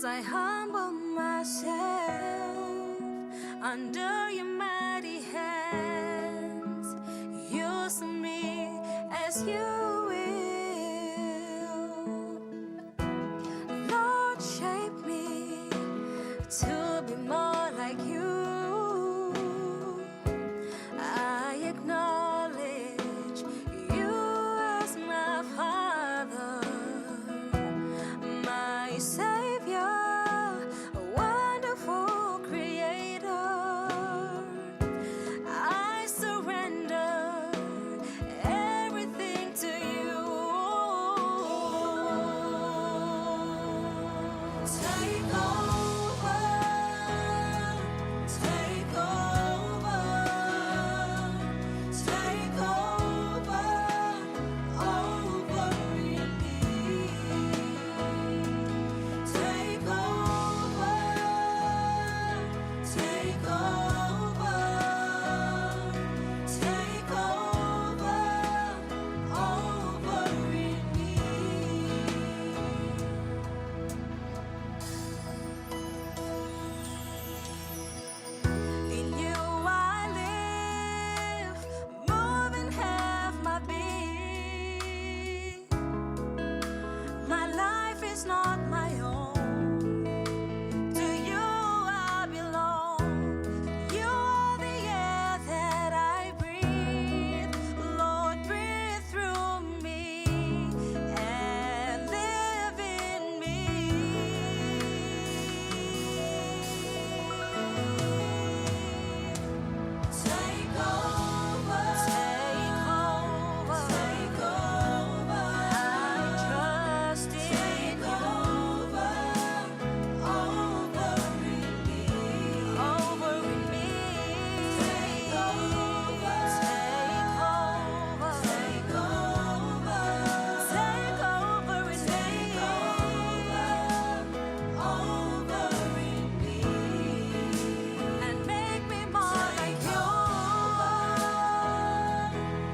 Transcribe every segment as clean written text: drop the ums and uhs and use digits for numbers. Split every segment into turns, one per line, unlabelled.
as I humble myself under your mighty hands. Use me as you will. Lord, shape me to be more like you. I acknowledge you as my Father, my Savior, a wonderful Creator. I surrender everything to you. Take over, take over, take over in me. Take over, take over, take over in me. In you I live, move and have my being. My life is not my own. To you I belong. You are the air that I breathe. Lord, breathe through me and live in me. Take over, take over, take over. I trust in you. Over in me, over in me. Take over, take over, take over, take over in me, and make me more like you.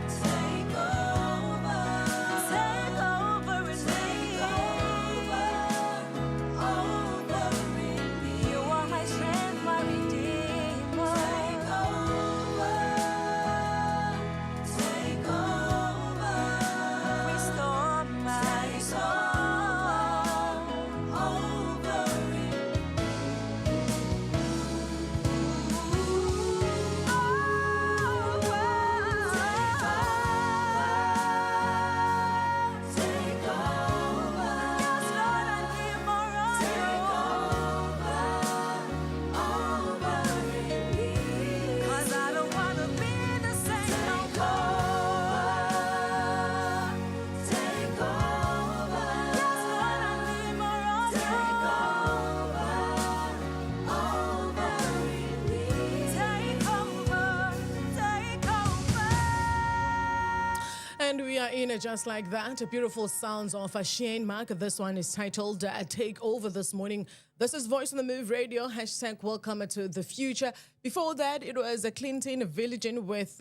Take over in me. You are my strength, my redeemer. Take over, restore my soul. Over in take over. Yes, Lord, I need more of you. Over in me. 'Cause I don't wanna be the same no more. Take over. Yes, Lord, I need more of you. Over in me. Take over, take over.
And we are in just like that. Beautiful sounds of Shane Mark. This one is titled Take Over this morning. This is Voice on the Move Radio. Hashtag welcome to the future. Before that, it was Clinton Villagin with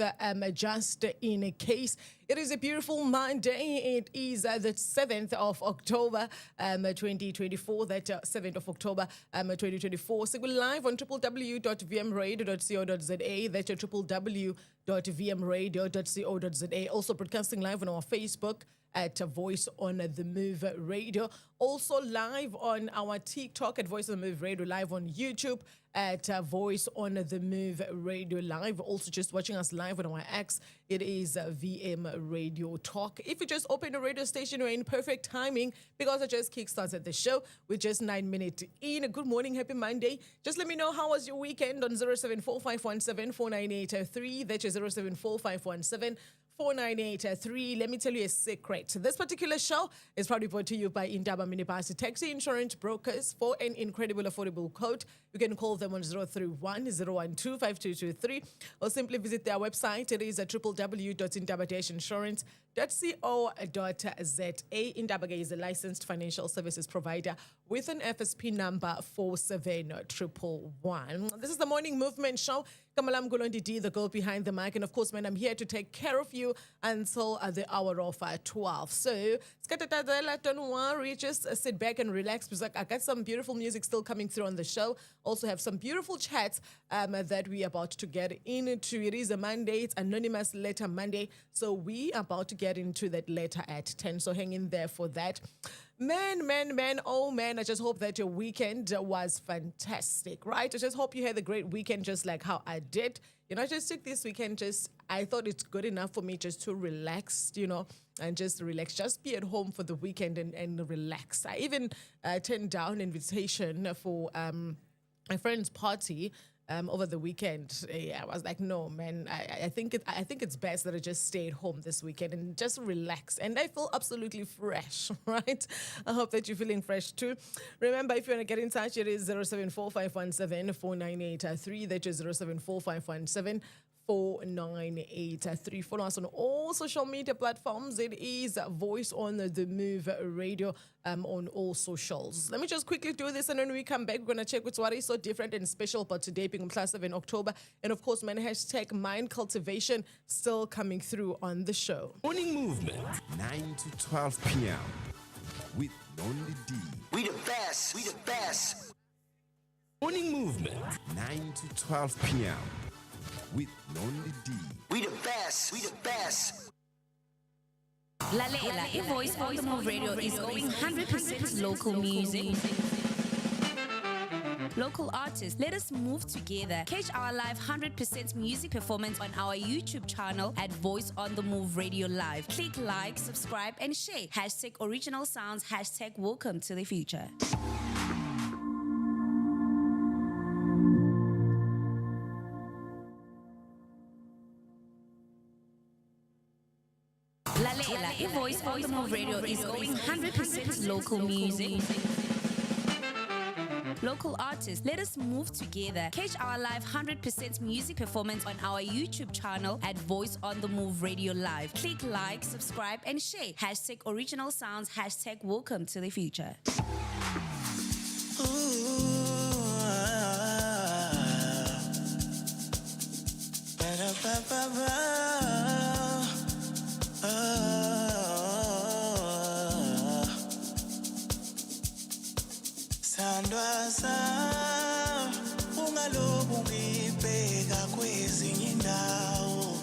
Just in a Case. It is a beautiful Monday. It is the 7th of October, 2024. That 7th of October, 2024. So we're live on www.vmradio.co.za. That's your www.vmradio.co.za. Also broadcasting live on our Facebook at Voice on the Move Radio. Also live on our TikTok at Voice on the Move Radio. Live on YouTube at Voice on the Move Radio Live. Also just watching us live on our X. It is VM Radio Talk. If you just open a radio station, you're in perfect timing because I just kickstarted the show. We're just 9 minutes in. Good morning. Happy Monday. Just let me know how was your weekend on 074-517-498-3. That's your 074-517-498-3. Let me tell you a secret. This particular show is proudly brought to you by Indaba Minibus Taxi Insurance Brokers. For an incredible affordable quote, you can call them on 031-012-5223 or simply visit their website. It is at www.indaba-insurance.co.za. Indaba is a licensed financial services provider with an FSP number 47111. This is the Morning Movement Show. Kamalam Golondi D, the girl behind the mic. And of course, man, I'm here to take care of you until the hour of 12. So, don't worry, just sit back and relax because I got some beautiful music still coming through on the show. Also have some beautiful chats that we are about to get into. It is a Monday, it's Anonymous Letter Monday. So we are about to get into that letter at 10. So hang in there for that. Man, oh man, I just hope that your weekend was fantastic, right? I just hope you had a great weekend just like how I did. You know, I just took this weekend, I thought it's good enough for me just to relax, and just relax, just be at home for the weekend and relax. I even turned down an invitation for my friend's party over the weekend. I was like, no, man, I think it's best that I just stay at home this weekend and just relax. And I feel absolutely fresh, right? I hope that you're feeling fresh too. Remember, if you want to get in touch, it is 0745174983. That is 0745174983. Follow us on all social media platforms. It is Voice on the Move Radio on all socials. Let me just quickly do this, and when we come back, we're going to check what's what is so different and special about today being 7 October. And of course, man, hashtag mind cultivation still coming through on the show.
Morning Movement, 9 to 12 p.m. with Lonely D.
We the best. We the best.
Morning Movement, 9 to 12 p.m. with Lonely D.
We the best. We the best.
Lalela, Voice on the Move Radio is going 100% local music. Local artists, let us move together. Catch our live 100% music performance on our YouTube channel at Voice on the Move Radio Live. Click like, subscribe, and share. Hashtag original sounds, hashtag welcome to the future. Lalela, Voice on the Move Radio is going 100% local music. Local artists, let us move together. Catch our live 100% music performance on our YouTube channel at Voice on the Move Radio Live. Click like, subscribe, and share. Hashtag original sounds, hashtag welcome to the future.
Sandwaza ungalobu ngibheka kwezinye indawo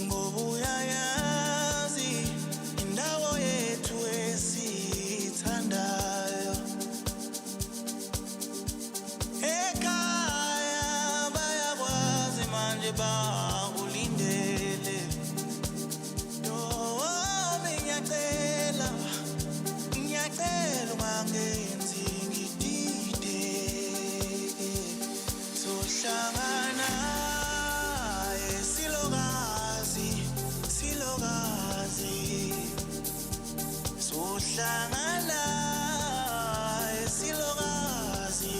ngoba uyayazi indawo yethu esithandayo ekhaya bayakwazi manje bakulindele Noma ngiyacela ungangenzi ngidide sohlangana silokazi sohlangana silokazi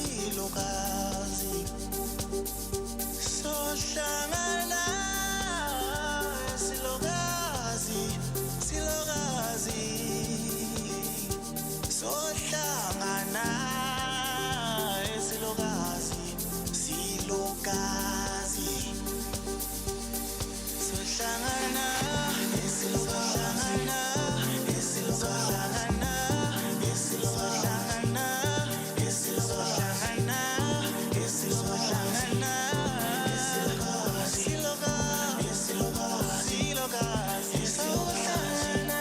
sohlangana silokazi sohlangana silokazi sohlangana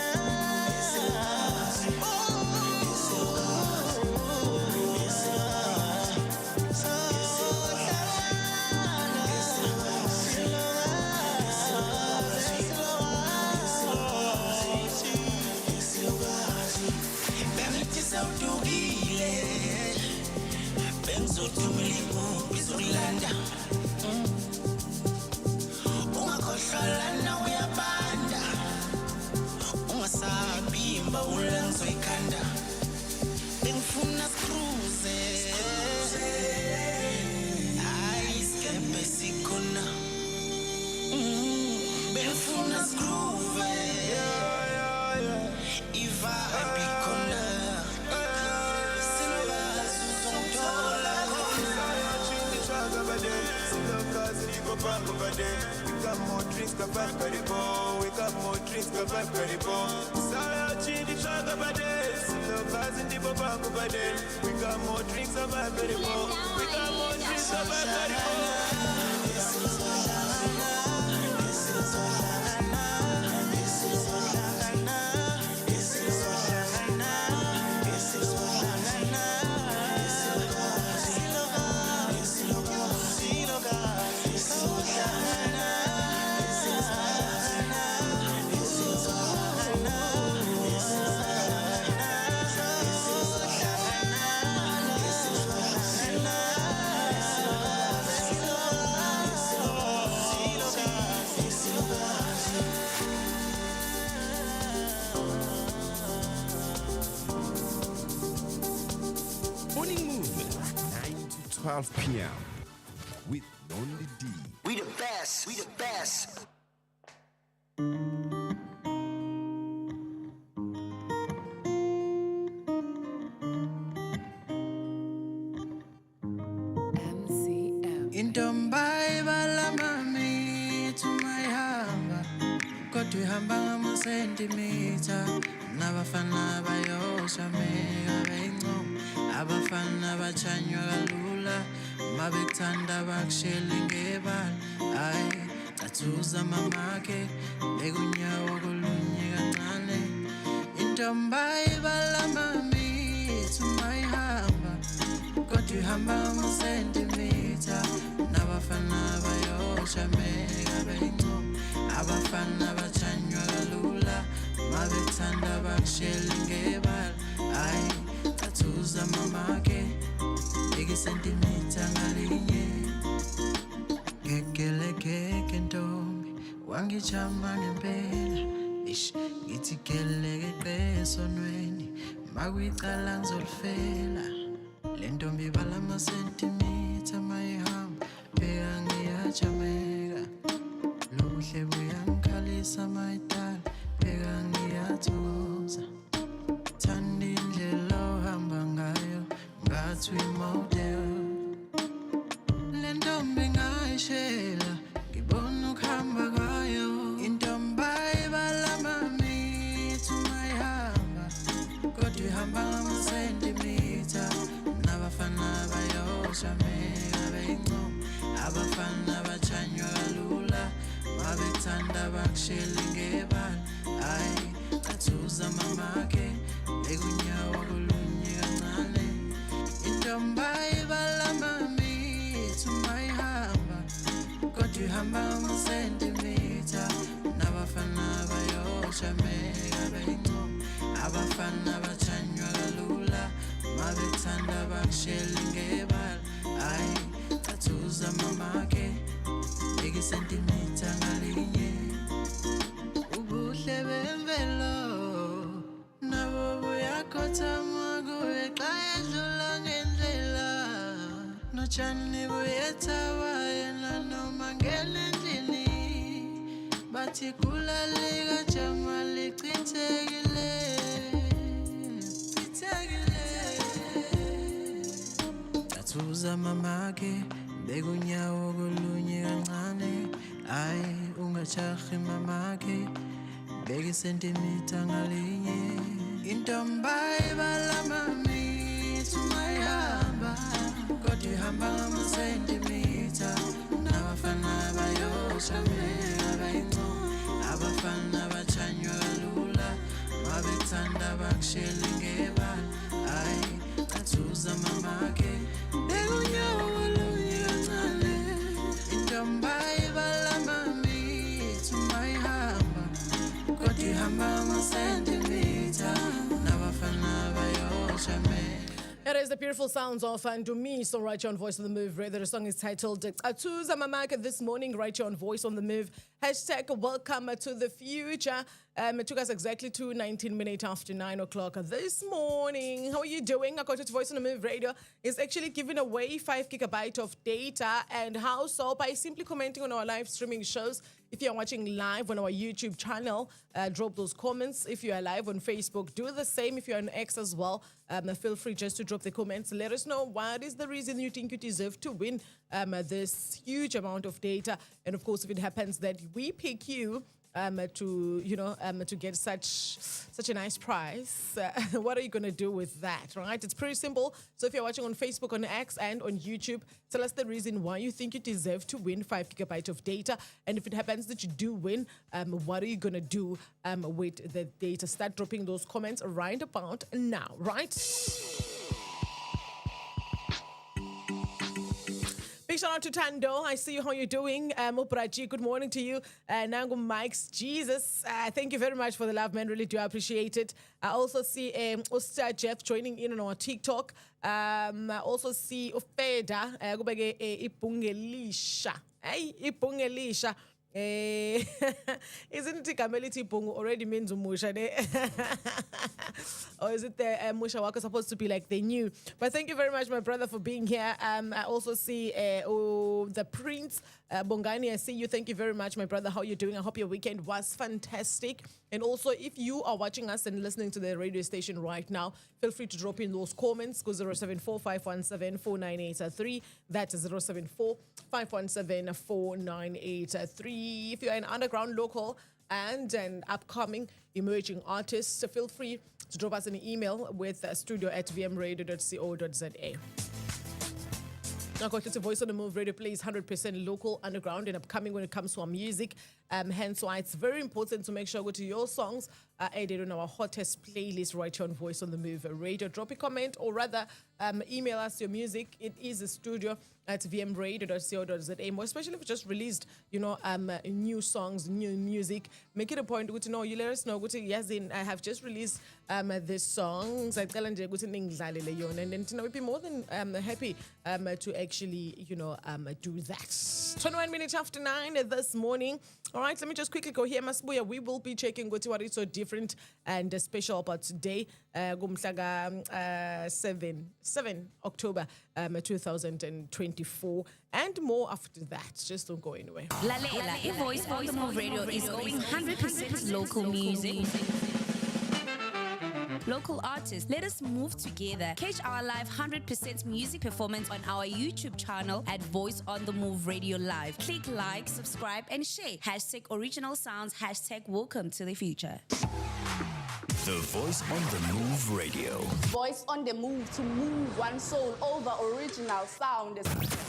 bango bade. We got more drinks, the back of the ball. We got more drinks, the back of the ball. Saya chini chaka bade. Silo kazi ndipo bango bade. We got more drinks, the back of the ball. We got more drinks, the back of the ball.
Morning Movement, 9 to 12 p.m. with Lonely D.
We the best. We the best.
Intombai balamami tumayihamba kodwa ihamba ngamasentimitha nabafana bayoshameka beyincoma abafana bachanywa kalula mabekuthanda bakusheli ngebala hayi cathuza mamake bekunyawo kolunye kancane intombai balamami tumayihamba kodwa ihamba ngamasentimitha nabafana bayoshameka beyincoma abafana bachanywa kalula mabekuthanda bakusheli ngebala hayi cathuza mamake ekisentimitha ngalinye kekelekeke ntombi wangichama ngempela ish ngithi keleke esonweni makuyicala ngizolifela le ntombi balamasentimitha mayihamba bheka ngiyajameka luhle buyangikhalisa mayidala bheka ngiyathokoza thanda indlela ohamba ngayo ngathi uyimodel le ntombi ngayishela ngibona ukuhamba kwayo intombi ayibalamami tumayihamba kodwa ihamba ngamasentimitha nabafana bayoshameka beyincoma abafana bachanywa kalula mabekuthanda bakusheli ngebala hayi cathuza mamake bekunyawo kolunye kancane intombi ayibalamami tumayihamba kodwa ihamba ngamasentimitha nabafana bayoshameka beyincoma abafana bachanywa kalula mabekuthanda bakusheli ngebala hayi cathuza mamake ekisentimitha ngalinye ubuhle bemvelo nabo buyakhothama kuye xa edlula ngendlela notshani buyethaba yena noma ngelendlini bathi kulalika jama lichithekile cathuza mamake bekunyawo kolunye kancane hayi ungachahi mamake bekisentimitha ngalinye intombi ayibalamami tumayihamba kodwa ihamba ngamasentimitha nabafana bayoshameka beyincoma abafana bachanywa kalula mabekuthanda bakusheli ngebala hayi cathuza mamake bekunyawo kolunye kancane intombi ayibalamami tumayihamba kodwa ihamba ngamasentimitha nabafana bayoshameka.
It is the beautiful sounds of Ndumiso right here on Voice on the Move. The song is titled Atuza Mamaka this morning right here on Voice on the Move. Hashtag welcome to the future. It took us exactly 19 minutes after 9 o'clock this morning. How are you doing? According to Voice on the Move Radio, is actually giving away 5 gigabytes of data. And how so? By simply commenting on our live streaming shows. If you're watching live on our YouTube channel, drop those comments. If you are live on Facebook, do the same. If you're on X as well, feel free just to drop the comments. Let us know what is the reason you think you deserve to win this huge amount of data. And of course, if it happens that we pick you to get such a nice prize, what are you going to do with that, right? It's pretty simple. So if you're watching on Facebook, on X, and on YouTube, tell us the reason why you think you deserve to win 5 gigabytes of data. And if it happens that you do win, what are you going to do with the data? Start dropping those comments right about now, right? Big shout out to Tando. I see you. How you doing? Upraji, good morning to you. Nangu Mike's Jesus. Thank you very much for the love, man. Really do appreciate it. I also see Oster Jeff joining in on our TikTok. I also see Ufeda. Ipungelisha. Hey, Ipungelisha. Isn't it Kameliti Pungu already means Musha? Or is it the Musha Waka supposed to be like they knew? But thank you very much, my brother, for being here. I also see the Prince Bongani. I see you. Thank you very much, my brother. How you doing? I hope your weekend was fantastic. And also, if you are watching us and listening to the radio station right now, feel free to drop in those comments. Go 074-517-498-3. That's 074-517-498-3. If you're an underground, local, and an upcoming emerging artist, feel free to drop us an email with studio@vmradio.co.za. Now, it's a Voice on the Move radio plays 100% local, underground, and upcoming when it comes to our music. Hence why it's very important to make sure go to your songs added on our hottest playlist right here on Voice on the Move radio. Drop a comment or rather email us your music. It is a studio at vmradio.co.za. More especially if you just released, new songs, new music. Make it a point to know. You let us know. Yes, I have just released this songs. And then we'll be more than happy to actually, do that. 21 minutes after 9 this morning. All right, let me just quickly go here, Masbuya. We will be checking what is so different and special about today. 7 October 2024, and more after that. Just don't go anywhere.
Lalela, Voice on the Move Radio is going 100% local music. Local artists, let us move together. Catch our live 100% music performance on our YouTube channel at Voice on the Move Radio Live. Click like, subscribe, and share. # original sounds, # welcome to the future.
The Voice on the Move Radio.
Voice on the Move, to move one soul over original sound.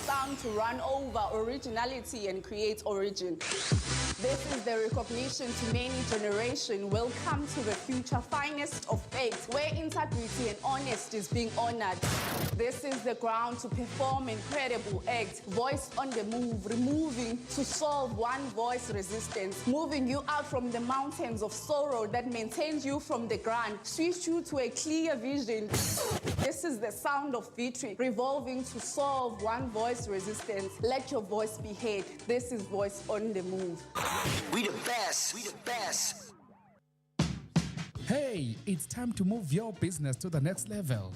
Sound to run over originality and create origin. This is the recognition to many generations. Welcome to the future finest of faith, where integrity and honesty is being honored. This is the ground to perform incredible acts. Voice on the Move, removing to solve one voice resistance, moving you out from the mountains of sorrow that maintains you from the ground, switch you to a clear vision. This is the sound of victory, revolving to solve one voice resistance. Let your voice be heard. This is Voice on the Move.
We the best. We the best.
Hey, it's time to move your business to the next level.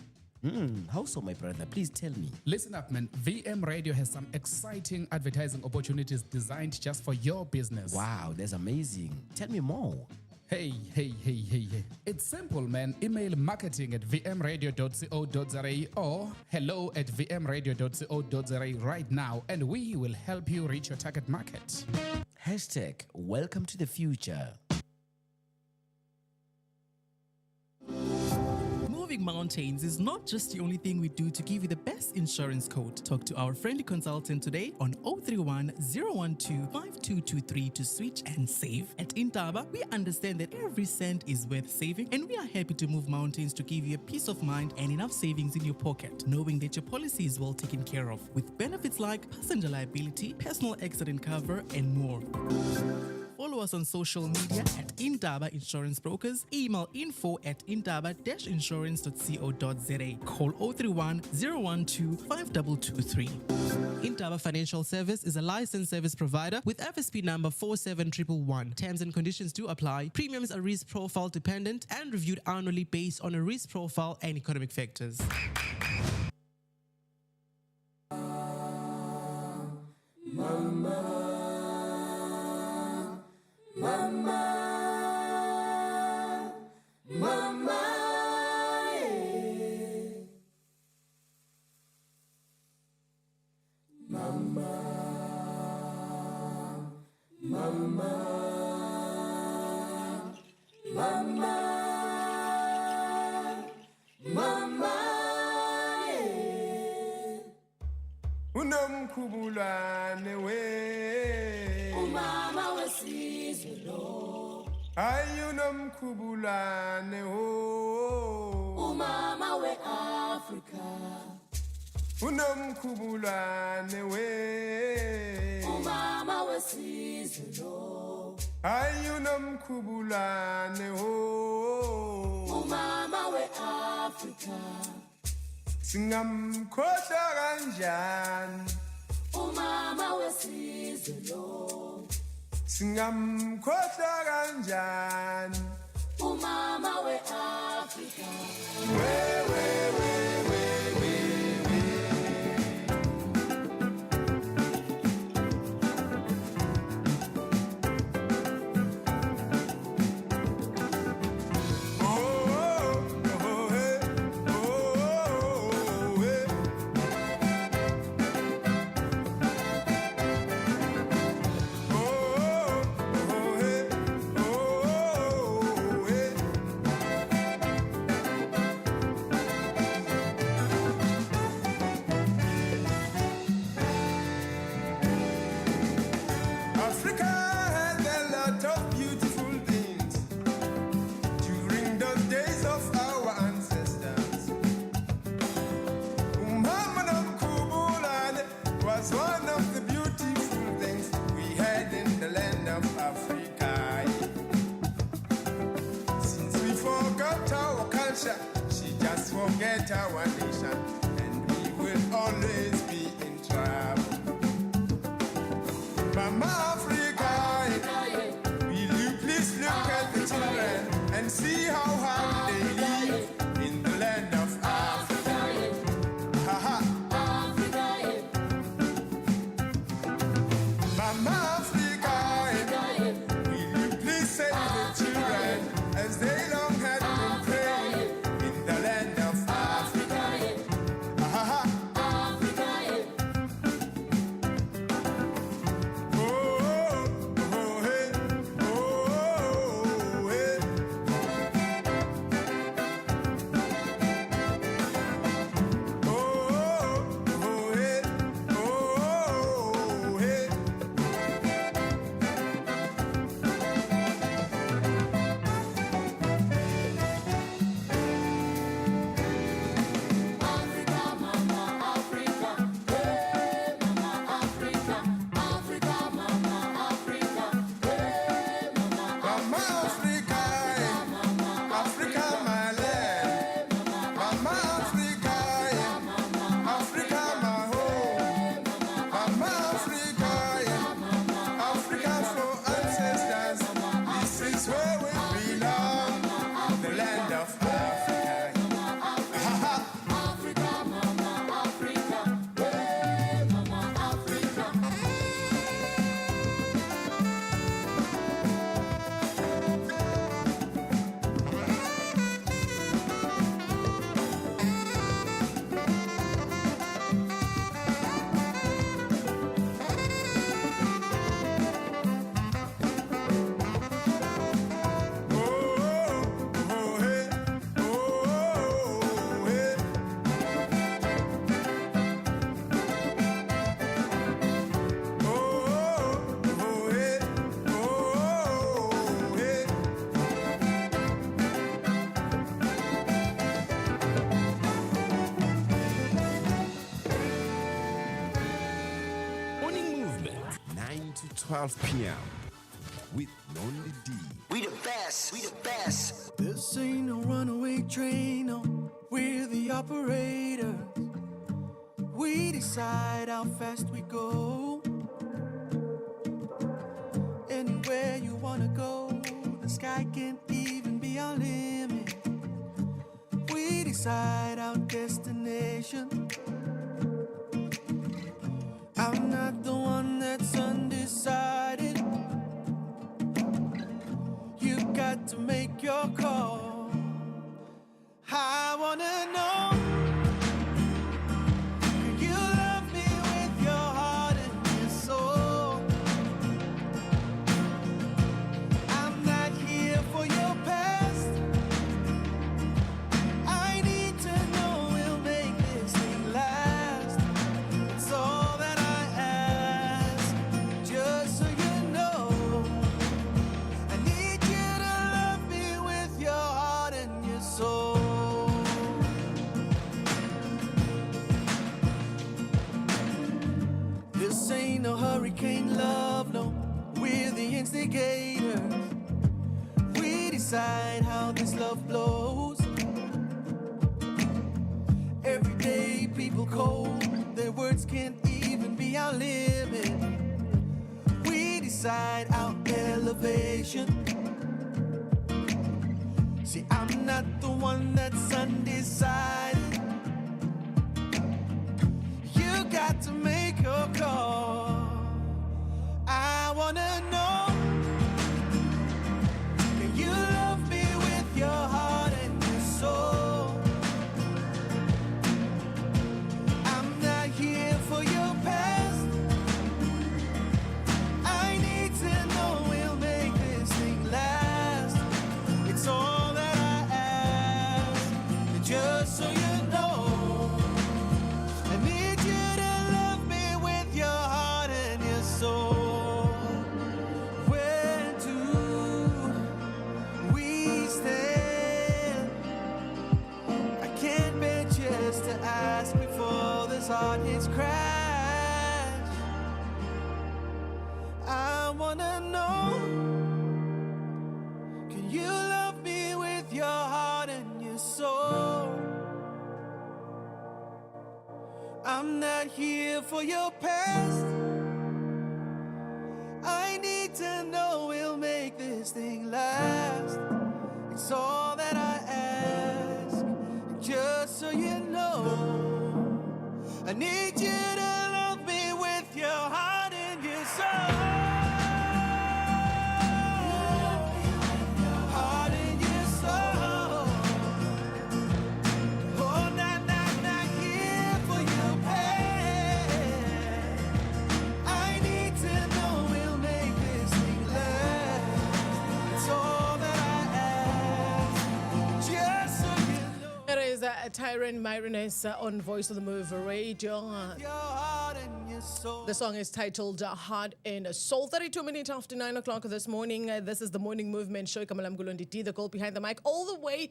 How so, my brother? Please tell me.
Listen up, man. VM Radio has some exciting advertising opportunities designed just for your business.
Wow, that's amazing. Tell me more.
Hey. It's simple, man. Email marketing@vmradio.co.za or hello@vmradio.co.za right now, and we will help you reach your target market.
# welcome to the future.
Moving mountains is not just the only thing we do to give you the best insurance quote. Talk to our friendly consultant today on 031 012 5223 to switch and save. At Intaba, we understand that every cent is worth saving, and we are happy to move mountains to give you a peace of mind and enough savings in your pocket, knowing that your policy is well taken care of, with benefits like passenger liability, personal accident cover, and more. For Follow us on social media at Indaba Insurance Brokers. Email info@indaba-insurance.co.za. Call 031 012 5223. Indaba Financial Service is a licensed service provider with FSP number 47111. Terms and conditions do apply. Premiums are risk profile dependent and reviewed annually based on a risk profile and economic factors.
Unomkhubulwane we
Umama wesizwe lo
ayunomkhubulwane ho
Umama we-Afrika
unomkhubulwane we
Umama wesizwe lo
ayunomkhubulwane ho
Umama we-Afrika
singamkhohlwa kanjani
Umama wesizwe lo
singamkhohlwa kanjani
Umama we-Afrika
Africa had a lot of beautiful things during those days of our ancestors. Umama Nomkhubulwane was one of the beautiful things we had in the land of Africa. Since we forgot our culture, she just forget our nation, and we will always be in trouble. Mama Africa, will you please look at the children and see how hard they live in the land of Africa? Ha Mama Africa, will you please say to the children as they long had been praying in the land of Africa? Ha
to 12 p.m. with Lonely D.
We the best. We the best.
This ain't no runaway train, no. We're the operators. We decide how fast we go. Anywhere you wanna go, the sky can't even be our limit. We decide our destination. I'm not the one that's undecided. You got to make your call. I wanna know, can you love me with your heart and your soul? I'm not here for your past. I need to know we'll make this thing last. It's all that I ask, just so you know. I need you to love me with your heart and your soul. This ain't no hurricane love, no. We're the instigators. We decide how this love blows. Everyday people cold, their words can't even be our limit. We decide our elevation. See, I'm not the one that's undecided. You got to make a call. I wanna know, can you love me with your heart and your soul? I'm not here for your past. I need to know we'll make this thing last. It's all that I ask, and just so you know, I need you to love me with your heart and your soul. Where do we stand? I can't bear just to ask before this heart hits crash. I wanna know, can you love me with your heart and your soul? I'm not here for your past. I need to know we'll make this thing last. It's all that I ask, and just so you know, I need you to love me with your heart and your soul. Heart and your soul. Oh, not here for your pain. I need to know we'll make this thing last. It's all that I ask, just so you know.
It is Tyrant Myroness on Voice of the Move Radio.
Your heart and your soul.
The song is titled Heart and Soul. 32 minutes after 9 o'clock this morning. This is the Morning Movement show. Kamalam Gulonditi, the call behind the mic, all the way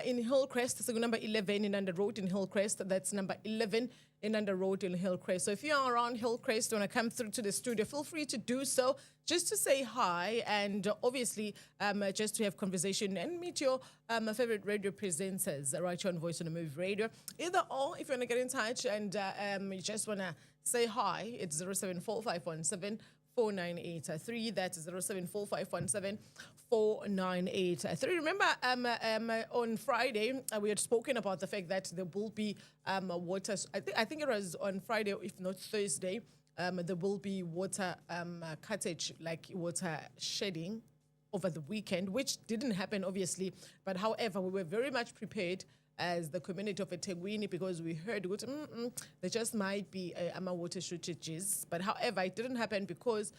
in Hillcrest. So number 11 in Under Road in Hillcrest. That's number 11 in Under Road in Hillcrest. So if you are around Hillcrest, want to come through to the studio, feel free to do so. Just to say hi and obviously just to have conversation and meet your favorite radio presenters right here on Voice on the Move Radio. Either or, if you want to get in touch and you just want to say hi, it's 074517 4983. That's 074517 4983. Remember, on Friday, we had spoken about the fact that there will be water. I think it was on Friday, if not Thursday. There will be water cuttage, like water shedding over the weekend, which didn't happen, obviously. But however, we were very much prepared as the community of eThekwini because we heard there just might be water shortages. But however, it didn't happen because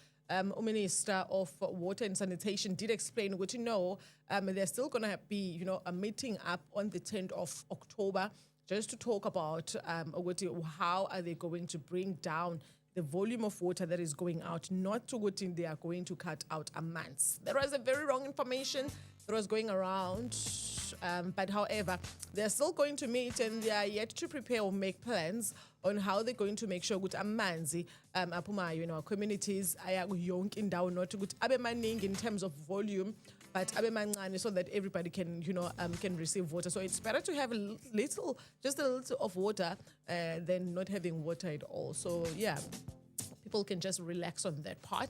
Minister of Water and Sanitation did explain, they're still going to be, a meeting up on the 10th of October just to talk about how are they going to bring down the volume of water that is going out, not to what they are going to cut out a month. There was a very wrong information that was going around. But however, they're still going to meet and they are yet to prepare or make plans on how they're going to make sure that amanzi aphumayo in our communities ayakuyonke indawo, not ukuthi abe maningi in terms of volume, but abe mancane so that everybody can can receive water. So it's better to have just a little of water than not having water at all. So yeah, people can just relax on that part.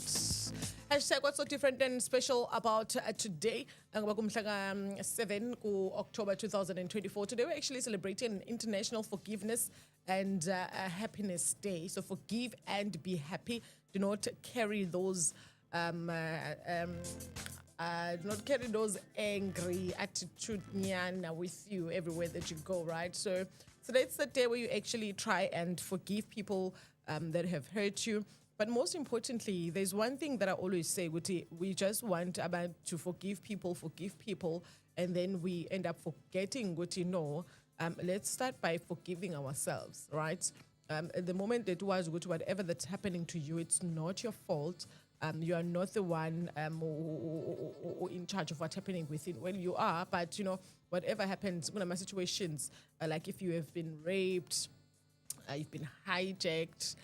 Hashtag what's so different and special about today? 7 October 2024. Today we're actually celebrating International Forgiveness and Happiness Day. So forgive and be happy. Do not carry those angry attitude with you everywhere that you go, right? So that's the day where you actually try and forgive people that have hurt you. But most importantly, there's one thing that I always say, we just want to forgive people, and then we end up forgetting let's start by forgiving ourselves, right? At the moment it was whatever that's happening to you, it's not your fault. You are not the one or in charge of what's happening within. Well, you are, but whatever happens, my situations, like if you have been raped, you've been hijacked,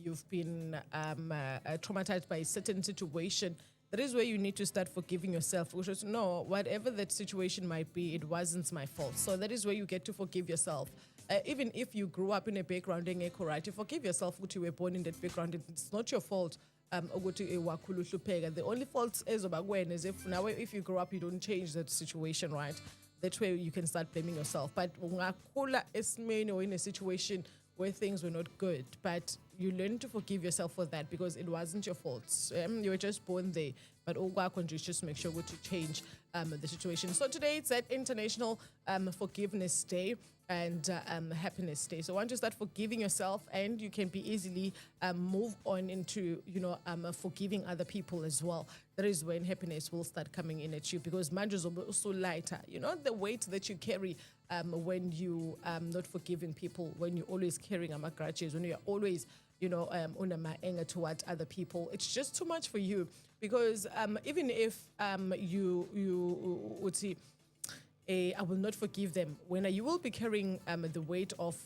you've been traumatized by a certain situation, that is where you need to start forgiving yourself. Which is, no, whatever that situation might be, it wasn't my fault. So that is where you get to forgive yourself. Even if you grew up in a background, right, you forgive yourself that you were born in that background. It's not your fault. The only fault is if you grow up, you don't change that situation, right? That's where you can start blaming yourself. But in a situation where things were not good, but you learn to forgive yourself for that because it wasn't your fault. You were just born there, but just make sure to change the situation. So today it's at International Forgiveness Day and Happiness Day. So once you start forgiving yourself, and you can be easily move on into forgiving other people as well. That is when happiness will start coming in at you, because manjas will be also lighter. The weight that you carry when you not forgiving people, when you're always carrying grudges, when you're always anger towards other people, it's just too much for you. Because even if you would see, I will not forgive them, when you will be carrying the weight of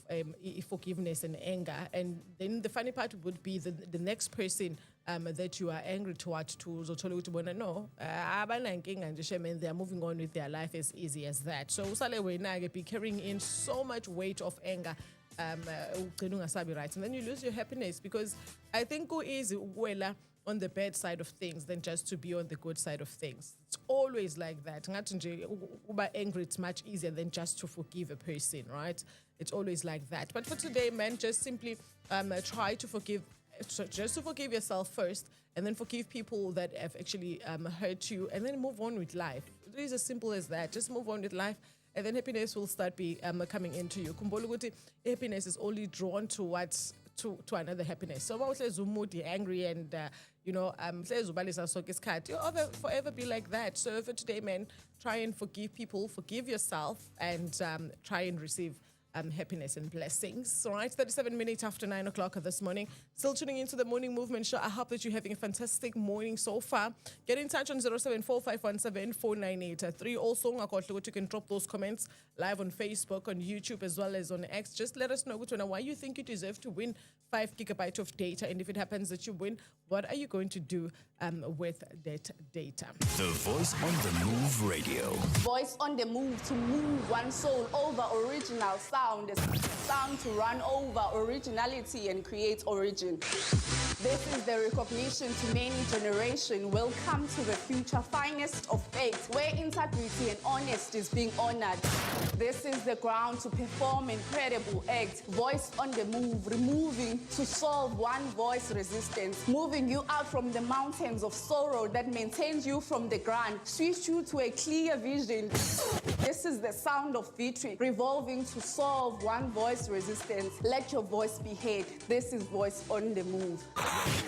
forgiveness and anger. And then the funny part would be the next person that you are angry towards to no, and they are moving on with their life as easy as that. So be carrying in so much weight of anger, right? And then you lose your happiness, because I think go easy on the bad side of things than just to be on the good side of things. It's always like that. Angry, it's much easier than just to forgive a person, right? It's always like that. But for today, man, just simply try to forgive. Just to forgive yourself first, and then forgive people that have actually hurt you, and then move on with life. It is as simple as that. Just move on with life, and then happiness will start coming into you. Happiness is only drawn towards to another happiness. So when says angry and says you'll forever be like that. So for today, man, try and forgive people, forgive yourself, and try and receive happiness and blessings. All right, 37 minutes after 9 o'clock this morning. Still tuning into the Morning Movement Show. I hope that you're having a fantastic morning so far. Get in touch on 0745174983. Also, you can drop those comments live on Facebook, on YouTube, as well as on X. Just let us know why you think you deserve to win 5 gigabytes of data. And if it happens that you win, what are you going to do with that data?
The Voice on the Move Radio.
Voice on the move, to move one soul over original sound. Sound to run over originality and create origin. This is the recognition to many generation. Welcome to the future finest of faith, where integrity and honesty is being honored. This is the ground to perform incredible acts. Voice on the move, removing to solve one voice resistance, moving you out from the mountains of sorrow that maintains you from the ground, switch you to a clear vision. This is the sound of victory, revolving to solve one voice resistance. Let your voice be heard. This is Voice on the Move.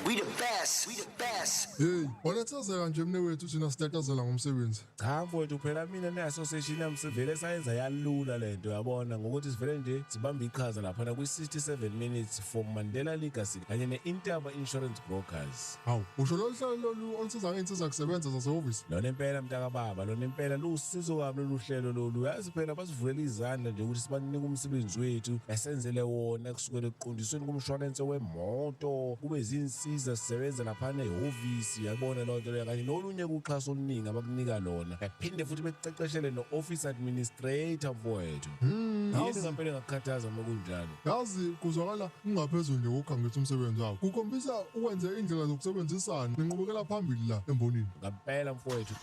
We the best. We the best.
Hey, walathazeka nje mnewethu thina sitatazela ngomsebenzi.
Cha mfowethu phela mina ne-association yami sivele sayenza yalula lento yabona ngokuthi sivele nje sibambe iqhaza laphana kwi-67 minutes for Mandela Legacy kanye ne-Intaba Insurance Brokers.
Hawu, usho lolu hlelo lolu olisiza ngey'nsiza kusebenza zasehhovisi.
Lona impela mntakababa, lona impela lusizo kabi lolu hlelo lolu. Yazi phela basivulela izandla nje ukuthi sibanike umsebenzi wethu esenzele wona kusukela ekuqondisweni kumshwalense wemoto kube zinsiza sisebenza laphana ehhovisi yabona loo nto leyo kanye nolunye kuxhaso oluningi abakunika lona phinde futhi bekuqeqeshele no-office administrator mfowethu. Yini ngampela ngakukhathaza uma kunjalo?
Yazi kuzwakala kungaphezulu nje kokukhangisa umsebenzi wakho. Kukhombisa ukwenze indlela zokusebenzisana nenqubekela phambili la embonini.
Ngampela mfowethu.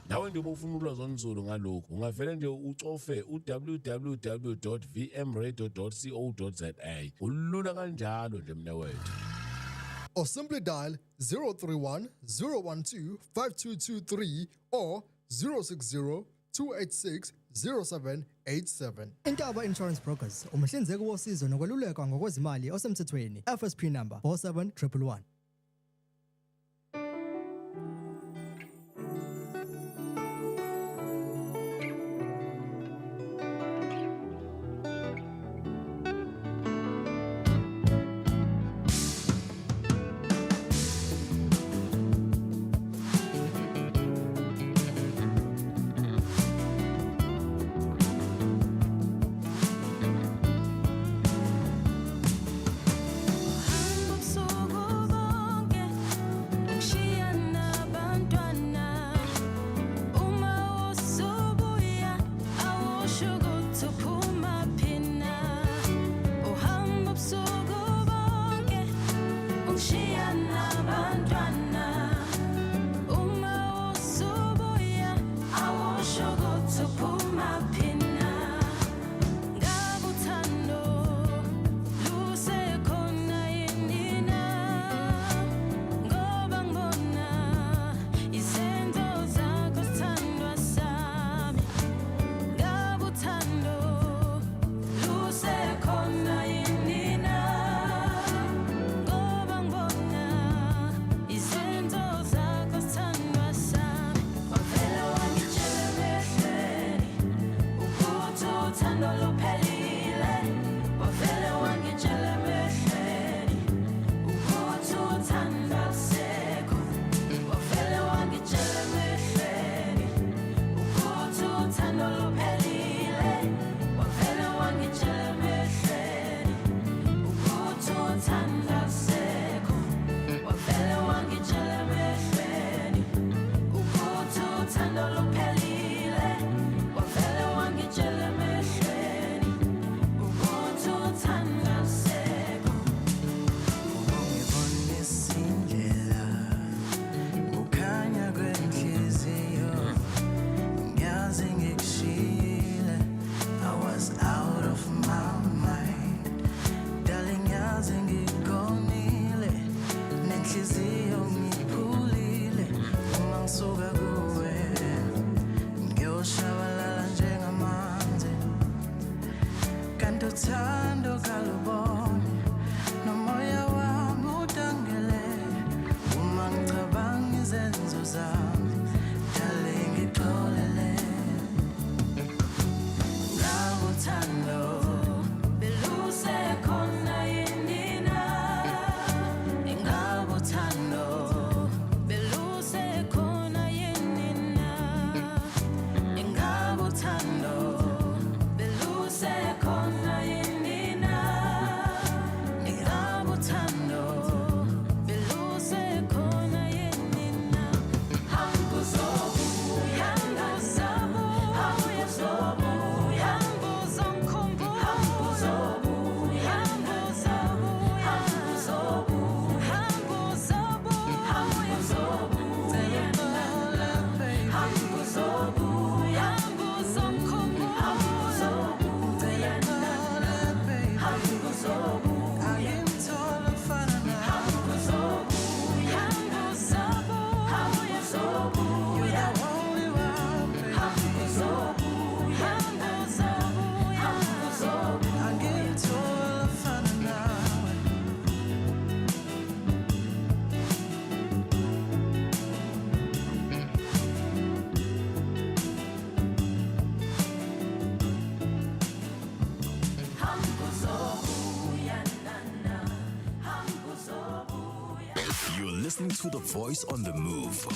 Nawe nje ubufuna ulwazi olunzulu ngalokhu ungavele nje ucofe www.vmradio.co.za ulula kanjalo nje mnewethu.
Or simply dial 031 012 5223 or 060 286 0787.
Intaba Insurance Brokers, umhlinzeki wosizo nokweluleka ngokwezimali osemthethweni. FSP number 47111.
listening to The Voice on the Move.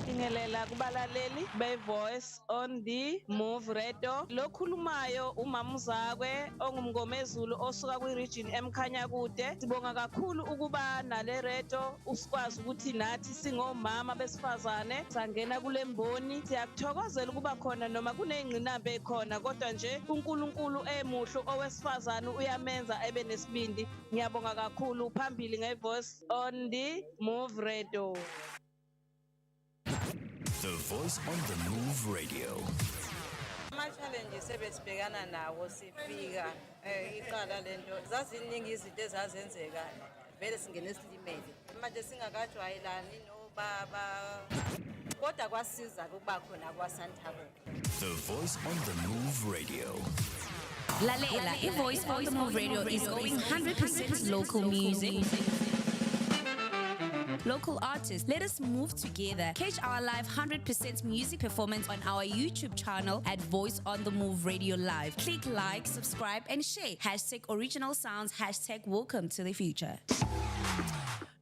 Ingelela kubalaleli be-Voice on the Move Radio. Lokhulumayo umamuzakwe ongumngomezulu osuka kwi-region emkhanya kude. Sibonga kakhulu ukuba nale radio usikwazi ukuthi nathi singomama besifazane sangena kule mboni. Siyakuthokozela ukuba khona noma kuney'ngqinamba ekhona kodwa nje uNkulunkulu emuhle owesifazane uyamenza ebe nesibindi. Ngiyabonga kakhulu phambili nge-Voice on the Move Radio.
The Voice on the Move Radio.
Ama-challenges ebesibhekana nawo sifika iqala lento zaziningi izinto ezazenzeka vele singene silimele manje singakajwayelani nobaba kodwa kwasiza ukuba khona kwaSanthabo.
The Voice on the Move Radio.
Lalela, iVoice on the Move Radio is going 100% local music. Local artists, let us move together. Catch our live 100% music performance on our YouTube channel at Voice on the Move Radio Live. Click like, subscribe, and share. #original sounds, #welcome to the future.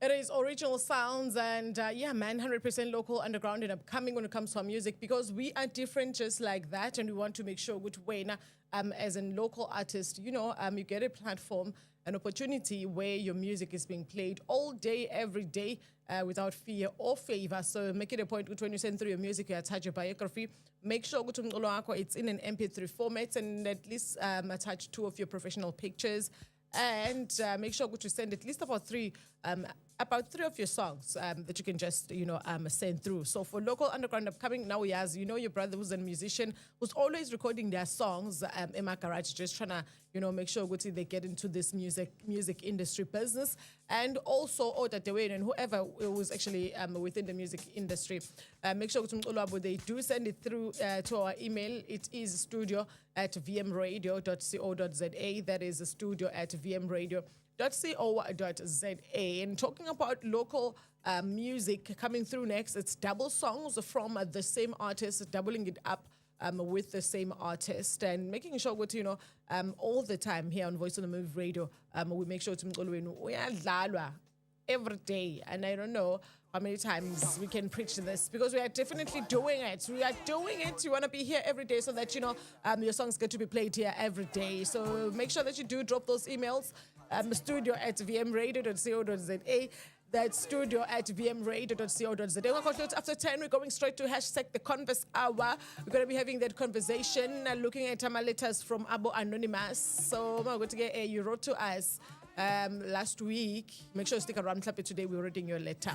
It is original sounds and yeah, man, 100% local, underground, and upcoming when it comes to our music because we are different just like that, and we want to make sure good way as a local artist, you know, you get a platform, an opportunity where your music is being played all day, every day, without fear or favor. So make it a point when you send through your music, you attach your biography. Make sure it's in an MP3 format and at least attach 2 of your professional pictures. And make sure to send at least about three of your songs that you can just, send through. So for local underground upcoming, now he has, your brother who's a musician who's always recording their songs in my garage, just trying to, make sure they get into this music industry business. And also, Otatewin and whoever was actually within the music industry, make sure they do send it through to our email. It is studio@vmradio.co.za. That is studio@vmradio.co.za. And talking about local music coming through next, it's double songs from the same artist, doubling it up with the same artist and making sure all the time here on Voice on the Move Radio, we make sure to every day. And I don't know how many times we can preach this because we are definitely doing it. We are doing it. You want to be here every day so that, your songs get to be played here every day. So make sure that you do drop those emails. Studio@vmradio.co.za. That's studio@vmradio.co.za. After 10, we're going straight to #the Converse Hour. We're going to be having that conversation, looking at my letters from Abo Anonymous. So I'm going to get you wrote to us last week. Make sure you stick around. Today we're reading your letter.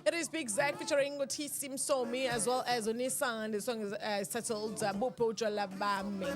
It is Big Zack featuring T Simsomi as well as Onisa, and the song is titled Bopo Jalabami.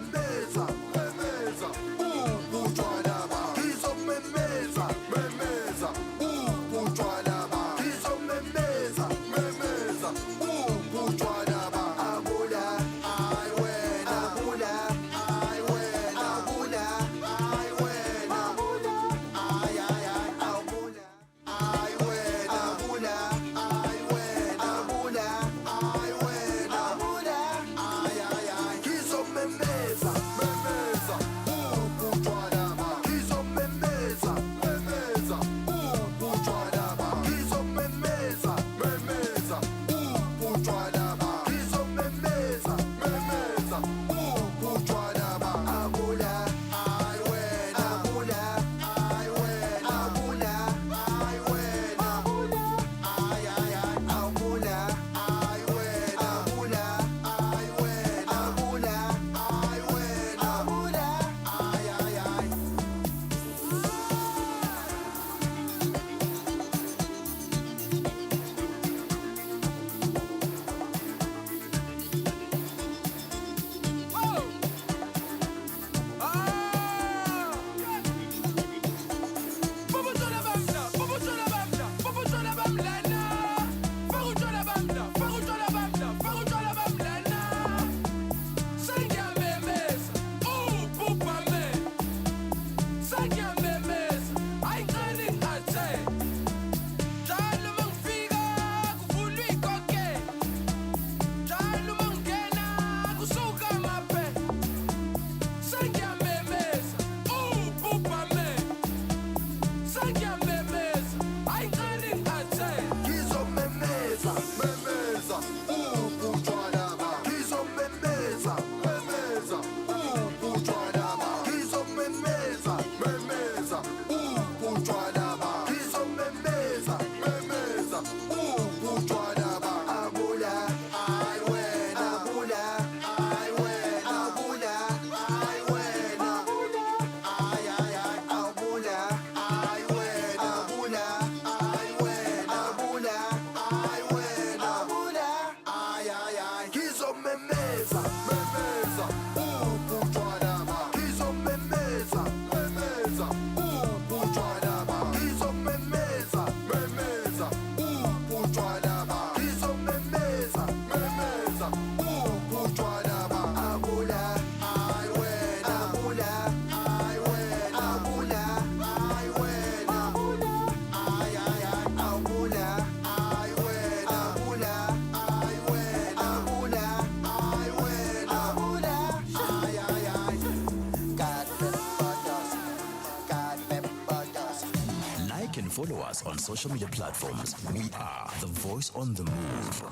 follow us on social media platforms. We are The Voice on the Move.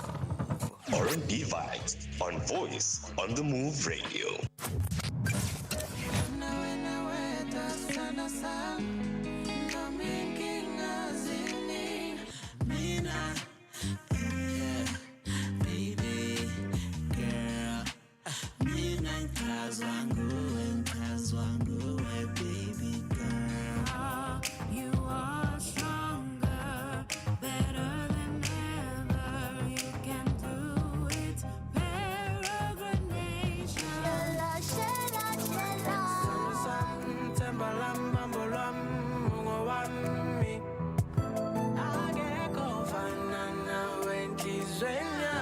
R&B vibes on Voice on the Move Radio.
You are stronger, better than ever. You can do it. Peregrine Nation.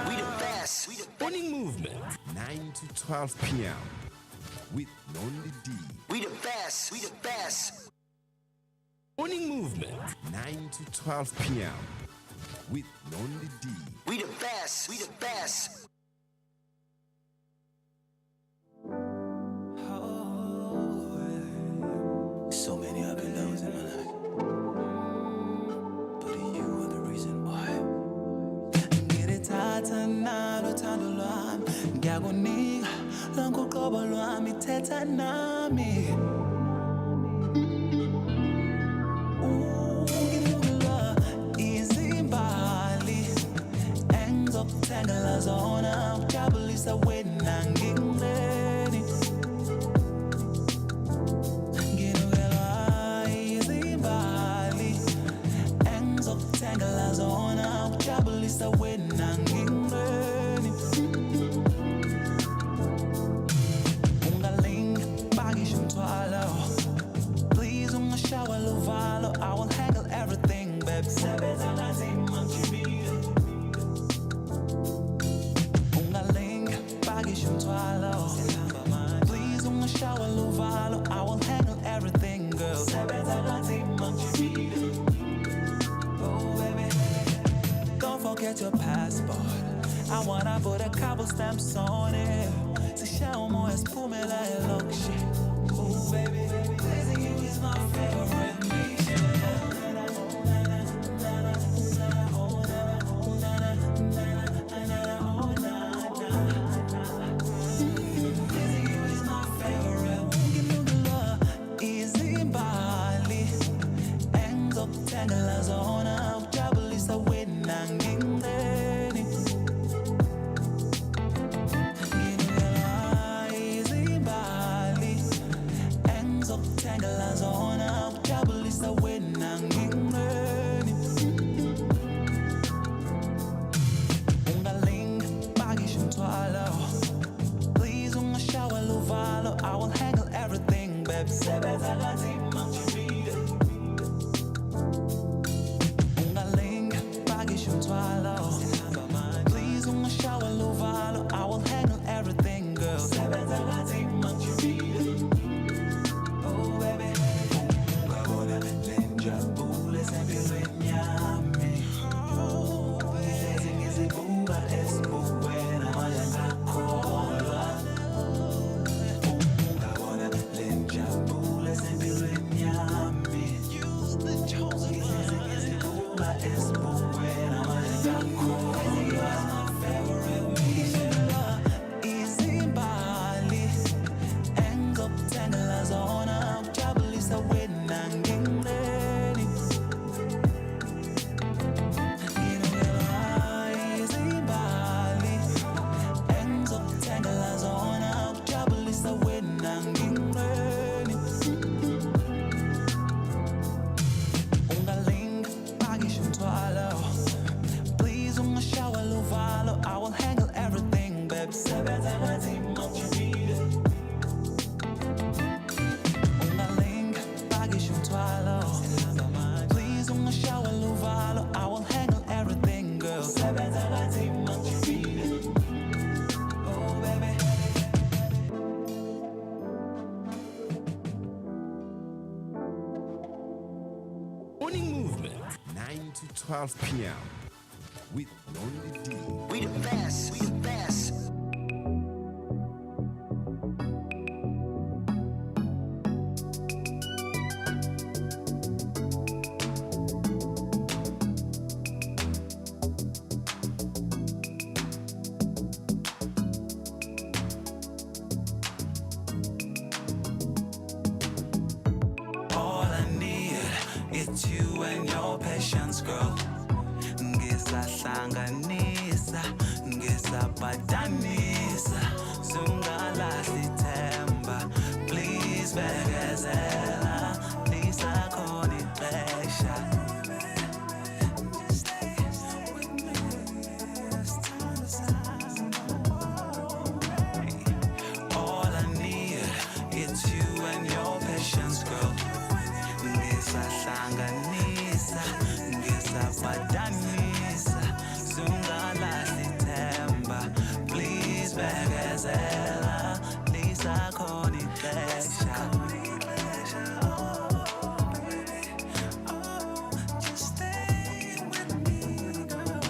We the best.
Morning Movement, 9 to 12 p.m. with Lonely D.
We the best. We the best.
Morning Movement, 9 to 12 p.m. with Lonely D.
We the best. We the best.
So many up and downs in my life, but you are the reason why. Ngithatha nalo thando lwami, ngiyakunika lonke uqobo lwami, thetha nami. Ungilula izimbali engizokuthengela zona, ukujabulisa wena ngingeni. Nginukelwa izimbali engizokuthengela zona, ukujabulisa wena ngingeni. Ungalingi pakisha umthwalo, please ungashawa luvalo, I will handle everything, babe. Sebenza kanzima ngishibile. Ungalingi pakisha umthwalo, please ungashawa luvalo, I will handle everything, girl. Sebenza kanzima ngishibile. Oh baby, don't forget your passport. I wanna put a couple stamps on it. To show more as Pumela and Lokshi. Oh baby, pleasing you is my favorite mission. Pleasing you is my favorite. Nginugula izimbali engizokuthengela zona, ukujabulisa wena ngingeni. Nginugela izimbali engizokuthengela zona, ukujabulisa wena ngingeni. Ungalingi pakisha umthwalo, please ungashawa luvalo, I will handle everything, babe. Sebenza kanzima ngishibile. Ungalingi pakisha umthwalo, please ungashawa luvalo, I will handle everything, girl. Sebenza kanzima ngishibile. Oh baby, ungabona le njabule esempilweni yami. Ngihlezi ngizibuka esibukweni, amandla ngakholwa. Ungabona le njabule esempilweni yami. Ngihlezi ngizibuka esibukweni, amandla ngakholwa. You are my favorite mission. Izimbali engizokuthengela zona, ukujabulisa wena ngingeni. Nginukelwa izimbali engizokuthengela zona, ukujabulisa wena ngingeni. Ungalingi pakisha umthwalo, please ungashawa luvalo, I will handle everything, babe. Sebenza kanzima ngishibile. Ungalingi pakisha umthwalo, please ungashawa luvalo, I will handle everything, girl. Sebenza kanzima ngishibile. Oh baby.
Morning Movement, 9 to 12 p.m. with Lonely D.
We the best. We the best.
it's you and your patience, girl. Ngisahlanganisa, ngisapadanisa, sungalahli themba. Please bekezela, lisakhona ixesha. All I need, it's you and your patience, girl. Ngisahlanganisa, ngisapadanisa, sungalahli themba. Please bekezela, lisakhona ixesha. Just stay with me, girl.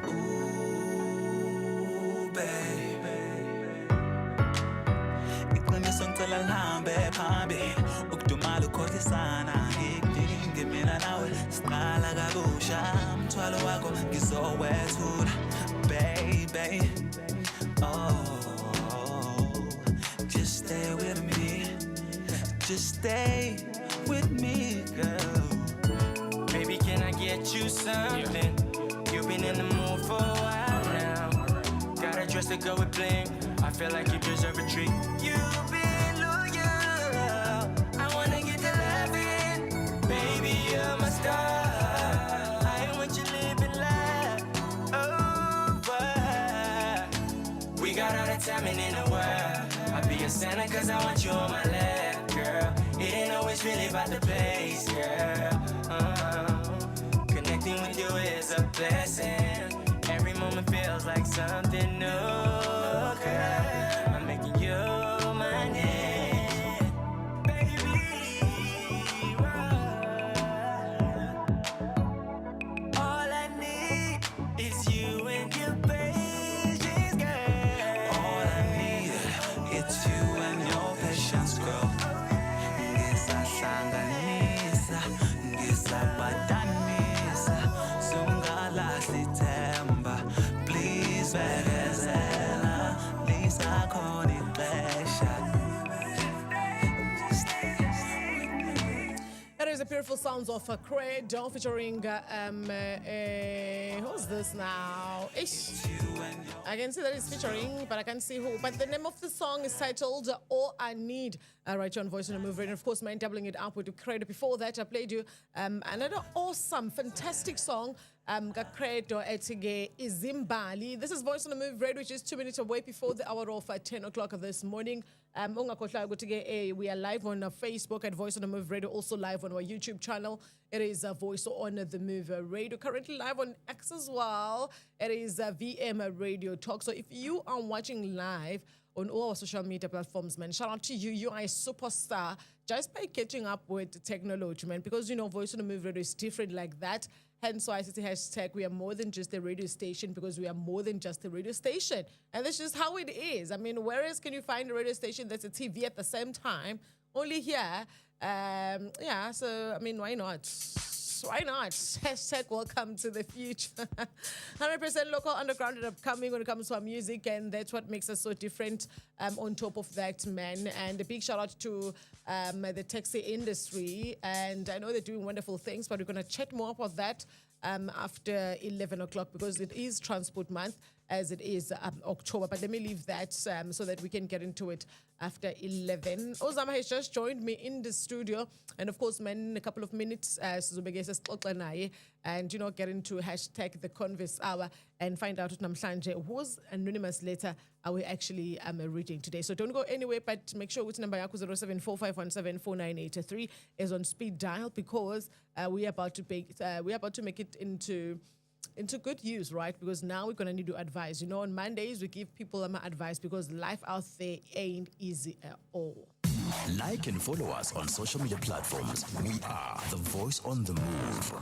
Ooh, baby. Iqiniso ngicela lihambe phambili, ukudumala ukhohlisana, ngikudinge mina nawe, siqala kabusha, umthwalo wakho ngizowethula, baby. Oh, just stay with me, just stay with me, girl.
Baby, can I get you something? You've been in the mood for a while now. Got a dress to go with bling. I feel like you deserve a treat. You've been loyal. I wanna get to loving. Baby, you're my star. I want you living life over. We got all the time in the world. I'll be your Santa cause I want you on my lap, girl. It ain't always really about the place, girl. Connecting with you is a blessing. Every moment feels like something new, girl. I'm making you my name, baby. All I need is you and your patience, girl.
All I need, it's you and your patience, girl. Ngisahlanganisa, ngisapadanisa, sungalahli themba. Please bekezela, lisakhona ixesha.
That is the beautiful sounds of Credo featuring who's this now? Ish. I can see that it's featuring, but I can't see who. But the name of the song is titled All I Need. Right here on Voice on the Move Radio. And of course, man, doubling it up with Credo. Before that, I played you another awesome, fantastic song. Credo etige Izimbali. This is Voice on the Move Radio, which is 2 minutes away before the hour of 10 o'clock this morning. We are live on Facebook at Voice on the Move Radio, also live on our YouTube channel. It is Voice on the Move Radio. Currently live on X as well. It is VM Radio Talk. So if you are watching live on all our social media platforms, man, shout out to you. You are a superstar just by catching up with technology, man, because, you know, Voice on the Move Radio is different like that. Hence why I say hashtag, we are more than just a radio station, because we are more than just a radio station. And that's just how it is. I mean, where else can you find a radio station that's a TV at the same time? Only here. Yeah, so, I mean, why not? Why not? Hashtag welcome to the future. 100% local, underground, and upcoming when it comes to our music, and that's what makes us so different. On top of that, man, and a big shout out to the taxi industry, and I know they're doing wonderful things, but we're going to chat more about that after 11 o'clock, because it is Transport Month, as it is October. But let me leave that so that we can get into it after 11. Ozama has just joined me in the studio. And of course, man, in a couple of minutes, and, you know, get into hashtag the Converse Hour and find out whose anonymous letter are we actually reading today. So don't go anywhere, but make sure which number 0745174983 is on speed dial, because we're about to make it into good use, right? Because now we're going to need your advice. You know, on Mondays, we give people advice, because life out there ain't easy at all.
Like and follow us on social media platforms. We are The Voice on the Move.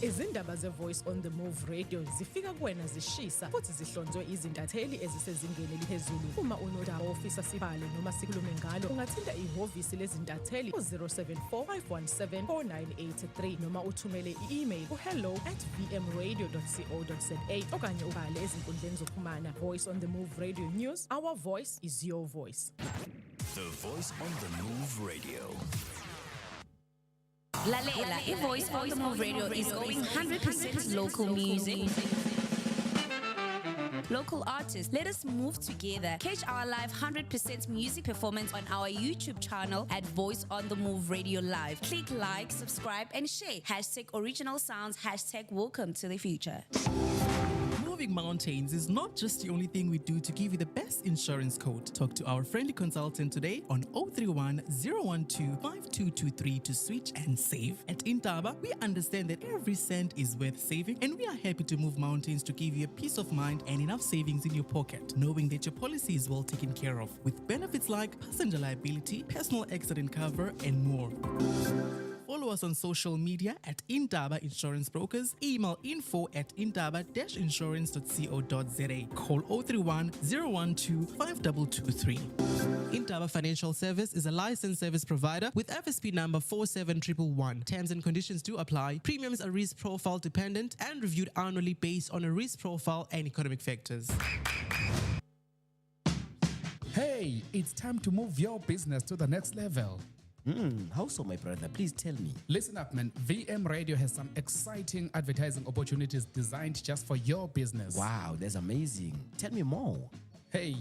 Izindaba ze-Voice on the Move Radio zifika kuwena zishisa futhi zihlonzwe izintatheli ezisezingeni eliphezulu. Uma unodaba ofisa sibale noma sikhulume ngalo, ungathinta ihhovisi lezintatheli ku-074 noma uthumele i-email ku hello@vmradio.co.za okanye ubhale ezinkundleni zokuxhumana. Voice on the Move Radio News. Our voice is your voice.
The Voice on the Move Radio.
Lalela, Voice on the Move Radio is going 100% local music. Local artists, let us move together. Catch our live 100% music performance on our YouTube channel at Voice on the Move Radio Live. Click like, subscribe, and share. #original sounds, #welcome to the future.
Moving mountains is not just the only thing we do to give you the best insurance quote. Talk to our friendly consultant today on 031 012 5223 to switch and save. At Intaba, we understand that every cent is worth saving, and we are happy to move mountains to give you a peace of mind and enough savings in your pocket, knowing that your policy is well taken care of, with benefits like passenger liability, personal accident cover, and more. Follow us on social media at Intaba Insurance Brokers. Email info@intaba-insurance.co.za. Call 031 012 5223. Intaba Financial Service is a licensed service provider with FSP number 47111. Terms and conditions do apply. Premiums are risk profile dependent and reviewed annually based on a risk profile and economic factors.
Hey, it's time to move your business to the next level.
How so, my brother? Please tell me.
Listen up, man. VM Radio has some exciting advertising opportunities designed just for your business.
Wow, that's amazing. Tell me more.
Hey.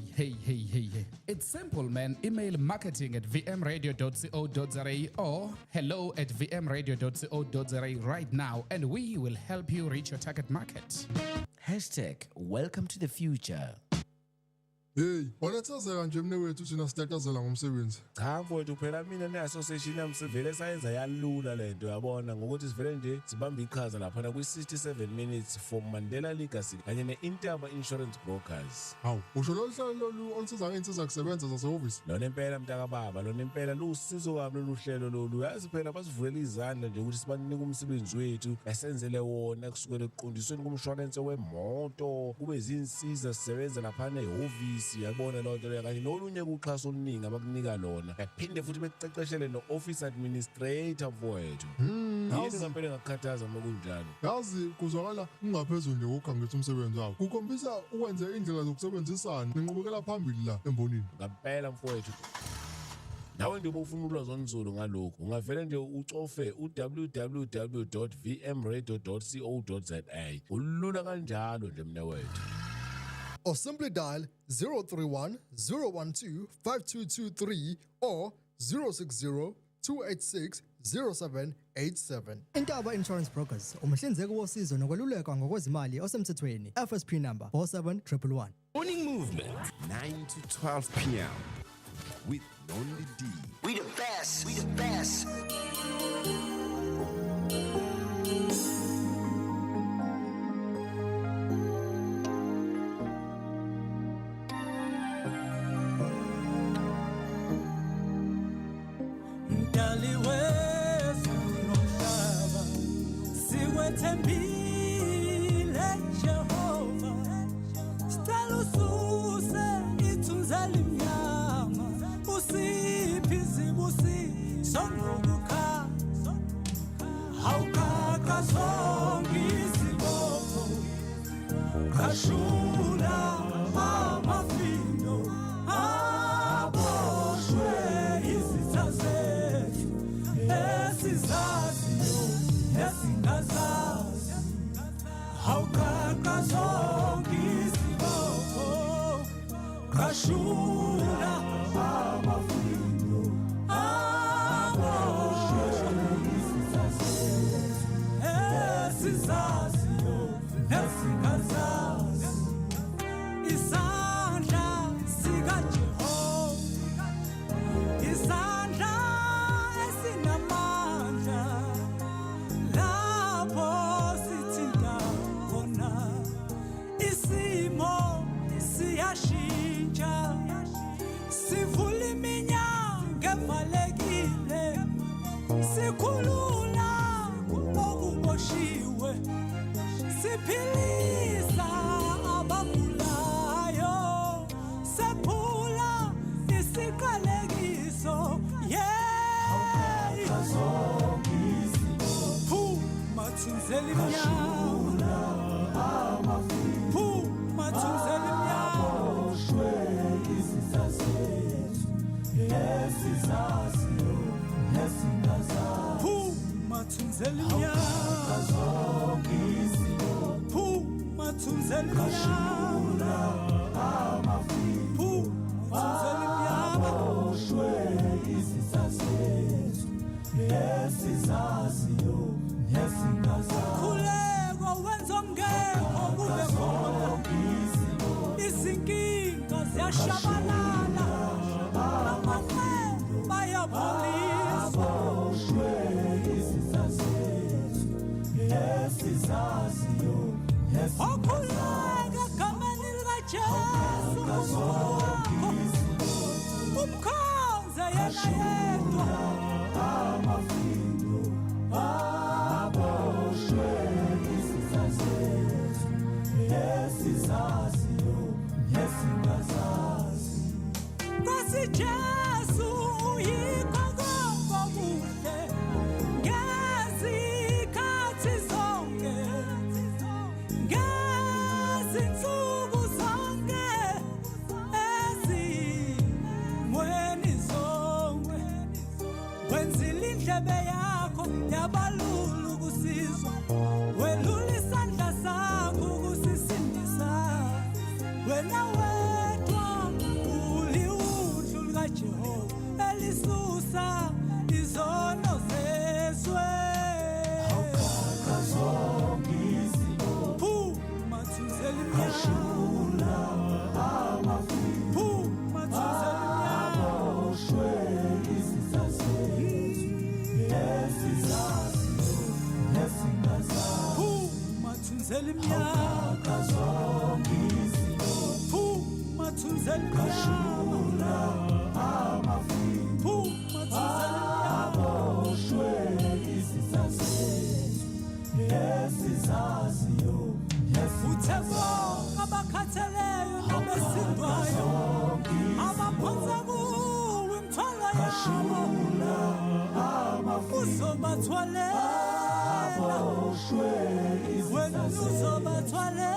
It's simple, man. Email marketing@vmradio.co.za or hello@vmradio.co.za right now, and we will help you reach your target market.
#welcome to the future.
Hey, wanathazeka nje mnewethu thina sitatazela ngomsebenzi.
Cha mfowethu phela mina ne-association yami sivele sayenza yalula lento yabona ngokuthi sivele nje sibambe iqhaza laphana kwi-67 minutes for Mandela Legacy kanye ne-Intaba Insurance Brokers.
Hawu, usho lolu hlelo lolu olusiza ngey'nsiza kusebenza zasehhovisi?
Lona impela mntaka baba, lona impela lusizo kabi lolu hlelo lolu. Yazi phela basivulela izandla nje ukuthi sibanike umsebenzi wethu esenzele wona kusukela ekuqondisweni kumshwalense wemoto kube zinsiza sisebenza laphana ehhovisi. Yabona lonto leyo kanye nolunye kuxhaso oluningi abakunika lona baphinde futhi bekuqeqeshele no-office administrator mfowethu. Yini ngampela ngakukhathaza uma kunjalo?
Yazi kuzwakala kungaphezulu nje kokukhangisa umsebenzi wakho. Kukhombisa ukwenze indlela zokusebenzisana nenqubekela phambili la embonini.
Ngampela mfowethu. Nawe nje ufuna ulwazi olunzulu ngalokho ungavele nje ucofe www.vmradio.co.za. Ulula kanjalo nje mnewethu.
Or simply dial 031 012 5223 or 060 286 0787.
Intaba Insurance Brokers, umhlinzeki wosizo nokweluleka ngokwezimali osemthethweni. FSP number 47111.
Morning Movement, 9 to 12 p.m. with Lonely D.
We the best. We the best.
Mdali wezulu nomhlaba sikwethembile Jehova, sicela ususe ithunzi elimnyama, usiphe izibusiso nokukhala, awukhakha zonke izibopho, kashula amafindo aboshwe izitha zethu esizaziyo esingazazi, awukhakha zonke izibopho, kashula amafindo aboshwe izitha zethu esizaziyo esingazazi, isandla sikaJehova, isandla esinamandla, lapho sithinta khona isimo siyashintsha, sivula iminyango evalekile, sikhulula okuboshiwe, siphilisa abagulayo, sephula isiqalekiso, phuma thunzela imnyama, phuma thunzela imnyama, esizaziyo esingazazi, phuma
thunzela imnyama phuma thunzela imnyama phuma thunzela imnyama khuleko wenza ongekho kube khona izinkinga ziyashabalala amaqembu bayapholiswa okhuleka egameni likajesu umkhonze yena yedwa Nkosi Jesu uyikho konke ngezikhathi zonke ngezinsuku zonke ezimweni zonke wenzile indlebe yakho yabalula ukusizwa welula isandla sakho ukusisindisa wena wedwa uliwuhlu likaJehova elisusa izono zeswe phuma thunzela imnyama phuma thunzela phuma thunzela imnyama phuma thunzela imnyama phuma uthe bonke abakhatheleyo nabesindwayo abaphonsa kuwe imithwalo yabo uzobathwalela wena uzobathwalela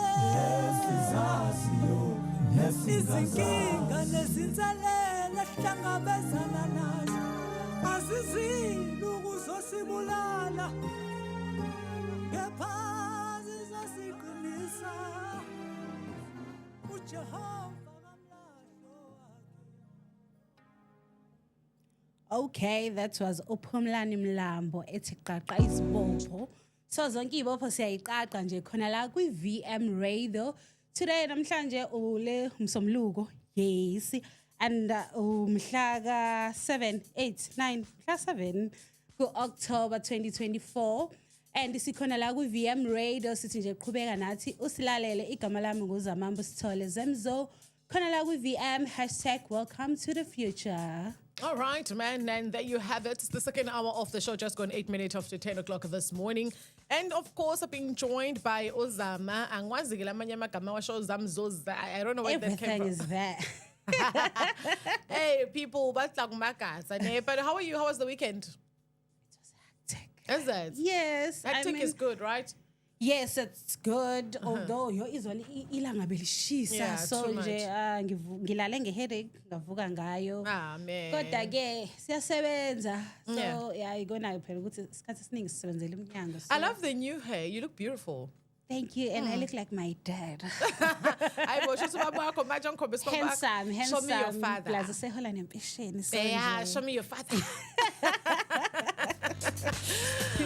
izinkinga nezinselele esihlangabezana nazo azizile ukuzosibulala kepha zizosiqinisa uJehova.
Okay, that was Uphumlani Mlambo ethi qaqa isibopho. So zonke ibopho siyayiqaqa nje khona la kwi VM Radio. Today namhlanje ule umsomluko. Yes. And umhla ka 7 8 9 mhla 7 ku October 2024. And sikhona la kwi VM Radio sithi nje qhubeka nathi usilalele igama lami nguzamambo Sithole Zemzo. Khona la kwi VM #welcome to the future.
All right, man, and there you have it. It's the second hour of the show, just gone 8 minutes after 10 o'clock this morning. And of course, I've been joined by Ozama. I don't know where that came from.
Everything is there.
Hey, people, but how are you? How was the weekend? It was hectic. Is it?
Yes.
Hectic is good, right?
Yes, it's good. Although yo izolo ilanga belishisa so nje ngilale ngeheadache ngavuka ngayo.
Ah man.
Kodwa ke siyasebenza. So yeah, igona phela ukuthi isikhathi esiningi sisebenzela iminyango.
I love the new hair. You look beautiful.
Thank you, and I look like my dad. Handsome.
Show me your father.
Yeah,
show me your father.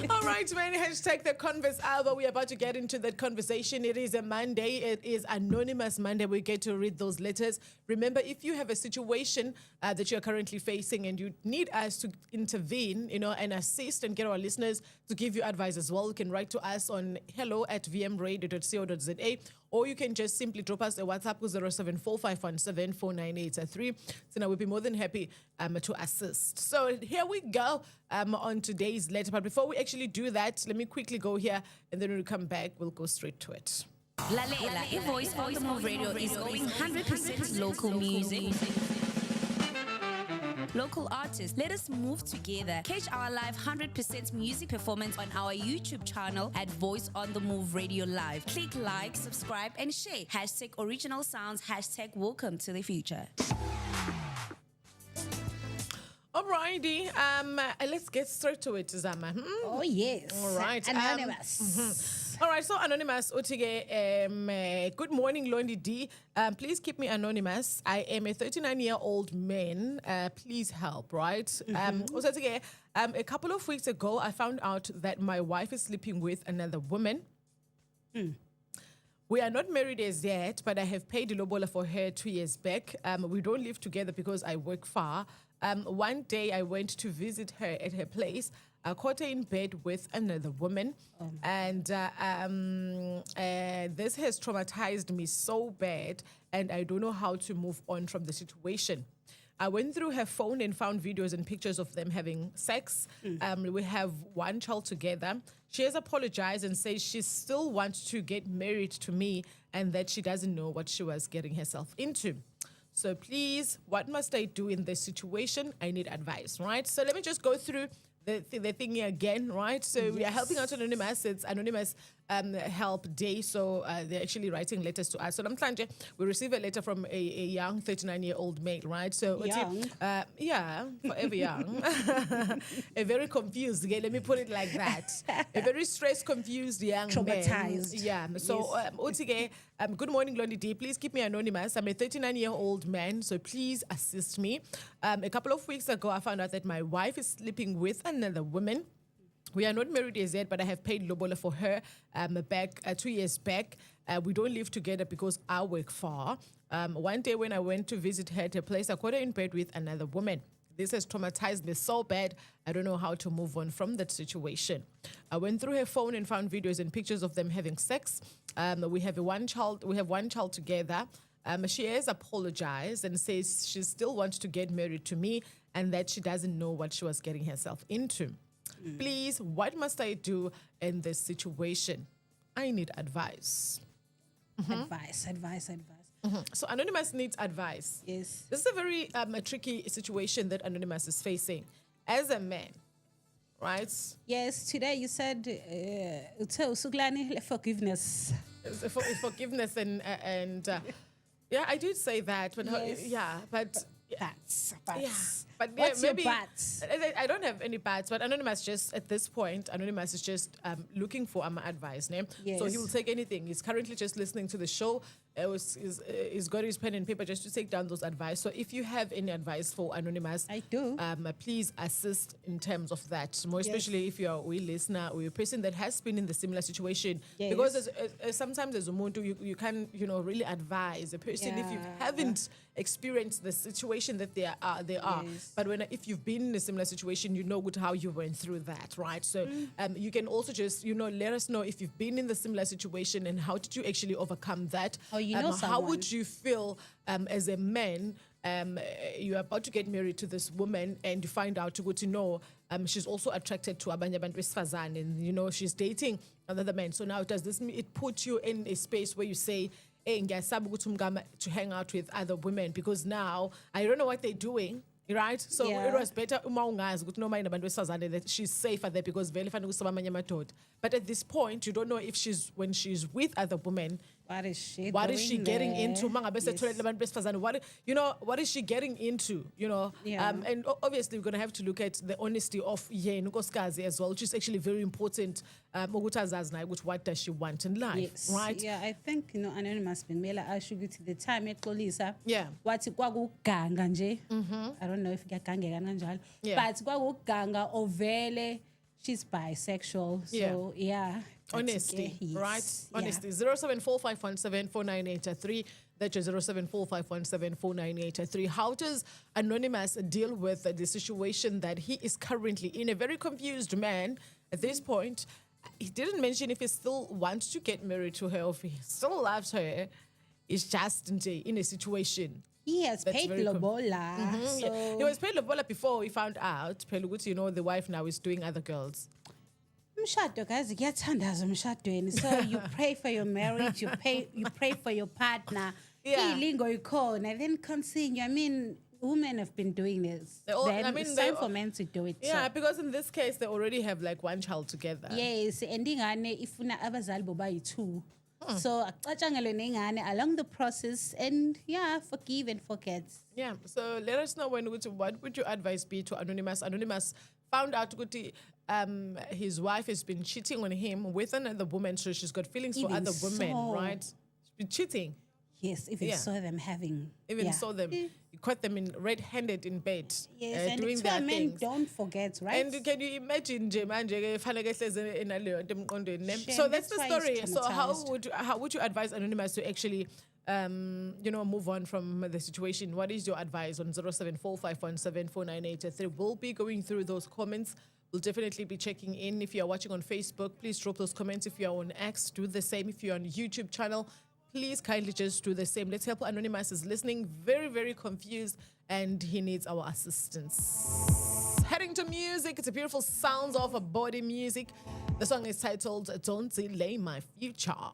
All right, man. Hashtag the Converse Hour. We're about to get into that conversation. It is a Monday. It is Anonymous Monday. We get to read those letters. Remember, if you have a situation that you're currently facing and you need us to intervene, and assist and get our listeners to give you advice as well, you can write to us on hello@vmradio.co.za, or you can just simply drop us a WhatsApp to 0745174983. So now we'll be more than happy to assist. So here we go on today's letter. But before we actually do that, let me quickly go here, and then when we come back, we'll go straight to it.
Lalela, Voice on the Move Radio is going 100% local music. Local artists, let us move together. Catch our live 100% music performance on our YouTube channel at Voice on the Move Radio Live. Click like, subscribe, and share. #original sounds, #welcome to the future.
All Alrighty. Let's get straight to it, Zama.
Oh, yes.
All right.
Anonymous.
All right, so Anonymous, Utige, good morning, Londi D. Please keep me anonymous. I am a 39-year-old man. Please help, right? Also, Utige, a couple of weeks ago, I found out that my wife is sleeping with another woman. We are not married as yet, but I have paid lobola for her 2 years back. We don't live together because I work far. One day I went to visit her at her place. I caught her in bed with another woman. And this has traumatized me so bad, and I don't know how to move on from the situation. I went through her phone and found videos and pictures of them having sex. We have one child together. She has apologized and says she still wants to get married to me and that she doesn't know what she was getting herself into. So please, what must I do in this situation? I need advice, right? So let me just go through the thing again, right? So we are helping out Anonymous. It's Anonymous Help Day. So they're actually writing letters to us. So namhlanje we receive a letter from a young 39-year-old male, right? So
Young?
Yeah, forever young. A very confused, okay, let me put it like that. A very stressed, confused young
Traumatized.
man. Yeah. So Utige, good morning, Londi D. Please keep me anonymous. I'm a 39-year-old man, so please assist me. A couple of weeks ago, I found out that my wife is sleeping with another woman. We are not married as yet, but I have paid lobola for her back 2 years back. We don't live together because I work far. One day when I went to visit her at her place, I caught her in bed with another woman. This has traumatized me so bad, I don't know how to move on from that situation. I went through her phone and found videos and pictures of them having sex. We have one child together. She has apologized and says she still wants to get married to me and that she doesn't know what she was getting herself into. Please, what must I do in this situation? I need advice.
Advice.
So Anonymous needs advice.
Yes.
This is a very a tricky situation that Anonymous is facing as a man, right?
Yes, today you said forgiveness.
Forgiveness and yeah, I did say that, but
What's
maybe,
your buts?
I don't have any buts, but Anonymous just, at this point, Anonymous is just looking for advice. Ne?
Yes.
So he will take anything. He's currently just listening to the show. He's got his pen and paper just to take down those advice. So if you have any advice for Anonymous,
I do.
Please assist in terms of that. More especially if you're a listener or a person that has been in the similar situation.
Yes.
Because sometimes as a muntu, you can really advise a person if you haven't experienced the situation that they are.
Yes.
But if you've been in a similar situation, you know good how you went through that, right? So you can also just let us know if you've been in the similar situation and how did you actually overcome that.
Or you know
how
someone.
would you feel as a man? You're about to get married to this woman and you find out she's also attracted to abanye abantu besifazane and she's dating another man. So now does this mean it puts you in a space where you say, hey, ngiyasaba ukuthi umngama to hang out with other women because now I don't know what they're doing. Right? So it was better that she's safer there because very funny but at this point you don't know if when she's with other women,
what is she
getting into?
Yes.
What is she getting into? And obviously we're gonna have to look at the honesty of Nkoskazi as well, which is actually very important. What does she want in life?
Yes.
Right?
Yeah, I think Anonymous been asho ukuthi the time eXolisa
Yeah.
wathi kwakuganga nje. I don't know if ngiyagangeka kanjalo.
Yeah.
But kwakuganga ovele she's bisexual. So yeah.
Honesty,
Yes.
right?
Yeah.
Honesty. 0745174983. That's 0745174983. How does Anonymous deal with the situation that he is currently in? A very confused man at this point. He didn't mention if he still wants to get married to her or if he still loves her. He's just in a situation.
He has paid lobola. So
He was paid lobola before he found out, the wife now is doing other girls.
umshado guys kuyathandaza umshadweni. So you pray for your marriage, you pray for your partner.
Yeah.
Ilingo ikhona, then continue. I mean, women have been doing this. It's time for men to do it.
Yeah,
so.
because in this case they already have like one child together.
Yes, and ingane ifuna abazali bobayi-2. So acatshangelwe nengane along the process and yeah, forgive and forget.
Yeah, so let us know what would your advice be to Anonymous? Anonymous found out his wife has been cheating on him with another woman, so she's got feelings for
Even
other women,
so.
right? She's been cheating.
Yes, even
Yeah.
saw them having.
Even
yeah.
saw them, you caught them in red-handed in bed,
Yes, and
doing
it's
their
why men
things.
don't forget, right?
And can you imagine nje manje kufanele ehlezi enaleyo nto emqondweni ne?
Shame,
So that's the
that's why he's
story. So how
traumatized.
would you advise Anonymous to actually move on from the situation? What is your advice on 0745174983? We'll be going through those comments. We'll definitely be checking in. If you are watching on Facebook, please drop those comments. If you are on X, do the same. If you're on YouTube channel, please kindly just do the same. Let's help Anonymous is listening, very, very confused, and he needs our assistance. Heading to music, it's a beautiful sounds of a body music. The song is titled Don't Delay My Future.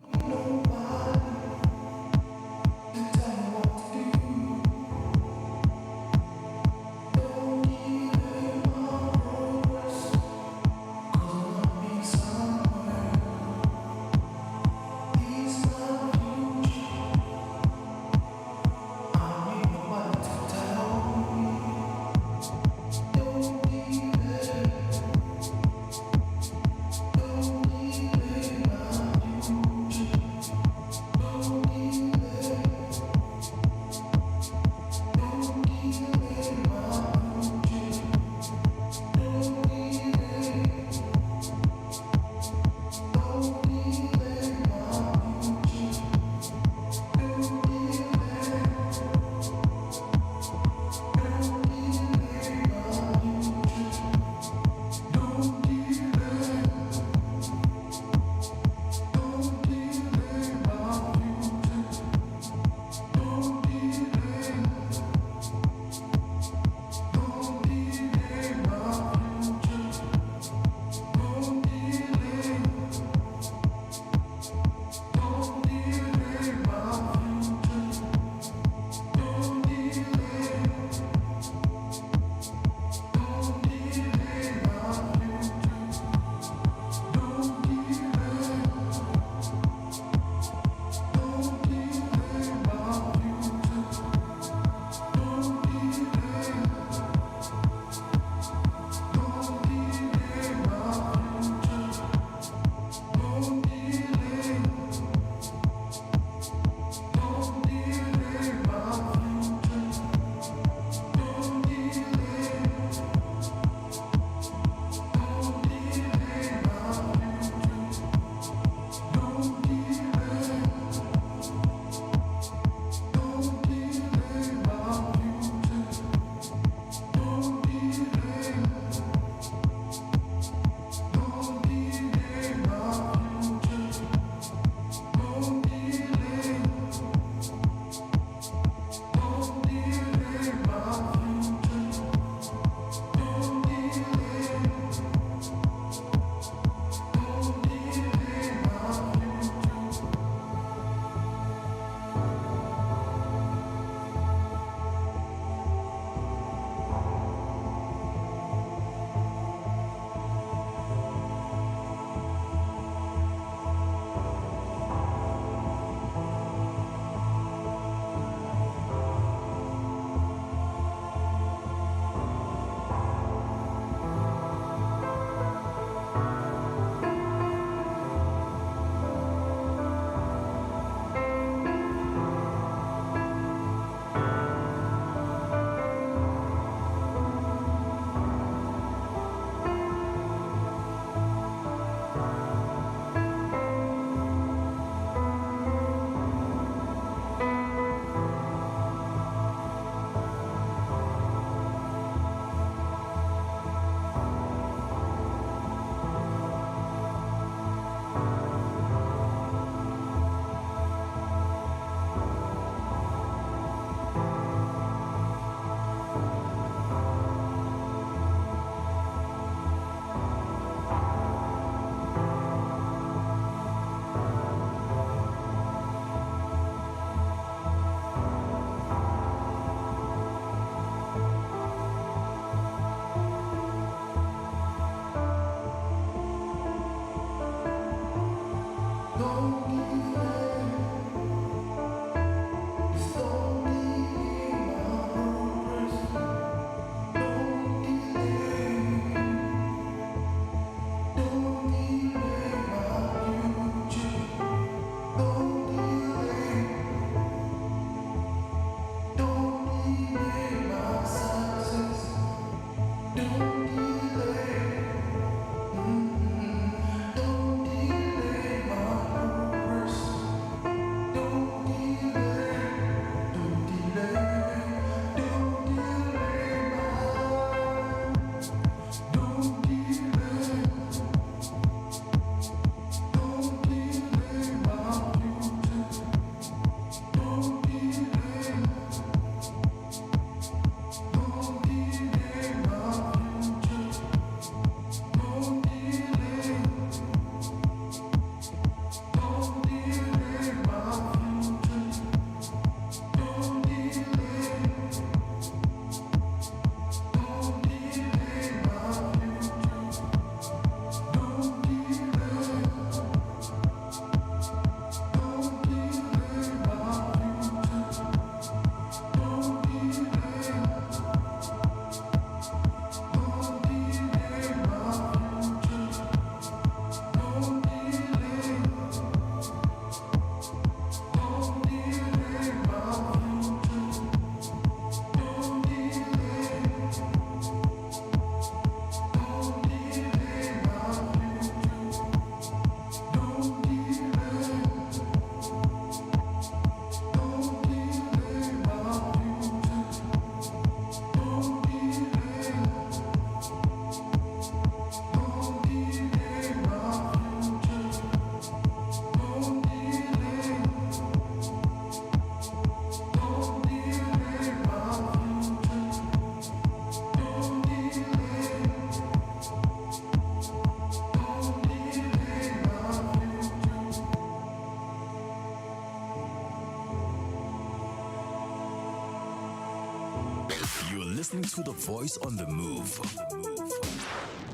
to the Voice on the Move.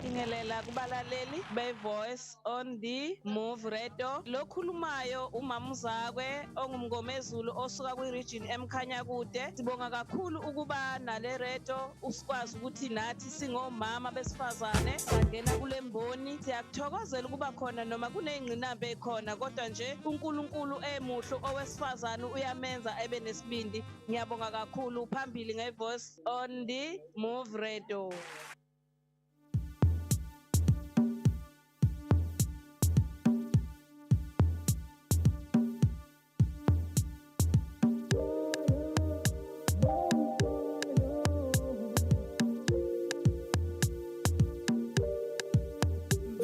Ingelela kubalaleli be-Voice on the Move Radio. Lokhulumayo umamuzakwe ongumngomezulu osuka kwi-region emkhanyakude. Sibonga kakhulu ukuba nale radio usikwazi ukuthi nathi singomama besifazane sangena kule mboni. Siyakuthokozela ukuba khona noma kuney'ngqinamba ekhona kodwa nje uNkulunkulu emuhle owesifazane uyamenza ebe nesibindi. Ngiyabonga kakhulu phambili nge-Voice on the Move Radio.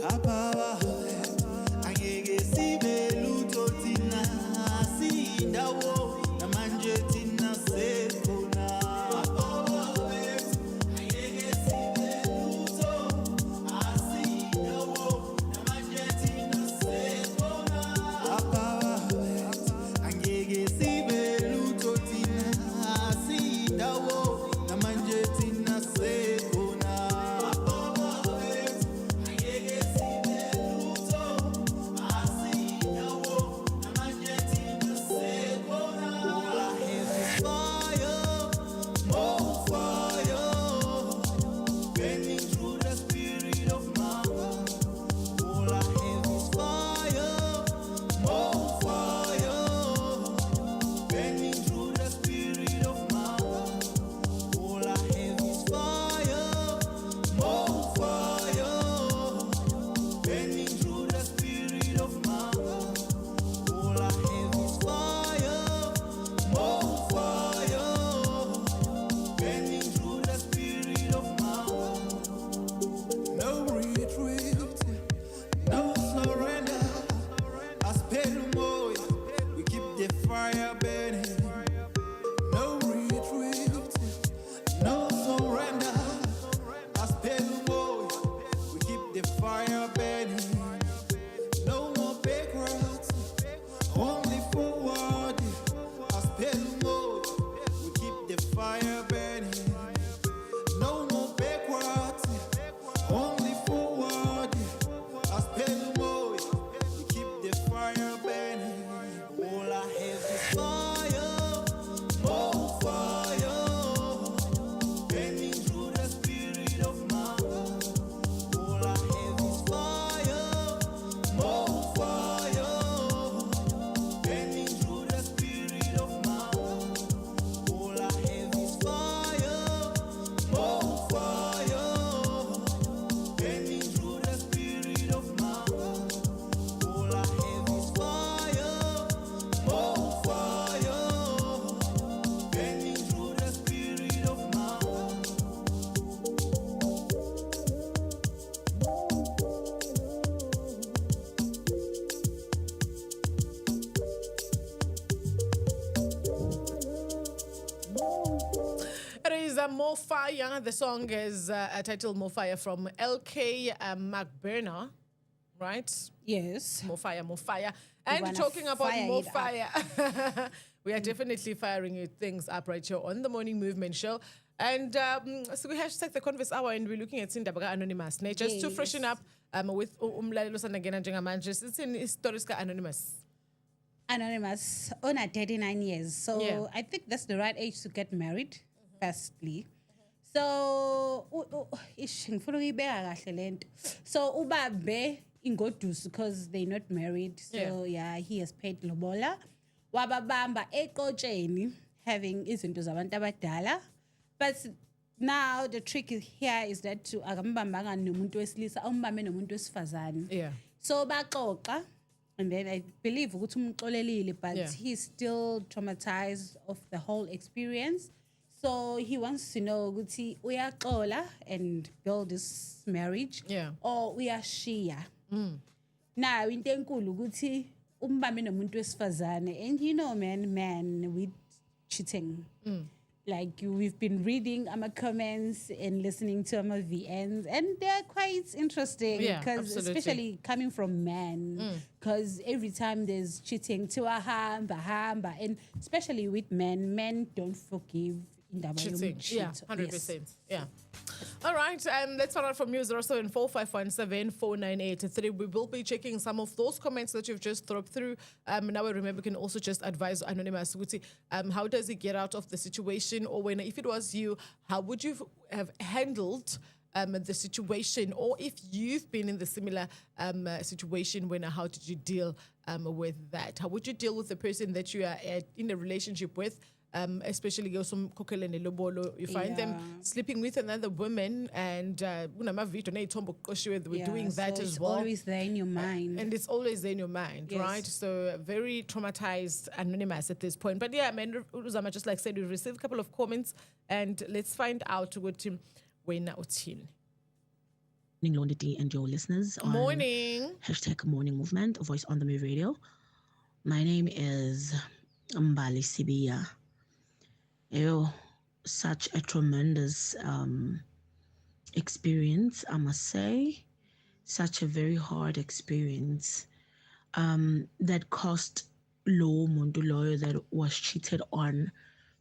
Papa, angeke sibe lutho thina sindawo namanje thina sekhona. Papa, angeke sibe lutho sindawo namanje thina sekhona. Papa, angeke sibe lutho thina sindawo namanje thina sekhona. No retreat, no surrender. As Pelumoy, we keep the fire burning. No retreat, no surrender. As Pelumoy, we keep the fire burning. No more backwards, only forward. As Pelumoy, we keep the fire burning. No more backwards. Only forward, as Pelumoy, we keep the fire burning. All I have is fire, more fire, burning through the spirit of man. All I have is fire, more fire, burning through the spirit of man. All I have is fire, more fire, burning through the spirit of man. All I have is fire, more fire, burning through the spirit of man.
It is More Fire. The song is titled More Fire from LK McBurner, right?
Yes.
More Fire, More Fire.
We
And
wanna
talking about
fire
More
it up.
Fire, we are definitely firing things up right here on the Morning Movement Show. And so we hashtag the Converse Hour and we're looking at Sindabaga Anonymous. Just to
Yes.
freshen up with Umlalelo Sandagena Njengamanje. It's in Stories Ka Anonymous.
Anonymous, on at 39 years. So
Yeah.
I think that's the right age to get married, firstly. So, so ubabe ingodus because they're not married. So yeah, he has paid lobola. Wababamba ekojeni having izinto zabantu abadala. But now the trick here is that to akambambanga nomuntu wesilisa awumbambe nomuntu wesifazane.
Yeah.
So baxoxa. And then I believe ukuthi umxolelile, but
Yeah.
he's still traumatized of the whole experience. So he wants to know ukuthi uyaxola and build this marriage, or uyashiya. Now into enkulu ukuthi umbambe nomuntu wesifazane, and you know man with cheating. Like we've been reading comments and listening to VNs, and they're quite interesting because especially coming from men, because every time there's cheating, to a hamba, and especially with men don't forgive indaba
cheating. Yeah,
yomtshito.
100%. Yeah. All right, let's find out from you 0745174983. We will be checking some of those comments that you've just dropped through. Now, remember, you can also just advise Anonymous. How does he get out of the situation? Or when, if it was you, how would you have handled the situation? Or if you've been in the similar situation, how did you deal with that? How would you deal with the person that you are in a relationship with? Especially you find them sleeping with another woman, and we're doing that as well.
It's always there in your mind.
And it's always there in your mind,
Yes.
right? So very traumatized, Anonymous at this point. But yeah, man, Uzama, just like said, we received a couple of comments, and let's find out what him when out in.
Morning, Londity, and your listeners. On
Morning.
#Morning Movement, Voice on the Move Radio. My name is Mbali Sibia. Such a tremendous experience, I must say. Such a very hard experience that cost low muntu loyo that was cheated on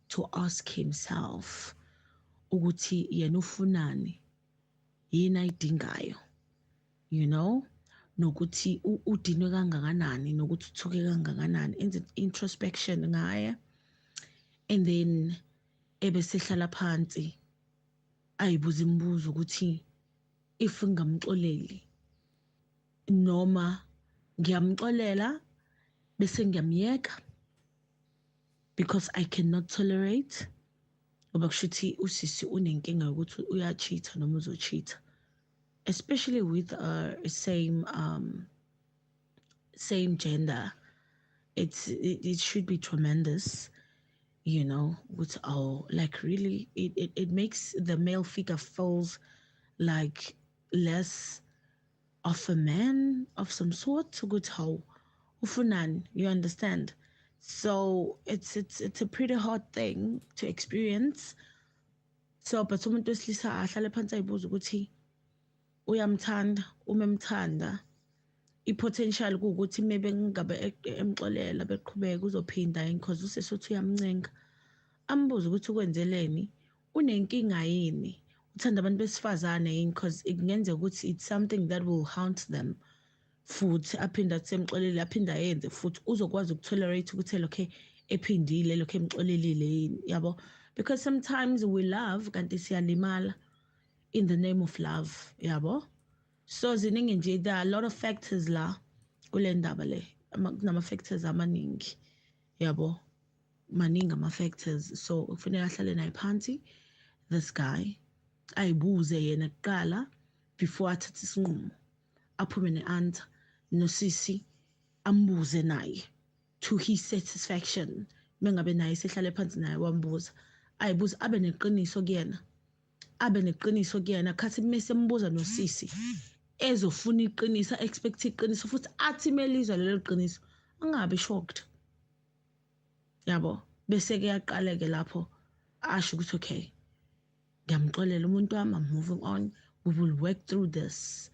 to ask himself ukuthi yena ufunani, yini ayidingayo, you know, nokuthi udinwe kangakanani, nokuthi uthuke kangakanani, enze introspection ngaye, and then ebesehlala phansi ayibuza imibuzo ukuthi if ngamxoleli noma ngiyamxolela bese ngiyamyeka because I cannot tolerate, ngoba kushuthi usisi unenkinga ukuthi uyacheat noma uzocheat, especially with same gender. It should be tremendous, you know, with like really it makes the male figure feels like less of a man of some sort, good how ufunan, you understand? So it's a pretty hard thing to experience. So but umuntu wesilisa ahlale phansi ayibuza ukuthi uyamthanda, umemthanda, i-potential kuukuthi maybe ngingabe emxolela beqhubeka uzophinda yini because usesothi uyamncenga, ambuze ukuthi ukwenzeleni, unenkinga yini, uthanda abantu besifazane yini, because kungenzeka ukuthi it's something that will haunt them futhi aphinda semxolele aphinda yenze futhi uzokwazi ukutolerate ukuthi okay ephindile lokho emxolelile yini, yabo, because sometimes we love kanti siyalimala in the name of love, yabo. So ziningi nje, there are a lot of factors la kule ndaba le, kunama factors amaningi, yabo, maningi ama factors. So kufanele ahlale naye phansi this guy ayibuze yena kuqala before athathe isinqumo, aphume ne-answer nosisi ambuze naye to his satisfaction. Mengabe naye sehlale phansi naye wambuza, ayibuze abe neqiniso kuyena, khathi mase mbuza nosisi ezofuna iqiniso, expect iqiniso futhi athi melizwa lelo qiniso angabe shocked, yabo, bese ke yaqale ke lapho asho ukuthi okay ngiyamxolela umuntu wami, I'm moving on, we will work through this,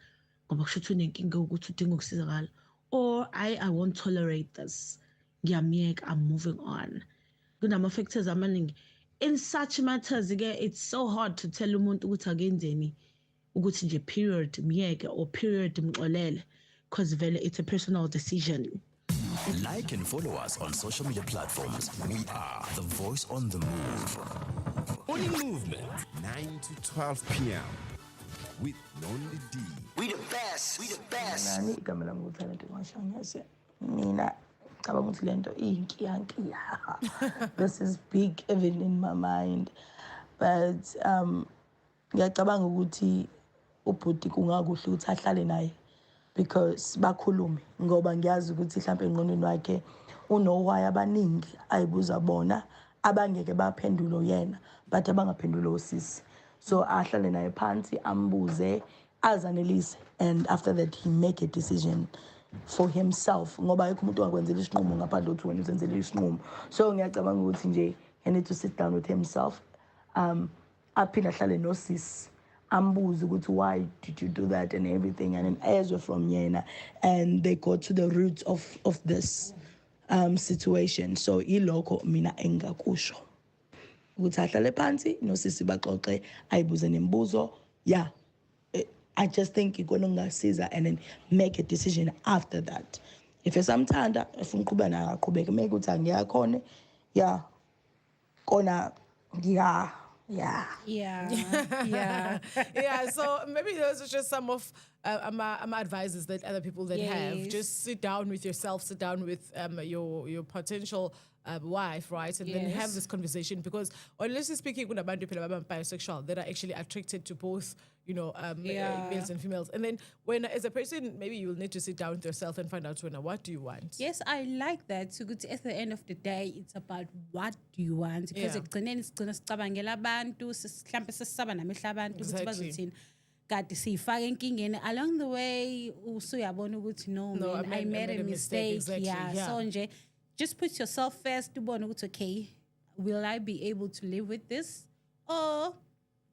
ngoba kusho ukuthi unenkinga ukuthi udinga ukusizakala, or I won't tolerate this, ngiyamyeka, I'm moving on. Kunama factors amaningi. In such matters again, it's so hard to tell umuntu ukuthi akenzeni ukuthi nje period myeke or period mxolele, because vele it's a personal decision.
Like and follow us on social media platforms. We are The Voice on the Move.
Morning Movement, 9 to 12 p.m. with Lonely D.
We the best. We the best.
Nani igama lami nguThando Mashanyase. Mina cabanga ukuthi lento iyinkiyankiya. This is big even in my mind. But ngiyacabanga ukuthi ubhuti kungakuhle ukuthi ahlale naye because bakhulume, ngoba ngiyazi ukuthi mhlawumbe engqondweni wakhe unowhy abaningi ayibuza bona abangeke baphendule yena but abangaphendule usisi. So ahlale naye phansi ambuze azanelise, and after that he make a decision for himself, ngoba ayikho umuntu ongakwenzela isinqumo ngaphandle kokuthi wena uzenzele isinqumo. So ngiyacabanga ukuthi nje he need to sit down with himself, aphinde ahlale nosisi ambuze ukuthi why did you do that and everything, and then ezwe from yena, and they go to the roots of this situation. So ilokho mina engakusho. ukuthi ahlale phansi nosisi baxoxe ayibuze nemibuzo. Yeah, I just think you're going to Caesar and then make a decision after that. If esamthanda efuna uqhubeka naye aqhubeke, make ukuthi angiyakhona, yeah, kona, yeah.
Yeah. So maybe those are just some of my advices that other people that have.
Yes.
Just sit down with yourself, sit down with your potential wife, right? And then have
Yes.
this conversation, because honestly speaking, when abantu bisexual, that are actually attracted to both, males and females. And then when, as a person, maybe you'll need to sit down with yourself and find out, what do you want?
Yes, I like that. So good. At the end of the day, it's about what do you want. Because ekugcineni sigcina sicabangela abantu, mhlambe sesisaba namehla abantu ukuthi bazothini. Kanti siyifaka enkingeni along the way usuyabona ukuthi no man, I made a mistake.
Exactly. Yeah.
So nje just put yourself first to ubone ukuthi okay, will I be able to live with this or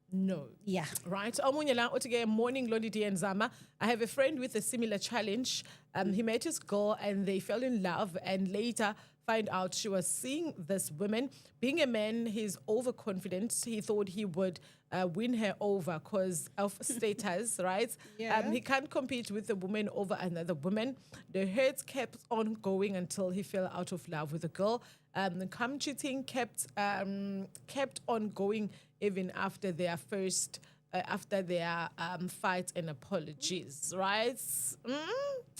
no?
Yeah.
Right. Omunye la uthi ke, morning Lolidi and Zama. I have a friend with a similar challenge. He met his girl and they fell in love, and later find out she was seeing this woman. Being a man, he's overconfident. He thought he would win her over because of status, right?
Yeah.
He can't compete with a woman over another woman. The hurt kept on going until he fell out of love with the girl. Come cheating kept on going even after their first fight and apologies, right?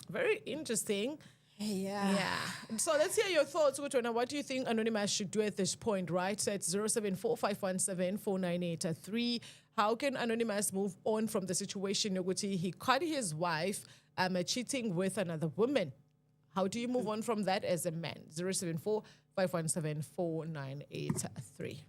Very interesting.
Yeah.
So let's hear your thoughts, Kutwana. What do you think Anonymous should do at this point, right? So it's 0745174983. How can Anonymous move on from the situation? Noguti, he caught his wife cheating with another woman. How do you move on from that as a man? 0745174983.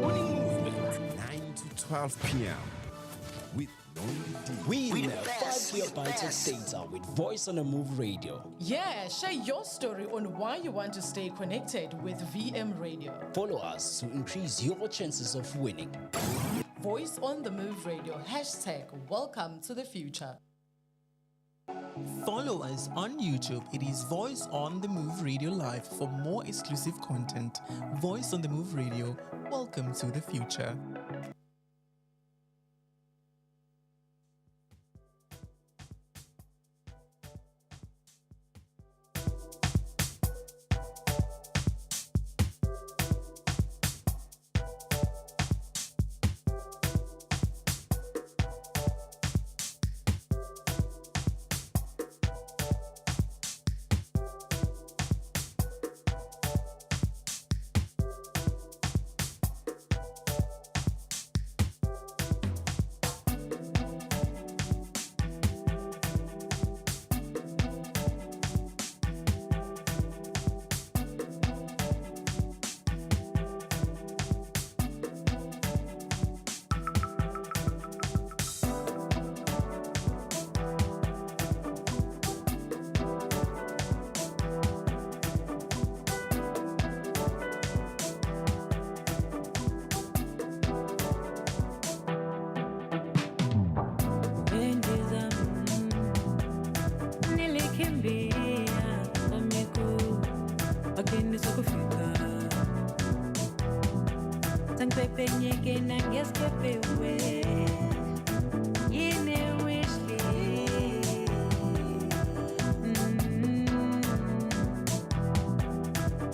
Morning Movement, 9 to 12 p.m. with Lolidi.
Win 5 gigabytes of data with Voice on the Move Radio.
Yeah, share your story on why you want to stay connected with VM Radio.
Follow us to increase your chances of winning.
Voice on the Move Radio. #welcome to the future.
Follow us on YouTube. It is Voice on the Move Radio Live for more exclusive content. Voice on the Move Radio. Welcome to the future.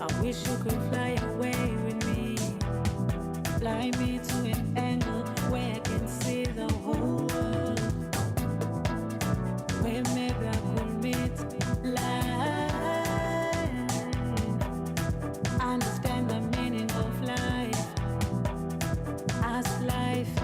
I wish you could fly away with me. Fly me to an angle where I can see the whole world. Where maybe I could meet life. Understand the meaning of life. Ask life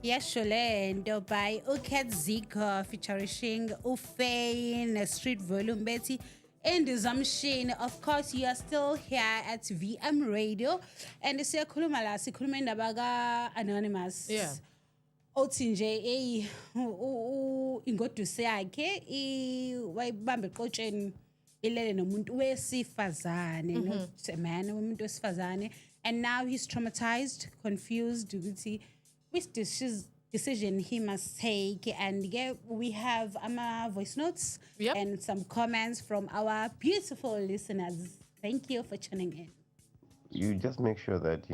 Yasho lento by Uket Zika featuring Ufane Street Volume Betty and Zamshin. Of course, you are still here at VM Radio and siyakhuluma la sikhuluma indaba ka Anonymous.
Yeah.
Othi nje ingoduso yakhe wayibamba eqotsheni ilele nomuntu wesifazane man umuntu wesifazane, and now he's traumatized, confused ukuthi which decision he must take. And we have voice notes and some comments from our beautiful listeners. Thank you for tuning in.
You just make sure that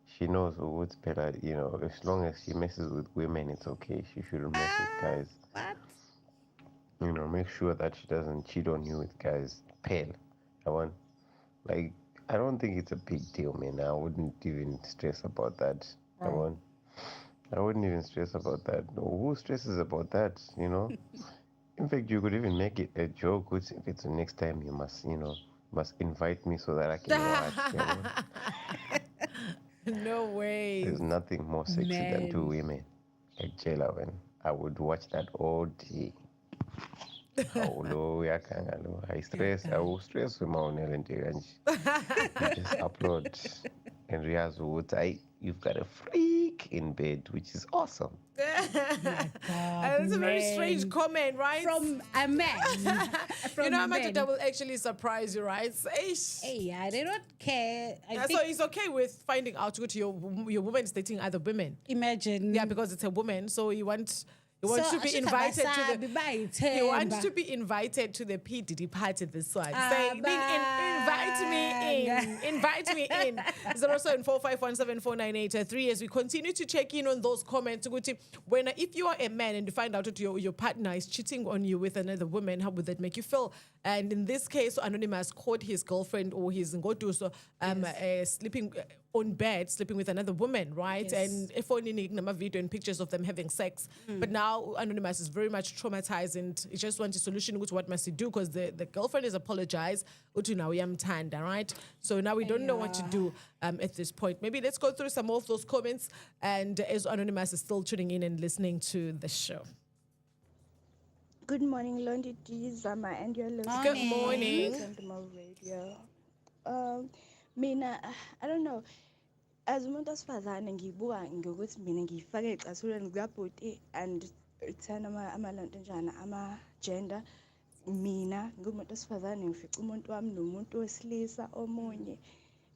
she knows what's better. As long as she messes with women, it's okay. She shouldn't mess with guys.
What?
Make sure that she doesn't cheat on you with guys. Pale. I don't think it's a big deal, man. I wouldn't even stress about that.
Right.
I wouldn't even stress about that. Who stresses about that, In fact, you could even make it a joke, which if it's the next time you must invite me so that I can watch.
No way.
There's nothing more sexy than two women at Jela when I would watch that all day. I will stress with my own and just upload and realize you've got a freak in bed, which is awesome.
That's a very strange comment, right?
From a man.
How much that will actually surprise you, right?
Hey, I don't care.
So he's okay with finding out to your woman is dating other women.
Imagine.
Yeah, because it's a woman, so he wants to be invited to the. He wants to be invited to the P Diddy party this one. Say, invite me in. 0745174983. As we continue to check in on those comments, if you are a man and you find out that your partner is cheating on you with another woman, how would that make you feel? And in this case, Anonymous caught his girlfriend or his ngoduso sleeping on bed, sleeping with another woman, right?
Yes.
And if only a video and pictures of them having sex. But now Anonymous is very much traumatized and he just wants a solution with what must he do, because the girlfriend has apologized. Right? So now we don't know what to do at this point. Maybe let's go through some of those comments, and as Anonymous is still tuning in and listening to the show.
Good morning, Londi D, Zama, and your listeners.
Good morning.
Radio. Mina, I don't know. As umuntu osifazane ngibuka ngokuthi mina ngifake ecasulweni likabhuti and ithana amalanto njana ama-gender. Mina ngumuntu osifazane ngifica umuntu wami nomuntu wesilisa omunye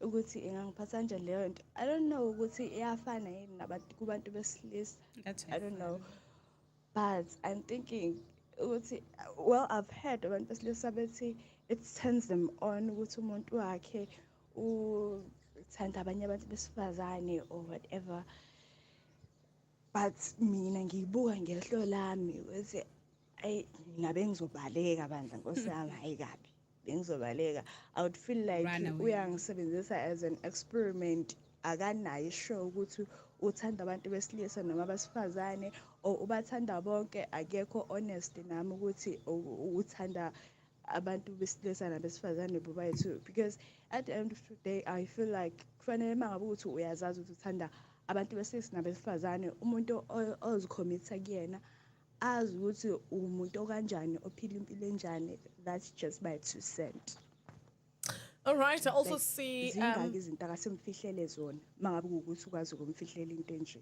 ukuthi ingangiphatha kanjani leyo nto. I don't know ukuthi iyafana yini kubantu besilisa. I don't know. But I'm thinking ukuthi, well, I've heard abantu besilisa bethi it turns them on ukuthi umuntu wakhe uthanda abanye abantu besifazane or whatever. But mina ngiyibuka ngehlo lami ukuthi mina bengizobaleka bandla Nkosi yami, hayi kabi bengizobaleka. I would feel like uyangisebenzisa as an experiment. Akanayo ishow ukuthi uthanda abantu besilisa noma besifazane or ubathanda bonke. Akekho honest nami ukuthi uthanda abantu besilisa nabesifazane bobayithu, because at the end of the day I feel like kufanele mangabe ukuthi uyazazi ukuthi uthanda abantu besilisa nabesifazane, umuntu ozikhomitha kuyena azi ukuthi umuntu okanjani ophila impilo enjani. That's just my 2 cents.
All right, I also see
zingaki izinto akasemfihlele zona mangabe ukuthi ukwazi ukumfihlela into enje.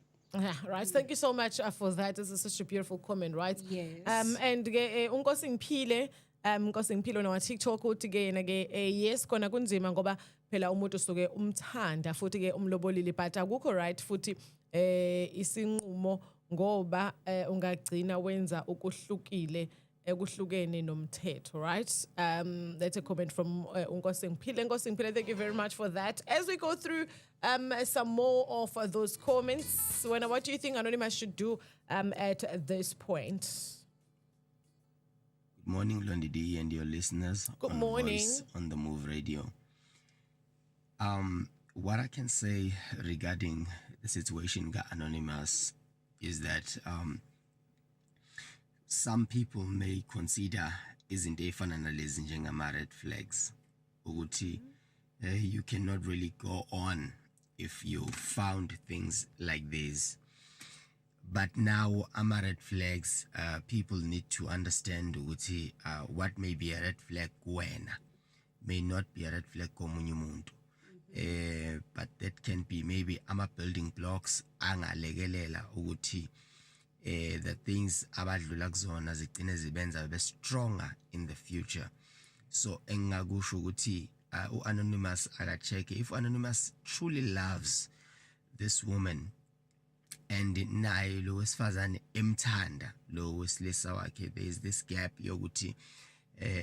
Right, thank you so much for that. This is such a beautiful comment, right?
Yes.
And Unkosi Ngiphile na TikTok uthi ke yes kona kunzima ngoba phela umuntu usuke umthanda futhi ke umlobolile, but akukho right futhi isinqumo ngoba ungagcina wenza ekuhlukene nomthetho, right? That's a comment from Unkosi Ngiphile. Unkosi Ngiphile, thank you very much for that. As we go through some more of those comments, what do you think Anonymous should do at this point?
Good morning, Londi D and your listeners.
Good
on
morning.
Voice on the Move Radio. What I can say regarding the situation got Anonymous is that some people may consider izinto ey'fana nalezi njengama red flags ukuthi you cannot really go on if you found things like this. But now, red flags, people need to understand what may be a red flag when may not be a red flag komunye umuntu. But that can be maybe building blocks angalekelela ukuthi the things abadlula kuzona zigcine zibenza be stronger in the future. So engakusho ukuthi Anonymous akacheck if Anonymous truly loves this woman and naye lo wesifazane emthanda lo wesilisa wakhe, there is this gap yokuthi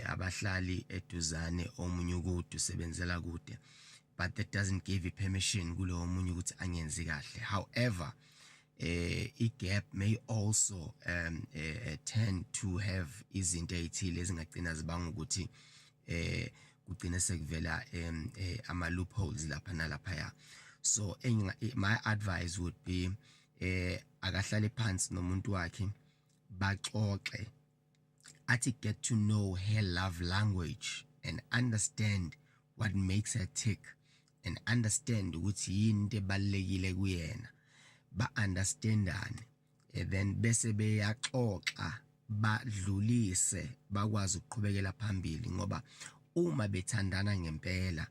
abahlali eduzane omunye ukude usebenzela kude, but that doesn't give you permission kulo omunye ukuthi angenzi kahle. However, a gap may also tend to have izinto ezithile ezingagcina zibanga ukuthi kugcine sekuvela ama loopholes lapha nalaphaya. So my advice would be akahlale phansi nomuntu wakhe baxoxe, athi get to know her love language and understand what makes her tick and understand ukuthi yini into ebalekile kuyena, ba understandane, then bese beyaxoxa badlulise bakwazi ukuqhubekela phambili ngoba uma bethandana ngempela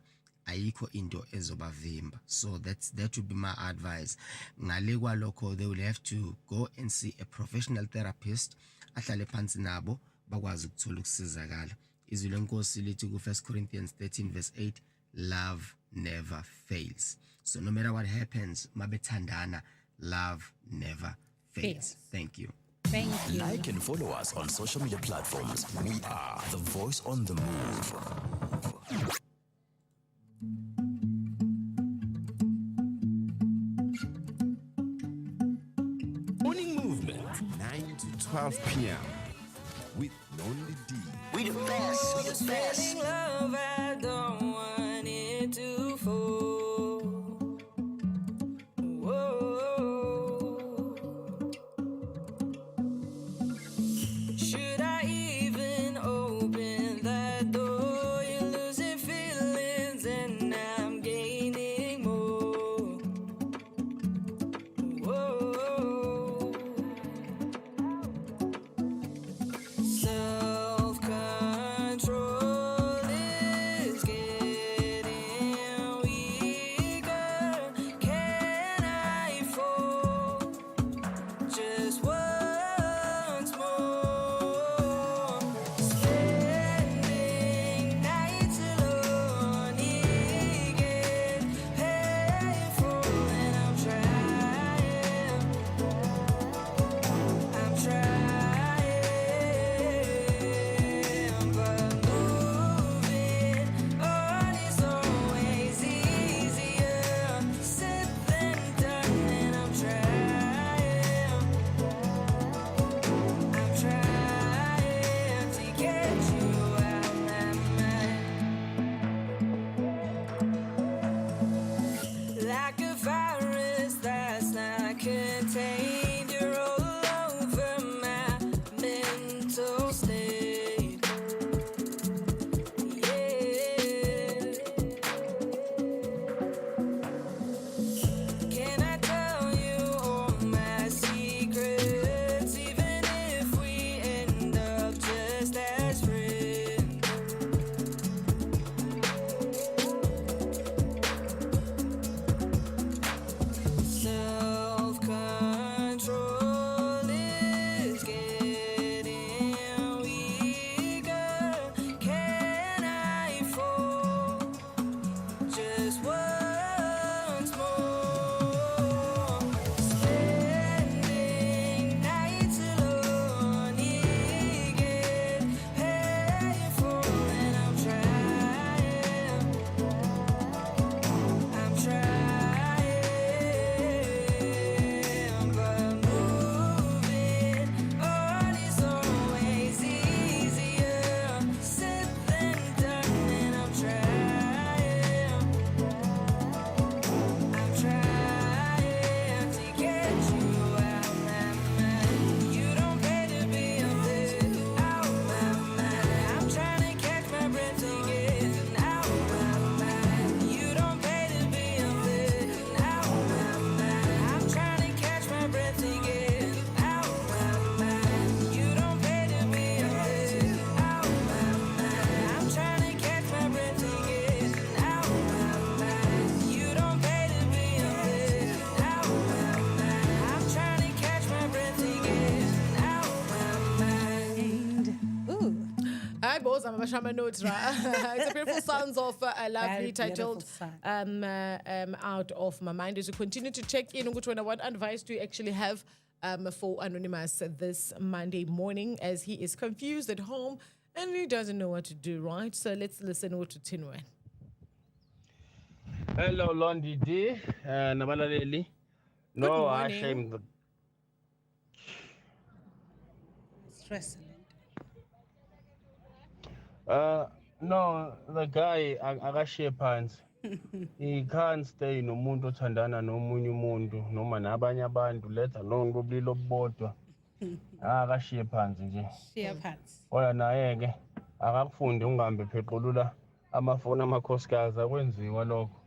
ayikho into ezobavimba. So that would be my advice. Ngale kwalokho they will have to go and see a professional therapist ahlale phansi nabo bakwazi ukuthola ukusizakala. Izwi lenkosi lithi ku 1 Corinthians 13 verse 8, love never fails. So no matter what happens, mabethandana, love never fails. Thank you.
Thank you.
Like and follow us on social media platforms. We are The Voice on the Move.
Morning Movement, 9 to 12 p.m. with Lonely D.
We the best. We the best.
Love, I don't want it to fall. Whoa. Should I even open that door? You're losing feelings and I'm gaining more. Whoa. Self-control
It's a beautiful sounds of a lovely
Very beautiful
titled Out of My Mind. As we continue to check in, what advice do you actually have for Anonymous this Monday morning as he is confused at home and he doesn't know what to do, right? So let's listen to Tinwe.
Hello, Londi D. Nabalaleli. No, I
morning.
shame the.
Stress.
No, the guy akashiye phansi. He can't stay nomuntu othandana nomunye umuntu noma nabanye abantu letha lonke bobulili obubodwa. Akashiye phansi nje.
Share parts.
Oya naye ke akakufunde ungahambe phequlula amafoni amakhosikazi akwenziwa lokho.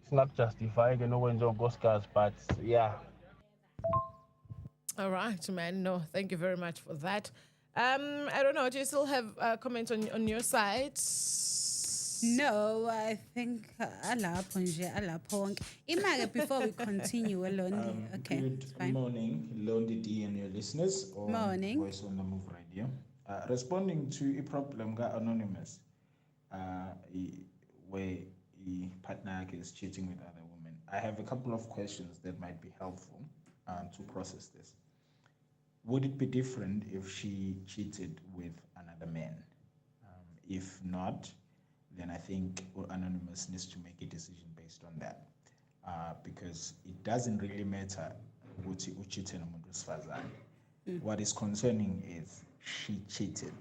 Singakujustify ke nokwenziwa unkosikazi but yeah.
All right, man. No, thank you very much for that. I don't know. Do you still have comments on your side?
No, I think alapho nje alapho wonke. Imake before we continue, Londi. Okay.
Good morning, Londi D and your listeners on
Morning.
Voice on the Move Radio. Responding to a problem got anonymous, where a partner is cheating with other women. I have a couple of questions that might be helpful to process this. Would it be different if she cheated with another man? If not, then I think Anonymous needs to make a decision based on that. Because it doesn't really matter what you cheated on. What is concerning is she cheated.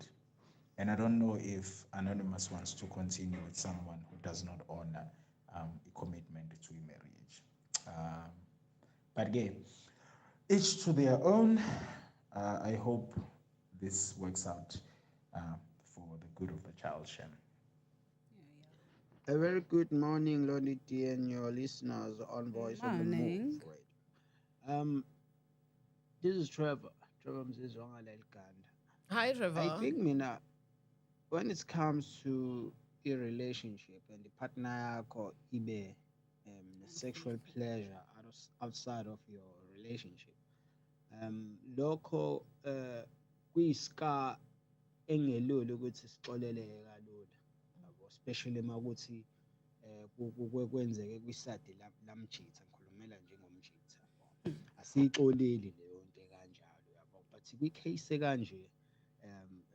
And I don't know if Anonymous wants to continue with someone who does not honor a commitment to a marriage. But again, each to their own. I hope this works out for the good of the child, Shem.
A very good morning, Lonnie D, and your listeners on Voice on the Move. This is Trevor. Trevor Mzizwanga Lelkanda.
Hi, Trevor.
I think, Mina, when it comes to a relationship and the partner called ibe sexual pleasure outside of your relationship, lokho kuyiska engelulu ukuthi sixoleleke kalula, especially makuthi kwenzeke kwisade lamjitha, ngikhulumela njengomjitha, asiyixoleli leyo nto kanjalo yabo, but kwicase kanje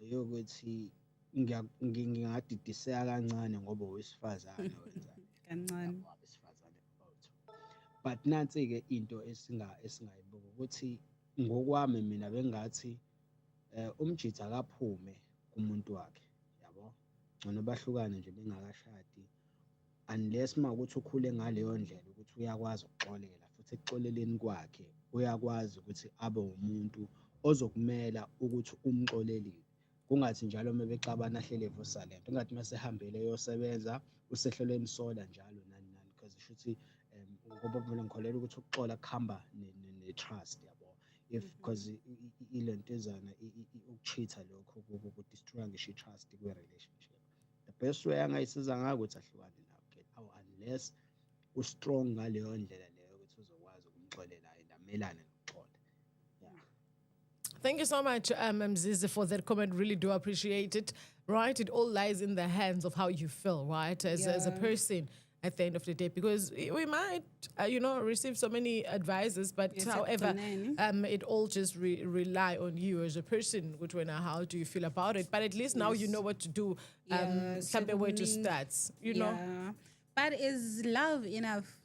yokuthi ngingadidiseka kancane ngoba owesifazane wenza
kancane
abesifazane but nansi ke into esingayibuka ukuthi ngokwami mina bengathi umjitha akaphume kumuntu wakhe, yabo, ngcono bahlukane nje bengakashadi, unless makuthi ukhule ngaleyo ndlela ukuthi uyakwazi ukuxolela, futhi ekuxoleleni kwakhe uyakwazi ukuthi abe umuntu ozokumela ukuthi umxolelile, kungathi njalo mebexabana ahlele evusalento, ungathi masehambele yosebenza usehlelwe emsola njalo nani because shuthi ngoba mina ngikholela ukuthi ukuxola kuhamba ne-trust, yabo, if because ilentezana ukucheata lokho kudestroy ngisho i-trust kwi-relationship. The best way angayisiza ngayo ukuthi ahlukane nawo, get out, unless u-strong ngaleyo ndlela leyo ukuthi uzokwazi ukumxolela and amelane nokuxola.
Thank you so much, Mzizi, for that comment. Really do appreciate it. Right? It all lies in the hands of how you feel, right? As a person at the end of the day, because we might, receive so many advices, but however, it all just rely on you as a person. Which way now, how do you feel about it? But at least now you know what to do, somewhere where to start, you know.
But is love enough?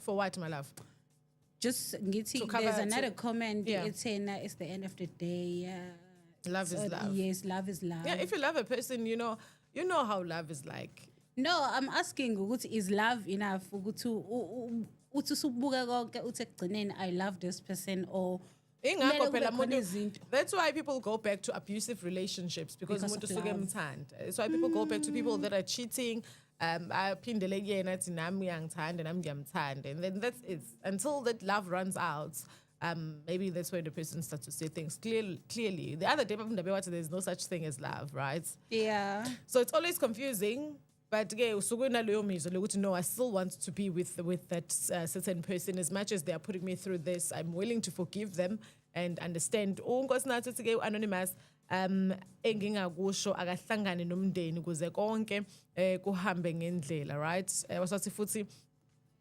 For what, my love?
Just getting, there's another comment. It's saying that it's the end of the day.
Love is love.
Yes, love is love.
Yeah, if you love a person, you know how love is like.
No, I'm asking, is love enough? I love this person, or
that's why people go back to abusive relationships because that's why people go back to people that are cheating. And then that's it. Until that love runs out, maybe that's when the person starts to say things clearly. The other day, there's no such thing as love, right?
Yeah.
So it's always confusing. But no, I still want to be with that certain person. As much as they are putting me through this, I'm willing to forgive them and understand. Anonymous, engingakusho akahlangane nomndeni ukuze konke kuhambe ngendlela, right? Wasathi futhi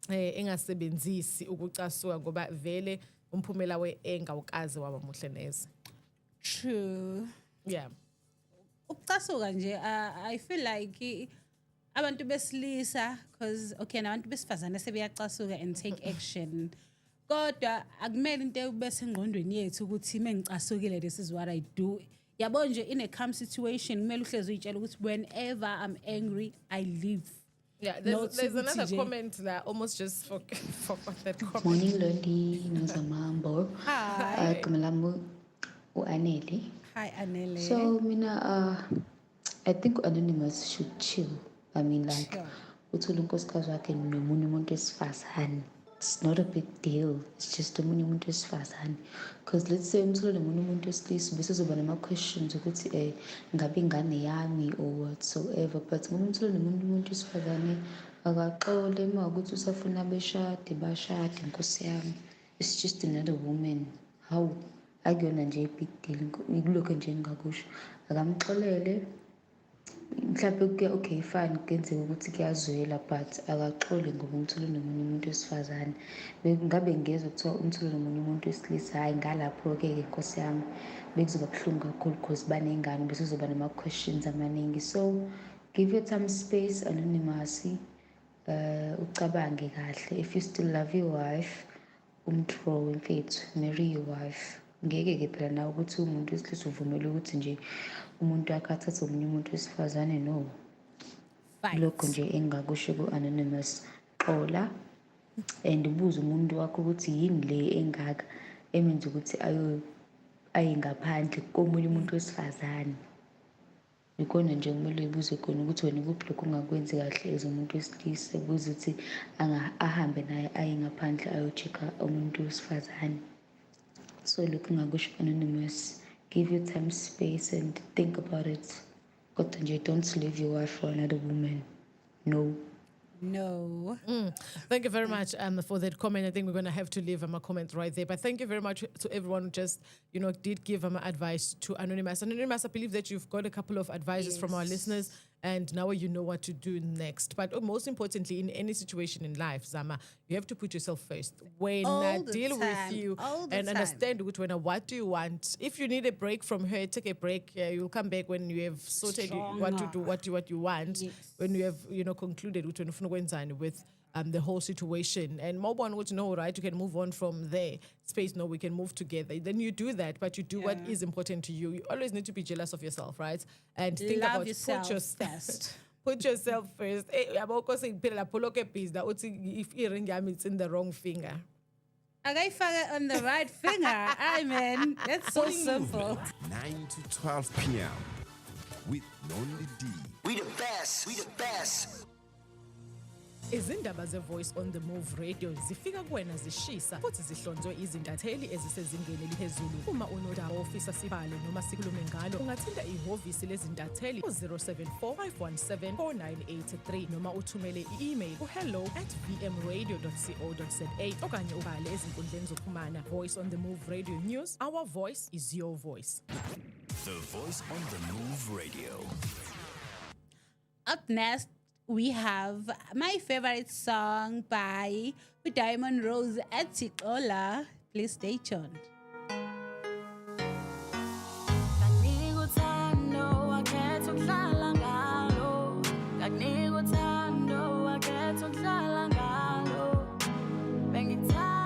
engasebenzisi ukucasuka ngoba vele umphumela engawukazi waba muhle neze.
True.
Yeah.
Ukucasuka nje I feel like abantu besilisa because okay nabantu besifazane sebeyacasuka and take action. Kodwa akumele into ebese engqondweni yethu ukuthi mengicasukile this is what I do. Yabo nje in a calm situation kumele uhlezi uyitshela ukuthi whenever I'm angry I leave.
Yeah, there's another comment that almost just forgot that comment.
Morning Londi, Nozamambo.
Hi.
Kamalamu uAnele.
Hi Anele.
So mina I think Anonymous should chill. I mean like uthula unkosikazi wakhe nomunye umuntu esifazane. It's not a big deal. It's just omunye umuntu esifazane. Because let's say umthole nomunye umuntu wesilisa bese zoba nama questions ukuthi ngabe ingane yami or whatsoever. But ngoba umthole nomunye umuntu esifazane akaxole uma ukuthi usafuna beshade bashade nkosi yami. It's just another woman. How akuyona nje big deal. Ngikulokho nje ngakusho. Akamxolele mhlawumbe okay fine kenzeka ukuthi kuyazwela but akaxole ngoba umthole nomunye umuntu wesifazane. Ngabe ngezwe kuthiwa umthole nomunye umuntu wesilisa hayi ngalapho ke inkosi yami bekuzoba buhlungu kakhulu because banengane bese uzoba nama questions amaningi. So give your time space Anonymous, ucabange kahle. If you still love your wife umthrow mfethu, marry your wife. Ngeke ke phela nawe ukuthi umuntu wesilisa uvumele ukuthi nje umuntu akathathe omunye umuntu wesifazane no. Lokho nje engakusho ku-Anonymous. Xola and ubuze umuntu wakho ukuthi yini le engaka emenza ukuthi aye ngaphandle komunye umuntu wesifazane. Ikona nje kumele uyibuze khona ukuthi wena kuphi lokho ungakwenzi kahle as umuntu wesilisa ukuze ukuthi ahambe naye aye ngaphandle ayochecka umuntu wesifazane. So look ngakusho Anonymous. Give your time, space, and think about it. Don't leave your wife for another woman. No.
No.
Thank you very much for that comment. I think we're going to have to leave a comment right there. But thank you very much to everyone who just, did give advice to Anonymous. Anonymous, I believe that you've got a couple of advices from our listeners, and now you know what to do next. But most importantly, in any situation in life, Zama, you have to put yourself first. When I deal with you and understand what do you want. If you need a break from her, take a break. You'll come back when you have sorted what to do, what you want. Yes. When you have concluded with the whole situation. And Mobon would know, right? You can move on from there. Space, no, we can move together. Then you do that, but you do what is important to you. You always need to be jealous of yourself, right? And think
Love
about
yourself first.
Put yourself first. If earring it's in the wrong finger.
I got it on the right finger. I mean, that's so simple.
9 to 12 p.m. with Lonely D.
We the best. We the best.
Izindaba ze-Voice on the Move Radio zifika kuwena zishisa futhi zihlonzwe izintatheli ezisezingeni eliphezulu. Uma unodaba ofisa sibale noma sikhulume ngalo, ungathinta ihhovisi lezintatheli ku-074 noma uthumele i-email ku hello@vmradio.co.za okanye ubhale ezinkundleni zokuxhumana. Voice on the Move Radio News. Our voice is your voice.
The Voice on the Move Radio.
Up next, we have my favorite song by Diamond Rose at Tikola. Please stay tuned.
Ngalo bengithanda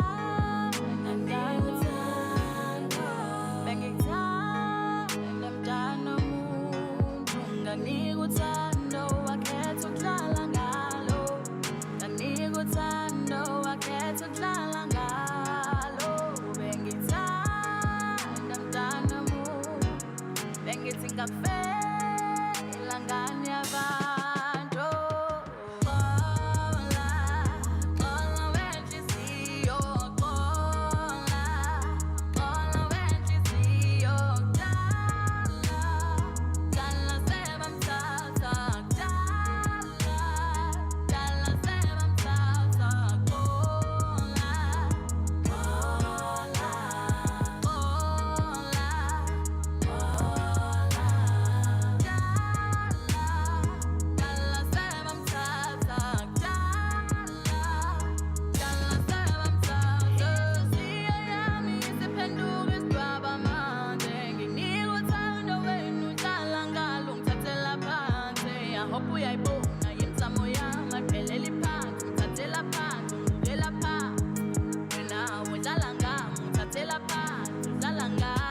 hope uyayibona yemzamo yami aphelele phansi uthathela phansi ungibukela phansi wena udlala ngami uthathela phansi udlala ngami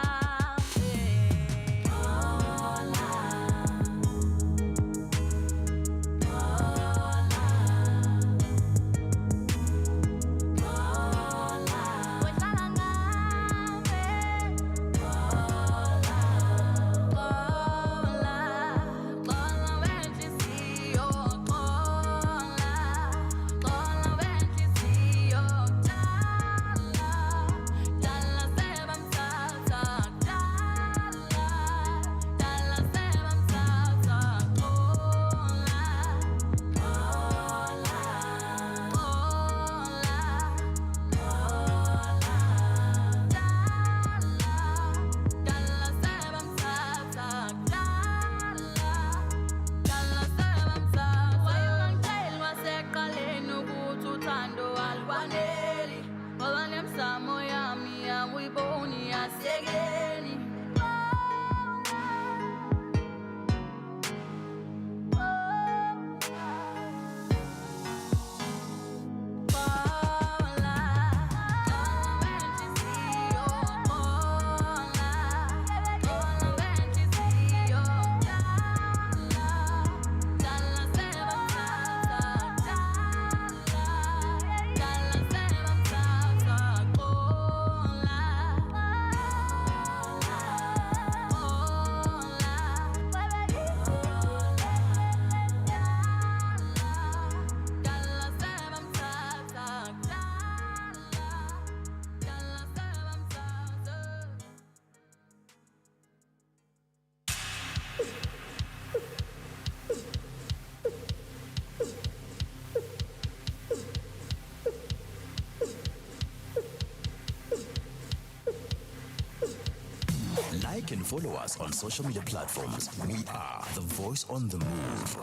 Like and follow us on social media platforms. We are The Voice on the Move.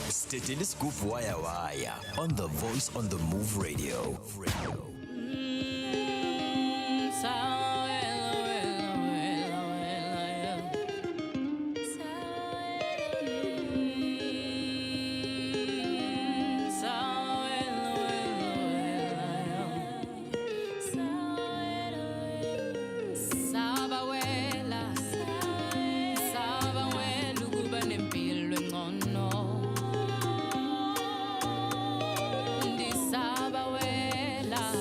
Stetili Scoop Waya Waya on The Voice on the Move Radio.
Sabawela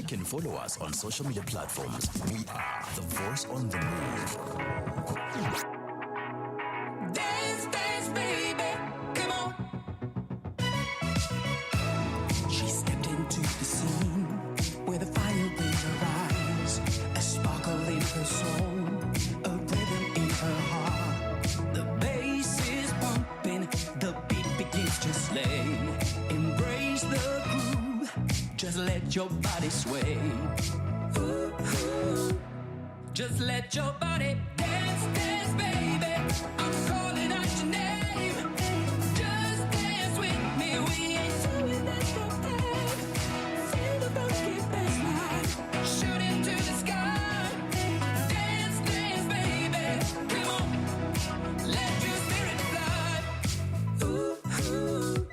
can follow us on social media platforms. We are The Voice on the Move.
Dance, dance, baby, come on. She stepped into the scene with a fire in her eyes, a sparkle in her soul, a rhythm in her heart. The bass is pumping, the beat begins to slay. Embrace the groove, just let your body sway. Ooh, ooh. Just let your body dance, dance, baby. I'm calling out your name. Just dance with me. We ain't doing this for fun. Feel the funky bassline. Shoot into the sky. Dance, dance, baby. Come on, let your spirit fly. Ooh, ooh.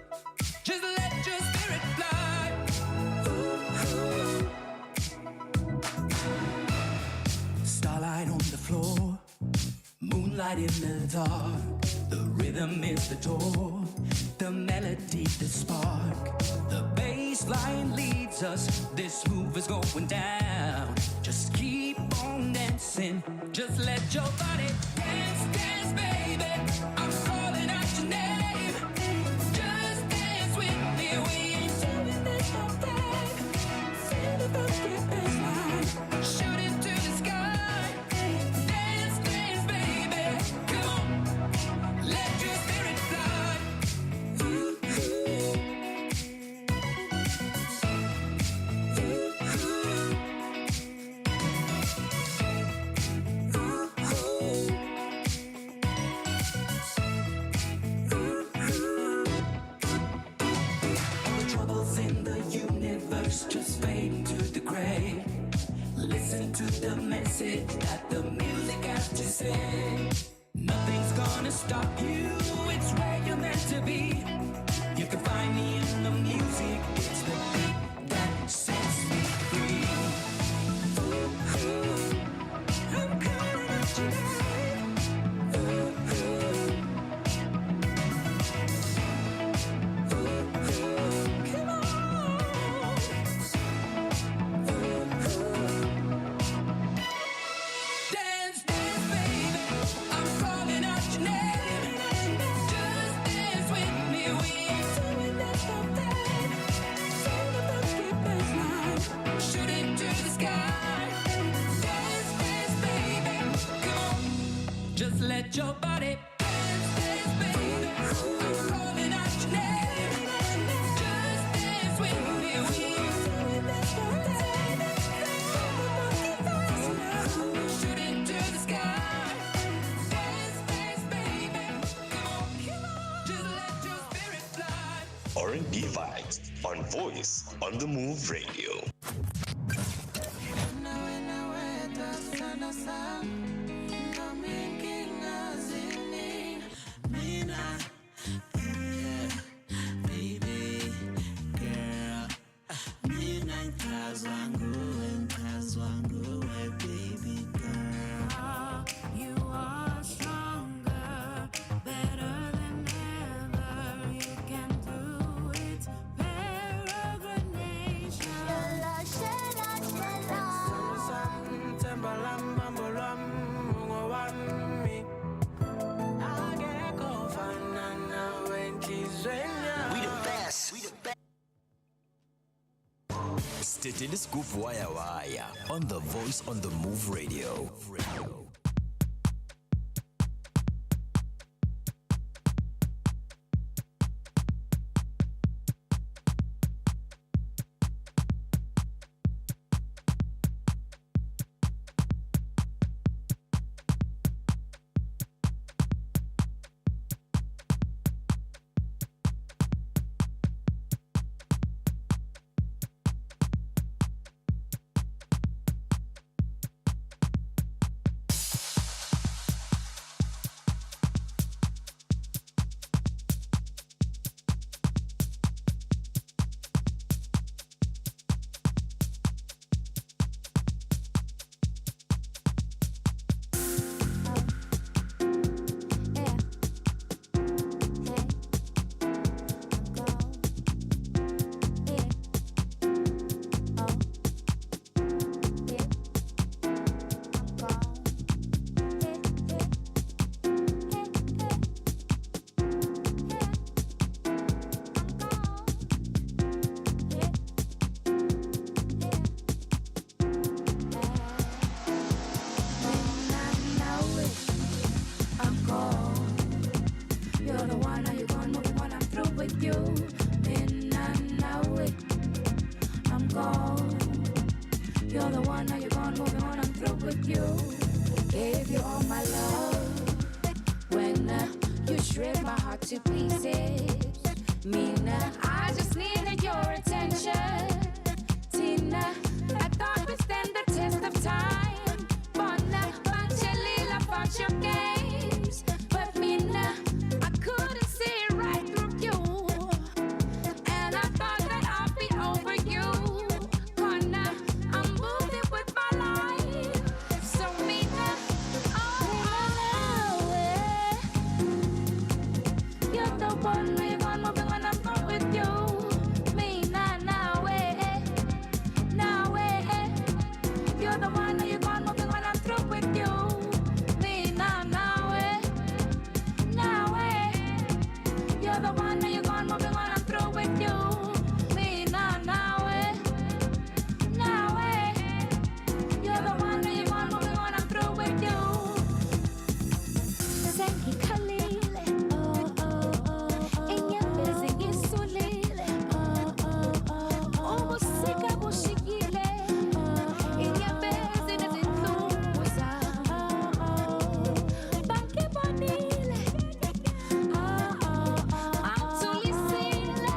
Just let your spirit fly. Ooh, ooh. Starlight on the floor, moonlight in the dark. The rhythm is the door, the melody the spark. The bass line leads us, this move is going down. Just keep on dancing, just let your body dance, dance, baby. I'm calling out your name. Just dance with me, we ain't doing this for fun. Feel the funky bassline, shoot into the sky. Dance, dance, baby, come on, let your spirit fly. Ooh, ooh. All the troubles in the universe just fade into the gray. Listen to the message that the music has to say. Nothing's gonna stop you, it's where you're meant to be. You can find me in the music, it's the beat that sets me free. Ooh, ooh. I'm calling out your name. Ooh, ooh. Ooh, ooh. Come on. Ooh, ooh. Dance, dance, baby. I'm calling out your name. Just dance with me. We ain't doing this for fun. Feel the funky bassline. Shoot into the sky. Dance, dance, baby. Come on. Just let your body dance, dance, baby. I'm calling out your name. Just dance with me. We ain't doing this for fun. Feel the funky bassline. Shoot into the sky. Dance, dance, baby. Come on, just let your spirit fly.
R&B vibes on Voice on the Move Radio.
You are stronger, better than ever. You can do it. Peregrination.
We the best. We the best.
Steady Scoop Wire Wire on The Voice on the Move Radio.
with you. Gave you all my love. When you shred my heart to pieces. Mina, I just needed your attention. Tina, I thought we'd stand the test of time. Bona, Panchelila, fought your games. But Mina, I couldn't see right through you. And I thought that I'd be over you. Connor, I'm moving with my life. So Mina, you're the one where you're gone moving when I'm through with you. Mina, now, you're the one where you're gone moving when I'm through with you. Mina, now, you're the one where you're gone moving when I'm through with you. Mina, now, you're the one where you're gone moving when I'm through with you. Sengi Khalil, inyembezi isulile, ubusika bushikile, inyembezi nezinhlungu zami, bangibonile, angithulisile,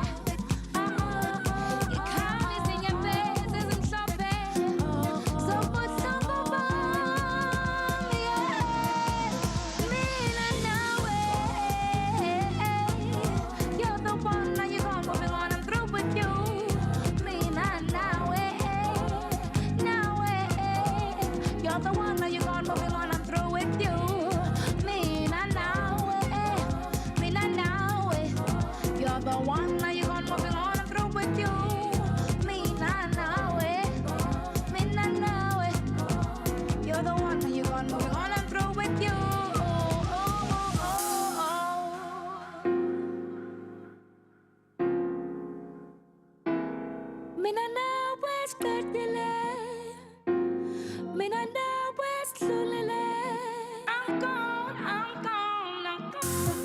ikhaya izinyembezi ezimhlophe, zobuhlobo bami, Mina, nawe, you're the one, now you're gone, moving on, I'm through with you. Mina, nawe, you're the one, now you're gone, moving on, I'm through with you. Mina, nawe, you're the one, now you're gone, moving on, I'm through with you. Mina, nawe, you're the one, now you're gone, moving on, I'm through with you. Mina nawe skirtile, mina nawe slulile. I'm gone, I'm gone, I'm gone.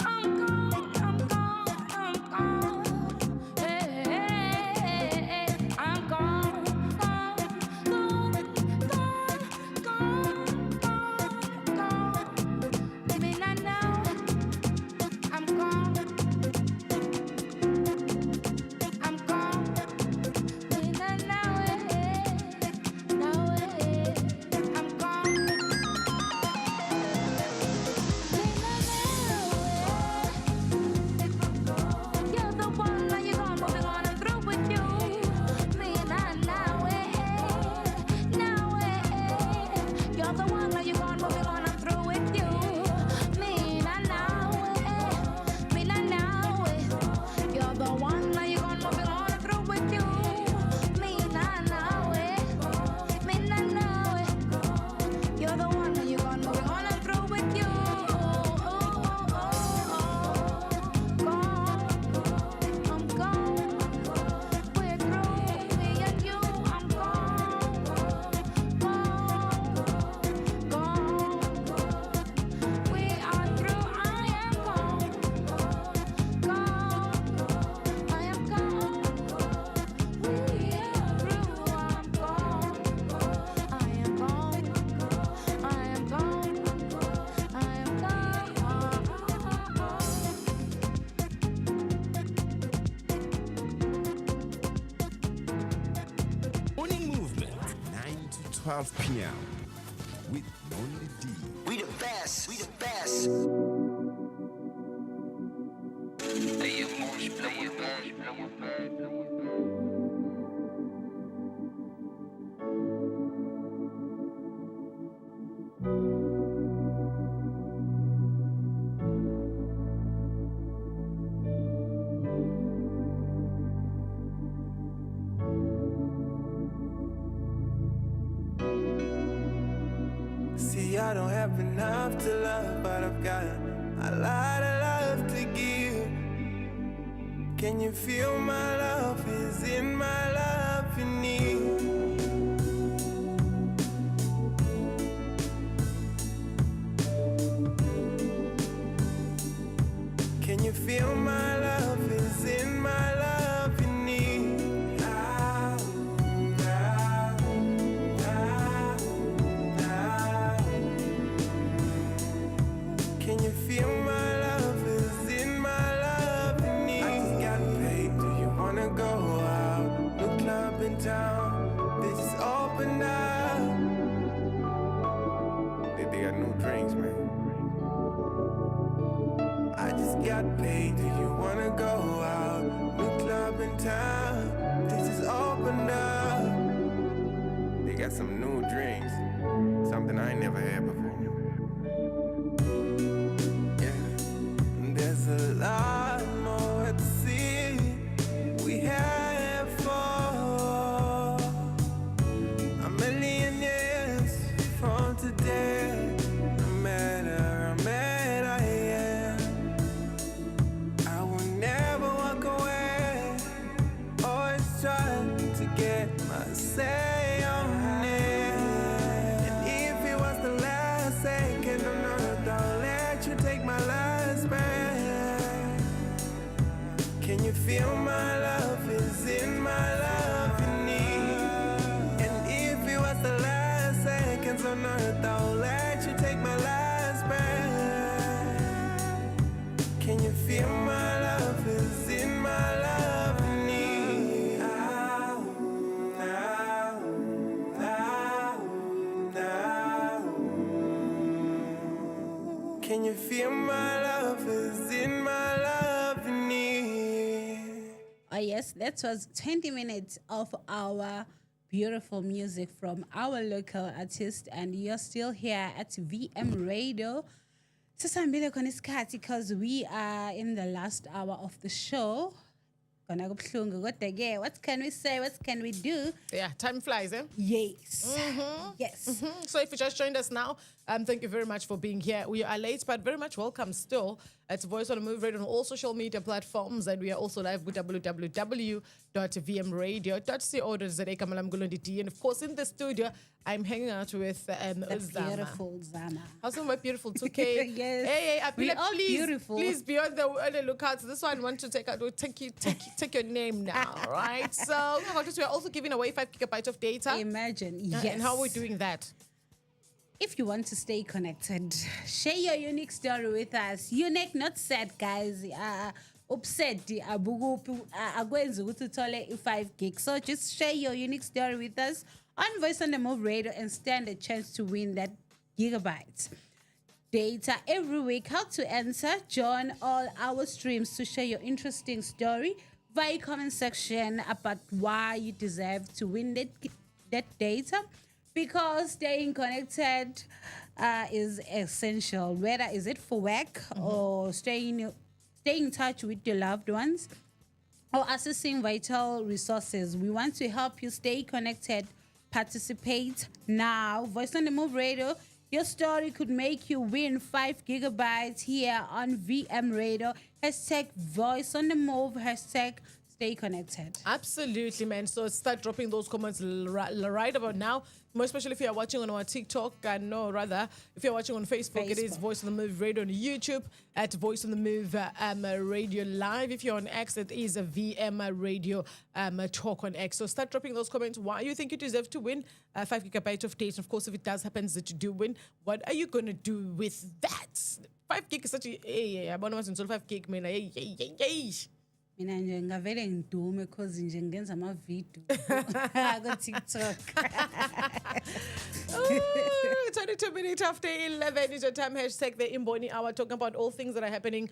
I'm gone, I'm gone, I'm gone. Hey, I'm gone, gone, gone. Mina nawe, I'm gone. I'm gone. Mina nawe, I'm gone. You're the one, now you're gone, moving on, I'm through with you. Mina nawe, you're the one, now you're gone, moving on, I'm through with you. Mina nawe, you're the one, now you're gone, moving on, I'm through with you. Mina nawe, you're the one, now you're gone, moving on, I'm through with you. I'm gone. We're through, me and you. I'm gone. We are through. I am gone. I am gone. We are through. I'm gone. I am gone. I am gone. I am gone.
Morning Movement, 9 to 12 p.m. with Lonely D.
We the best. We the best.
See, I don't have enough to love, but I've got a lot of love to give. Can you feel my love is in my love you need? Can you feel my love is in my love you need? got new drinks, man. I just got paid. Do you wanna go out? New club in town. This is open up. They got some new drinks. Something I ain't never had before. There's a lot more to see. We have for a million years from today. No matter how mad I am, I will never walk away. Always trying to get my say on it. And if it was the last second on earth, I'll let you take my last breath. Can you feel my love is in my love you need? And if it was the last seconds on earth, I'll let you take my last breath. Can you feel my love is in my love you need? Can you feel my love is in my love you need?
Oh, yes, that was 20 minutes of our beautiful music from our local artist, and you're still here at VM Radio. Sisambile khona isikhathi because we are in the last hour of the show. Kona kubuhlungu kodwa ke, what can we say? What can we do?
Yeah, time flies, eh?
Yes. Yes.
So if you just joined us now, thank you very much for being here. We are late, but very much welcome still. It's Voice on the Move Radio on all social media platforms, and we are also live with www.vmradio.co.za. Kamala Mgulunditi. And of course, in the studio, I'm hanging out with
The
Zama.
beautiful Zama.
How's my beautiful 2K?
Yes.
Hey,
We are beautiful.
Please be on the lookout. So this one I want to take your name now, right? So we are also giving away 5 gigabytes of data.
Imagine, yes.
And how are we doing that?
If you want to stay connected, share your unique story with us. Unique, not sad, guys. Upset, akwenzi ukuthi uthole i-5 gig. So just share your unique story with us on Voice on the Move Radio and stand a chance to win that gigabyte data every week. How to answer? Join all our streams to share your interesting story via comment section about why you deserve to win that data. Because staying connected is essential, whether is it for work or staying in touch with your loved ones or accessing vital resources. We want to help you stay connected. Participate now. Voice on the Move Radio. Your story could make you win 5 gigabytes here on VM Radio. Hashtag Voice on the Move. Hashtag Stay connected.
Absolutely, man. So start dropping those comments right about now. More especially if you're watching on our TikTok, if you're watching on Facebook, it is Voice on the Move Radio. On YouTube at Voice on the Move Radio Live. If you're on X, it is a VM Radio Talk on X. So start dropping those comments. Why you think you deserve to win 5 gigabytes of data? Of course, if it does happen that you do win, what are you going to do with that? 5 gig is such a... I want to 5 gig, man.
Mina nje ngavele ngidume because nje ngenza ama video ku TikTok.
22 minutes after 11 is your time. Hashtag the Imboni Hour, talking about all things that are happening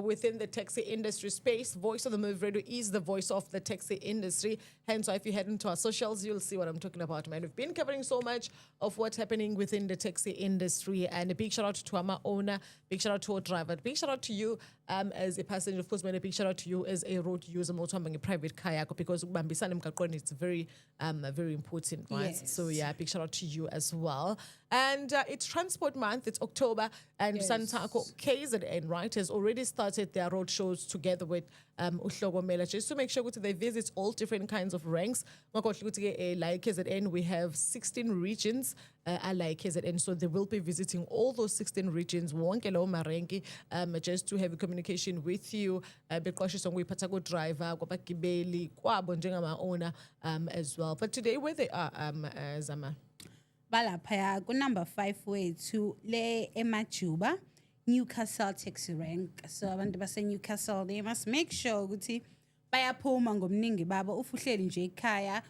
within the taxi industry space. Voice of the Move Radio is the voice of the taxi industry. Hence, if you head into our socials, you'll see what I'm talking about, man. We've been covering so much of what's happening within the taxi industry. And a big shout out to our owner, big shout out to our driver, big shout out to you as a passenger. Of course, man, a big shout out to you as a road user, a private kayak, because it's very, very important, right?
Yes.
So, yeah, big shout out to you as well. And it's Transport Month, it's October, and
Yes.
Santako KZN, right, has already started their road shows together with Uhlogomela, just to make sure that they visit all different kinds of ranks. Like KZN, we have 16 regions like KZN, so they will be visiting all those 16 regions, just to have a communication with you, driver, owner as well. But today, where they are, Zama?
Balaphaya ku number 5 wethu le emajuba Newcastle taxi rank. So abantu base Newcastle, they must make sure ukuthi bayaphuma ngomningi babo. Ufuhleli nje ekhaya,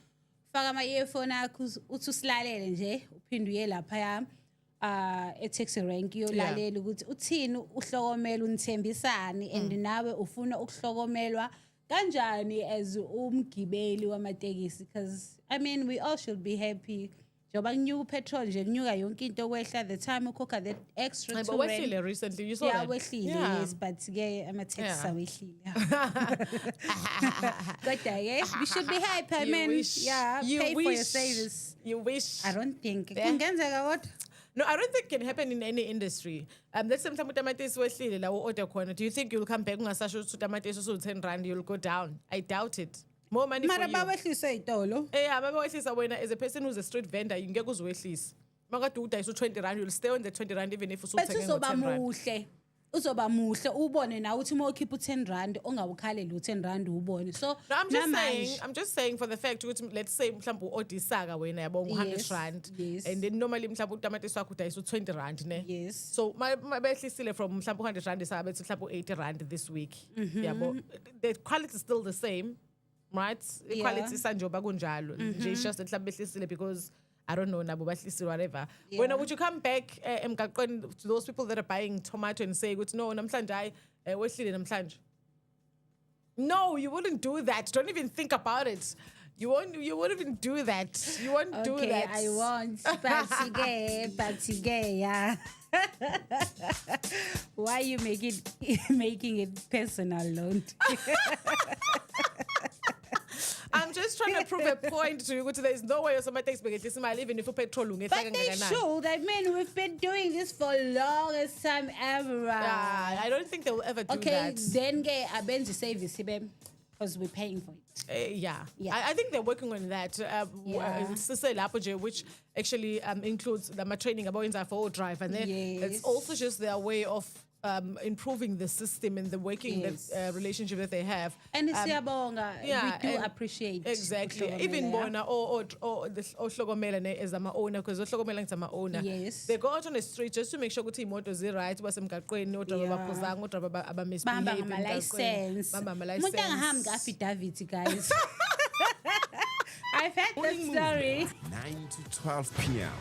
faka ama earphone akho uthi usilalele nje uphinde uye laphaya. e-taxi rank yolalela ukuthi uthini uhlokomela unithembisani and nawe ufuna ukuhlokomelwa kanjani as umgibeli wamatekisi, because I mean we all should be happy. Njoba kunyuka upetrol nje kunyuka yonke into kwehla the time ukhokha that extra
But
to
wehlile
rent.
recently, you saw
Yeah,
that?
wehlile,
Yeah.
yes, but ke ama-taxi
Yeah.
awehlile. Kodwa ke we should be happy, I
You
mean,
wish.
yeah,
You
pay for your
wish.
service.
You wish.
I don't think.
Yeah.
Kungenzeka kodwa?
No, I don't think it can happen in any industry. Let's say mhlawumbe utamatisi wehlile la order corner. Do you think you'll come back ungasasho ukuthi utamatisi usu-10 rand, you'll go down? I doubt it. More money for
Mara
you.
bawehlisa itolo.
Yeah, mabawehlisa wena as a person who's a street vendor, you ngeke uziwehlisa. Makade udayisa u-20 rand, you'll stay on the 20 rand even if
But
usuthenga
uzoba
ngo-10 rand.
muhle. Uzoba muhle ubone na uthi uma ukhipha u10 rand ongawukhaleli u10 rand ubone. So
No, I'm just saying for the fact ukuthi let's say mhlawumbe u-order isaka wena yabo ngo-100
Yes,
rand.
yes.
And then normally mhlawumbe utamatisi wakho udayisa u-20 rand ne.
Yes.
So mabehlisile from mhlawumbe u-100 rand isaka bethi mhlawumbe u-80 rand this week. Yabo. The quality is still the same. Right? The
Yeah.
quality sanjoba kunjalo. Nje it's just that mhlawumbe behlisile because I don't know, nabo bahlisi whatever.
Yeah.
When would you come back emgaqweni to those people that are buying tomato and say, no, namhlanje hayi wehlile namhlanje? No, you wouldn't do that. Don't even think about it. You won't even do that. You won't do
Okay,
that.
I won't. But yeah. Why are you making it personal, Lord?
I'm just trying to prove a point to you. Ukuthi there is no way somebody takes imali even if petrol ungehla
But they
kangakanani.
should. I mean, we've been doing this for longest time ever.
Yeah, I don't think they will ever do
Okay,
that.
then get a bench service because we're paying for it.
Yeah.
Yeah.
I think they're working on that.
Yeah.
Which actually includes the training about for drive, and then it's
Yes.
also just their way of improving the system and the working
Yes.
relationship that they have.
And siyabonga, we do
and
appreciate.
exactly.
ukuhlokomela,
Even
yeah.
bona or ohlogomela ne as ama owner, because ohlogomela ngizama owner.
Yes.
They go out on the street just to make sure ukuthi imoto zi right, basemgaqweni, odriver
Yeah.
baphuzanga, odriver
Bamba
abamisbehave.
ngama-license. Umuntu angahambi nge-affidavit, guys. I've heard that story.
9 to 12 p.m.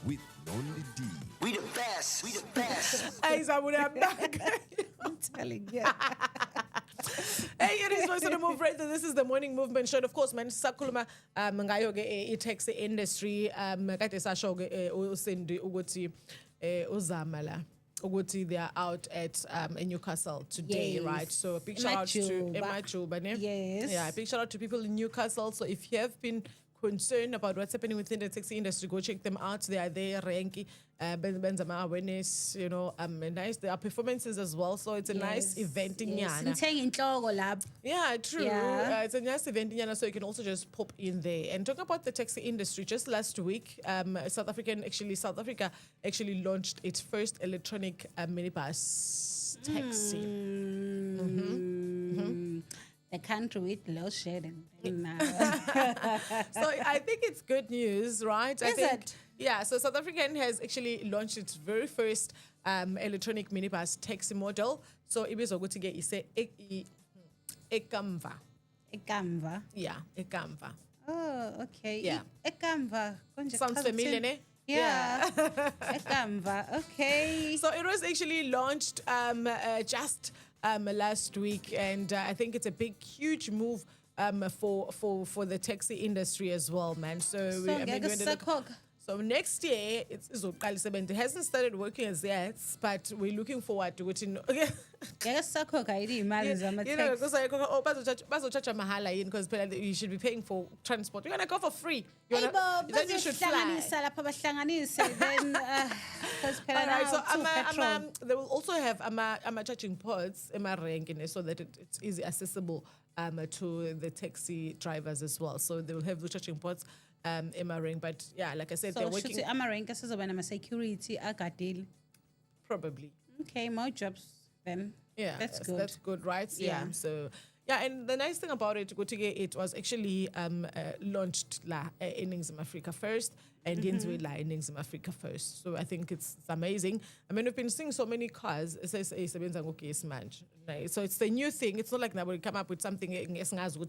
with Lonely D.
We the best. We the best.
Hey, Zaburi, I'm back.
I'm telling you.
Hey, it is Voice on the Move Radio. This is the Morning Movement Show. Of course, man, sakhuluma ngayo ke i-taxi industry. Kade sasho ke uSindi ukuthi uzama la ukuthi they are out at in Newcastle today,
Yes.
right? So a big shout out to Emajuba, ne?
Yes.
Yeah, a big shout out to people in Newcastle. So if you have been concerned about what's happening within the taxi industry, go check them out. They are there, Renki, Benzama awareness, you know, nice. There are performances as well. So it's a nice event in Yana.
Sithenga inhloko lapho.
Yeah, true.
Yeah.
It's a nice event in Yana, so you can also just pop in there. And talking about the taxi industry, just last week, South Africa actually launched its first electronic minibus taxi.
The country with low shedding.
So I think it's good news, right? I
Is
think,
it?
Yeah, so South African has actually launched its very first electronic minibus taxi model. So ibizwa ukuthi ke ise ekamva.
Ekamva.
Yeah, ekamva.
Oh, okay.
Yeah.
Ekamva. Konje
Sounds
chaza
familiar,
uthini?
ne?
Yeah. Ekamva. Okay.
So it was actually launched just last week, and I think it's a big, huge move for the taxi industry as well, man. So we
ngeke
went to look-
sisakhokha.
So next year izoqala isebenze. It hasn't started working as yet, but we're looking forward to it.
Ngeke sisakhokha yini iy'mali
You know,
zama-taxi.
because bazochacha mahala yini, because you should be paying for transport. You're gonna go for free.
Ayibo,
Then you should fly.
bazohlanganisa lapha bahlanganise, then because phela
All right,
now
so
two petrol.
they will also have charging ports so that it's easy accessible to the taxi drivers as well. So they will have the charging ports ring. But yeah, like I said,
So
they're
shuthi
working
ama-rank asezoba nama-security agadile.
probably.
Okay, more jobs then.
Yeah,
That's
yes,
good.
That's good, right?
Yeah.
So yeah, and the nice thing about it, it was actually launched in Ningzim Africa first, and yenziwe la in Ningzim Africa first. So I think it's amazing. I mean, we've been seeing so many cars. So it's the new thing. It's not like now we come up with something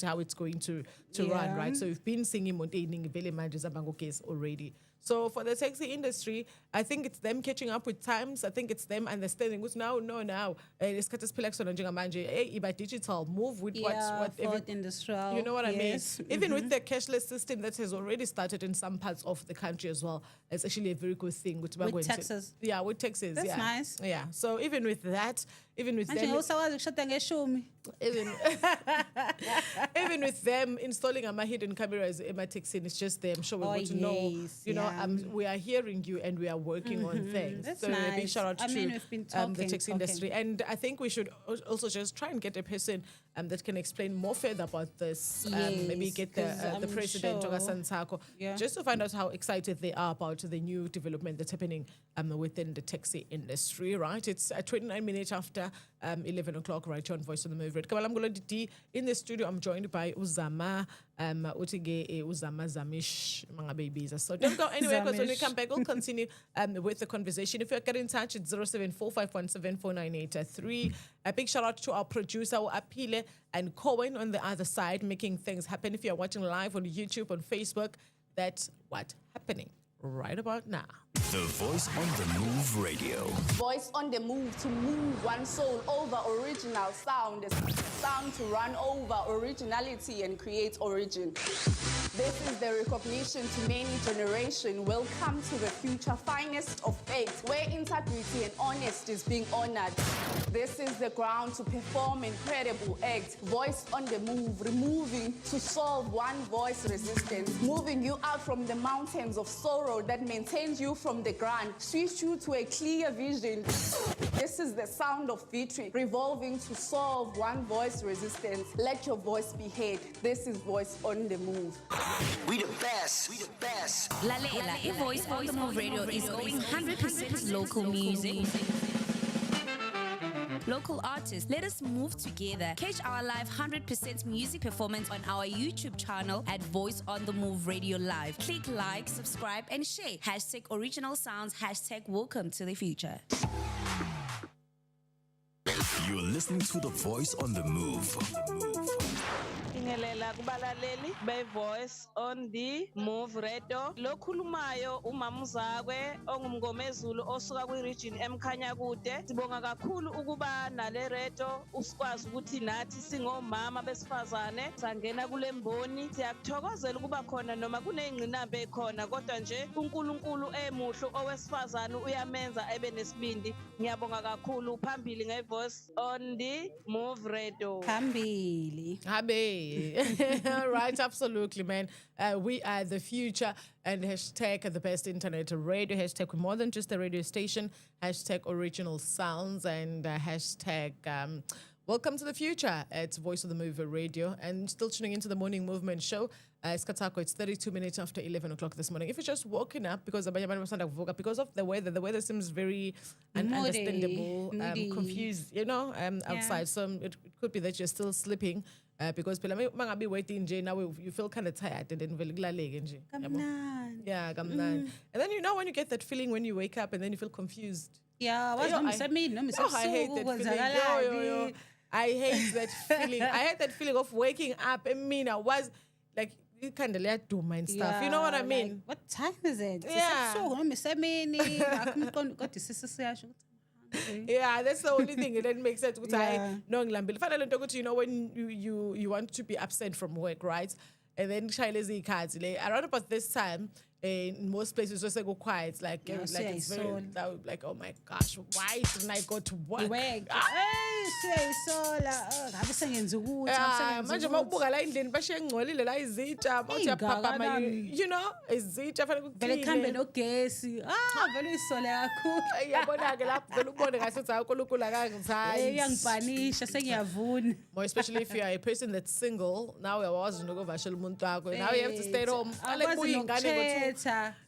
how it's going to run,
Yeah.
right? So we've been seeing imoto eningi vele manje zihamba ngogesi already. So for the taxi industry, I think it's them catching up with times. I think it's them understanding what's now. Isikhathi esiphila kusona njengamanje, iba digital, move with what
fourth industrial.
you know what
yes.
I mean? Even with the cashless system that has already started in some parts of the country as well, it's actually a very good thing. With
taxes.
Yeah, with taxes.
That's
yeah.
nice.
Yeah. So even with that, even with
Manje
them,
usakwazi ukushada ngeshumi.
even with them installing a hidden cameras in my taxi, it's just them showing to know, we are hearing you and we are working on things.
That's
so a big
nice.
shout out
I
to
mean, we've been
the taxi industry. And I think we should also just try and get a person that can explain more further about this. Maybe get the president,
sure.
Santako, just to find out how excited they are about the new development that's happening within the taxi industry, right? It's 29 minutes after 11 o'clock, right here on Voice on the Move. In the studio, I'm joined by Uzama, Uzama Zamish, mga babies. So don't go anywhere, because when we come back, we'll continue with the conversation. If you're getting in touch, it's 0745174983. A big shout out to our producer, Apile and Cohen on the other side, making things happen. If you're watching live on YouTube, on Facebook, that's what's happening right about now.
The Voice on the Move Radio.
Voice on the move, to move one soul over original sound. Sound to run over originality and create origin. This is the recognition to many generations. Welcome to the future finest of faith, where integrity and honesty is being honored. This is the ground to perform incredible acts. Voice on the move, removing to solve one voice resistance, moving you out from the mountains of sorrow that maintains you from the ground, switch you to a clear vision. This is the sound of victory, revolving to solve one voice resistance. Let your voice be heard. This is Voice on the Move.
We the best. We the best.
Lalela, Voice on the Move Radio is going 100% local music. Local artists, let us move together. Catch our live 100% music performance on our YouTube channel at Voice on the Move Radio Live. Click like, subscribe, and share. Hashtag original sounds, hashtag welcome to the future.
You're listening to The Voice on the Move.
Ngelela kubalaleli be Voice on the Move Radio lokhulumayo umamuzakwe ongumngomezulu osuka kwi-region emkhanya kude. Sibonga kakhulu ukuba nale radio usikwazi ukuthi nathi singomama besifazane sangena kule mboni. Siyakuthokozela ukuba khona noma kuneyingqinamba ekhona, kodwa nje uNkulunkulu emuhlo owesifazane uyamenza ebe nesibindi. Ngiyabonga kakhulu. Phambili ngeVoice on the Move Radio.
Phambili.
Right, absolutely, man. We are the future, and hashtag the best internet radio, hashtag more than just a radio station, hashtag original sounds, and hashtag welcome to the future at Voice of the Move Radio. And still tuning into the Morning Movement show. Skatako, it's 32 minutes after 11 o'clock this morning. If you're just woken up because of the weather, the weather seems very ununderstandable, confused, outside. So it could be that you're still sleeping. Because mangabe waiting now you feel kind of tired and then and then when you get that feeling when you wake up and then you feel confused.
Yeah,
I hate that feeling. I hate that feeling. I hate that feeling of waking up. I mean, I was like kind of let do my stuff. You know what I mean?
Like, what time is it?
Yeah, that's the only thing. It doesn't make sense. When you want to be absent from work, right? And then around about this time, in most places just go quiet. It's very like, oh my gosh, why didn't I go to work? Izitsha
vele khambe nogesi vele isole kakhulu
yabona ke lapho vele ubone ngathi uNkulunkulu akangithandi
iyangibhanisha sengiyavuna.
More especially if you are a person that's single, now uyawazi nokuvashela umuntu wakho, now you have to stay at home.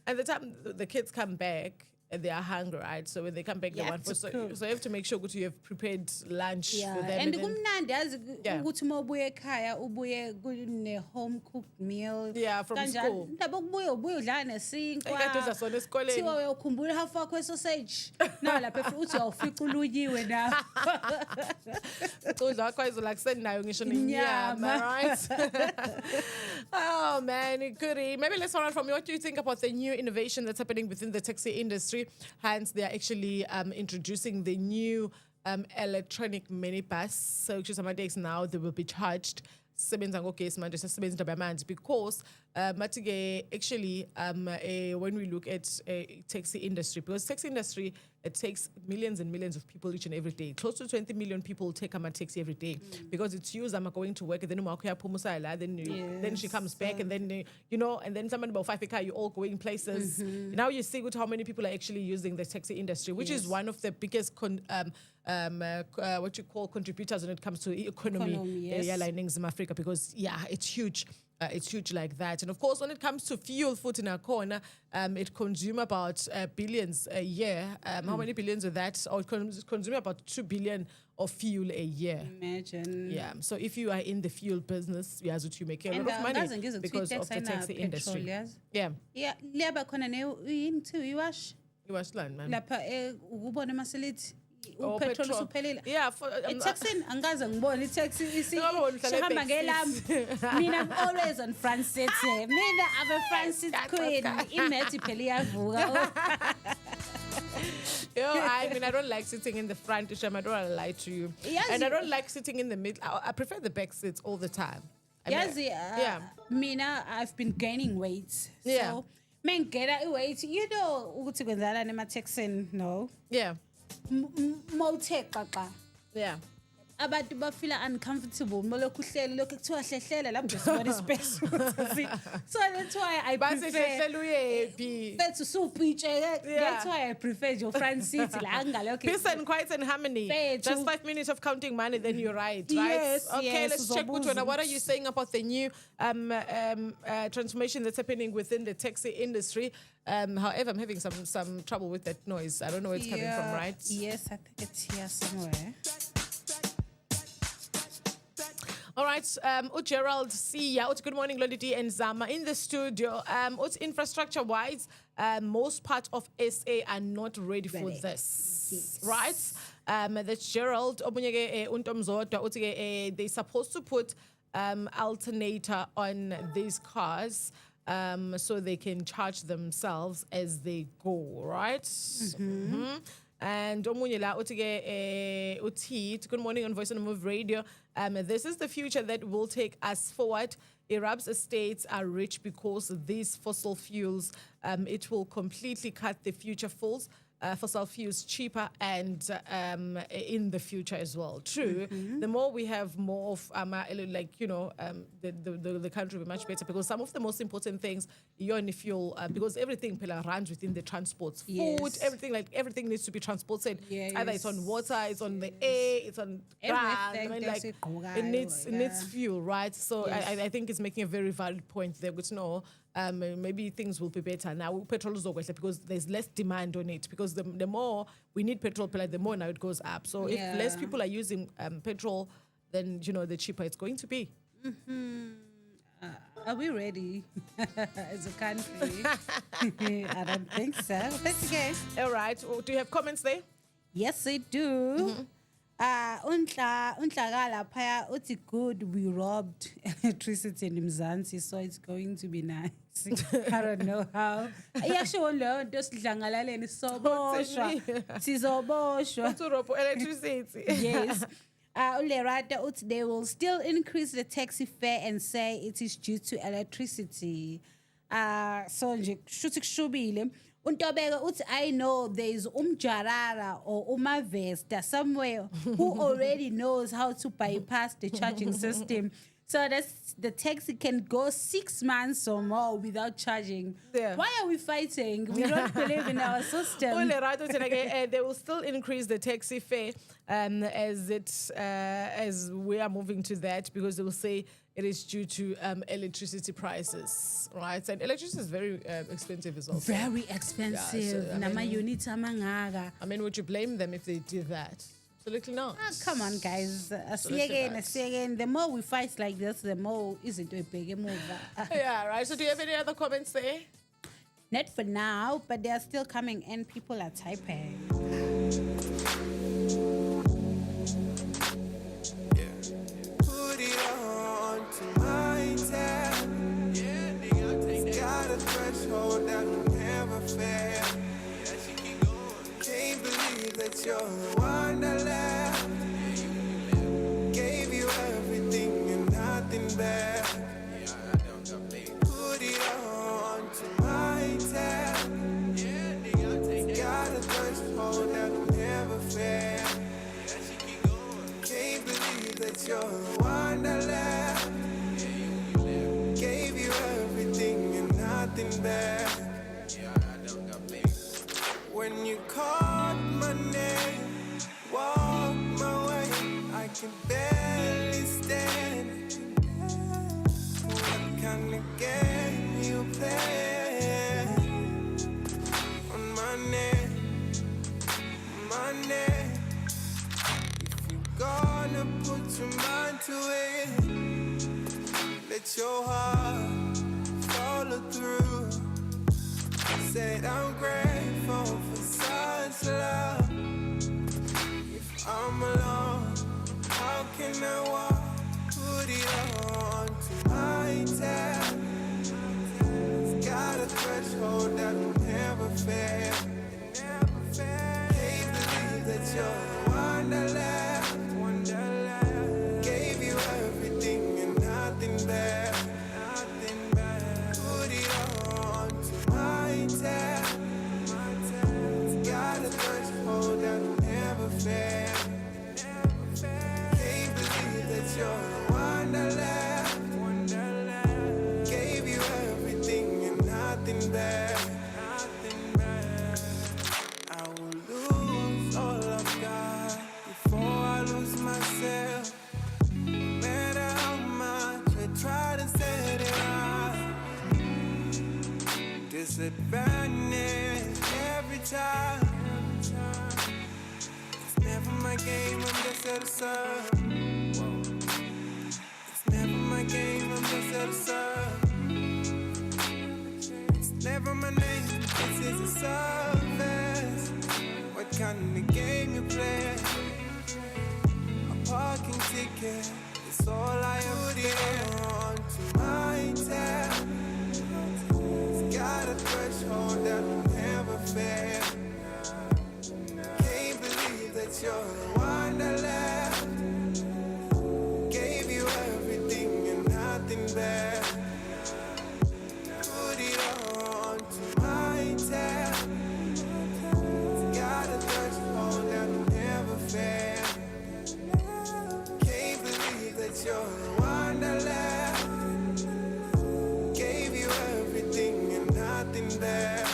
And the time the kids come back, they are hungry, right? So when they come back, they
Yeah,
want food.
it's
So,
cool.
so you have to make sure that you have prepared lunch
Yeah,
for them.
and
then-
kumnandi yazi
Yeah.
ukuthi uma ubuye ekhaya ubuye kune home cooked meal.
Yeah, from school.
Ndaba ubuye udlala nesinkwa.
Ekade udla sona esikoleni.
Thiwa uyakhumbula half wakho sausage. Na lapha futhi uyawufica uluyiwe na.
Udla kwakho nayo ngisho nenyama, right? Oh man, goody. Maybe let's find out from you what do you think about the new innovation that's happening within the taxi industry. Hence, they are actually introducing the new electronic minibus. So, some days now they will be charged. Sebenza ngogesi manje sesebenza indaba yamanzi because mathi-ke actually when we look at taxi industry, because taxi industry, it takes millions and millions of people each and every day. Close to 20 million people take a taxi every day because it's you I'm going to work and then then she comes back and then and then someone about 5 car you all going places. Now you see how many people are actually using the taxi industry, which is one of the biggest what you call contributors when it comes to economy in Africa, because it's huge. It's huge like that. And of course, when it comes to fuel food in our corner, it consumes about billions a year. How many billions of that? Or it consumes about 2 billion of fuel a year.
Imagine.
Yeah. So if you are in the fuel business, you make a lot of money because of the taxi industry. Yeah.
Yeah. Liyaba khona yini kuthiwa iwash.
Iwash land, man.
Lapha ukubona maselithi.
Oh,
Petrol
petrol.
usuphelile.
Yeah,
taxi angaze ngibone itaxi ihamba ngelambu. Mina I'm always on front seat. Mina I'm a front seat queen. Imethi phela iyavuka.
I don't like sitting in the front, Isham. I don't want to lie to you. And I don't like sitting in the middle. I prefer the back seats all the time.
Mina, I've been gaining weight.
Yeah.
So, mengena weight. You know ukuthi kwenzalana ema-taxini, no?
Yeah.
Mawuthe xaxa.
Yeah.
Abantu bafeel uncomfortable molokhu uhleli lokho kuthiwa hlehlela lapho nje sibona ispace. So that's why I prefer.
Bahlehlela uyephi.
Bethu supitsheke. That's why I prefer your front seat la ngalokho.
Peace and quiet and harmony. Just 5 minutes of counting money, then you're right.
Yes.
Okay, let's check Kutwana. What are you saying about the new transformation that's happening within the taxi industry? However, I'm having some trouble with that noise. I don't know where it's coming from, right?
Yes, I think it's here somewhere.
All right, Gerald Sia, good morning, Lodi and Zama in the studio. Infrastructure-wise, most part of SA are not ready for this, right? That's Gerald. They're supposed to put alternator on these cars so they can charge themselves as they go, right? And omunye la uthi good morning on Voice on the Move Radio. This is the future that will take us forward. Arab's estates are rich because of these fossil fuels. It will completely cut the future fossil fuels cheaper and in the future as well. True. The more we have more of the country will be much better, because some of the most important things you're in the fuel because everything runs within the transports. Food, everything needs to be transported. Either it's on water, it's on the air, it's on ground. It needs fuel, right? So I think it's making a very valid point there. But no, maybe things will be better now. Petrol is over because there's less demand on it, because the more we need petrol, the more now it goes up. So if less people are using petrol, then the cheaper it's going to be.
Are we ready as a country? I don't think so. That's okay.
All right. Do you have comments there?
Yes, I do. Unhlakala phaya uthi good, we robbed electricity in Mzansi, so it's going to be nice. I don't know how. Yasho lo nto sidlangalaleni sizoboshwa.
Electricity.
Yes. Ulerata uthi they will still increase the taxi fare and say it is due to electricity. So nje shuthi kushubile. Untobeka uthi I know there is umjarara or umavesta somewhere who already knows how to bypass the charging system. So the taxi can go 6 months or more without charging. Why are we fighting? We don't believe in our system.
They will still increase the taxi fare as we are moving to that, because they will say it is due to electricity prices, right? And electricity is very expensive as well.
Very expensive. Nama units amangaka.
I mean, would you blame them if they did that? Absolutely not.
Come on, guys. Again. The more we fight like this, the more is it a big move.
Yeah, right. So do you have any other comments there?
Not for now, but they are still coming in. People are typing.
Put it on to my tab. It's got a threshold that will never fail. Can't believe that you're the one that left. Gave you everything and nothing back. Put it on to my tab. It's got a threshold that will never fail. Can't believe that you're the one that left. Gave you everything and nothing back. When you called my name, walk my way, I can barely stand. What kind of game you play? On my name, my name. If you gonna put your mind to it, let your heart follow through. Said I'm grateful for such love. If I'm alone, how can I walk? Put it on to my tab. It's got a threshold that will never fail. Can't believe that you're the one that left. Gave you everything and nothing back. Put it on to my tab. It's got a threshold that will never fail. Can't believe that you're the one that left. Gave you everything and nothing back. I will lose all I've got before I lose myself. No matter how much I try to set it right. Disadvantage every time. It's never my game, I'm just at a sub. It's never my game, I'm just at a sub. It's never my name, this is a service. What kind of game you play? A parking ticket, it's all I put it on to my tab. Got a threshold that will never fail. Can't believe that you're the one that left. Gave you everything and nothing back. Put it on to my tab. Got a threshold that will never fail. Can't believe that you're the one that left. Gave you everything and nothing back.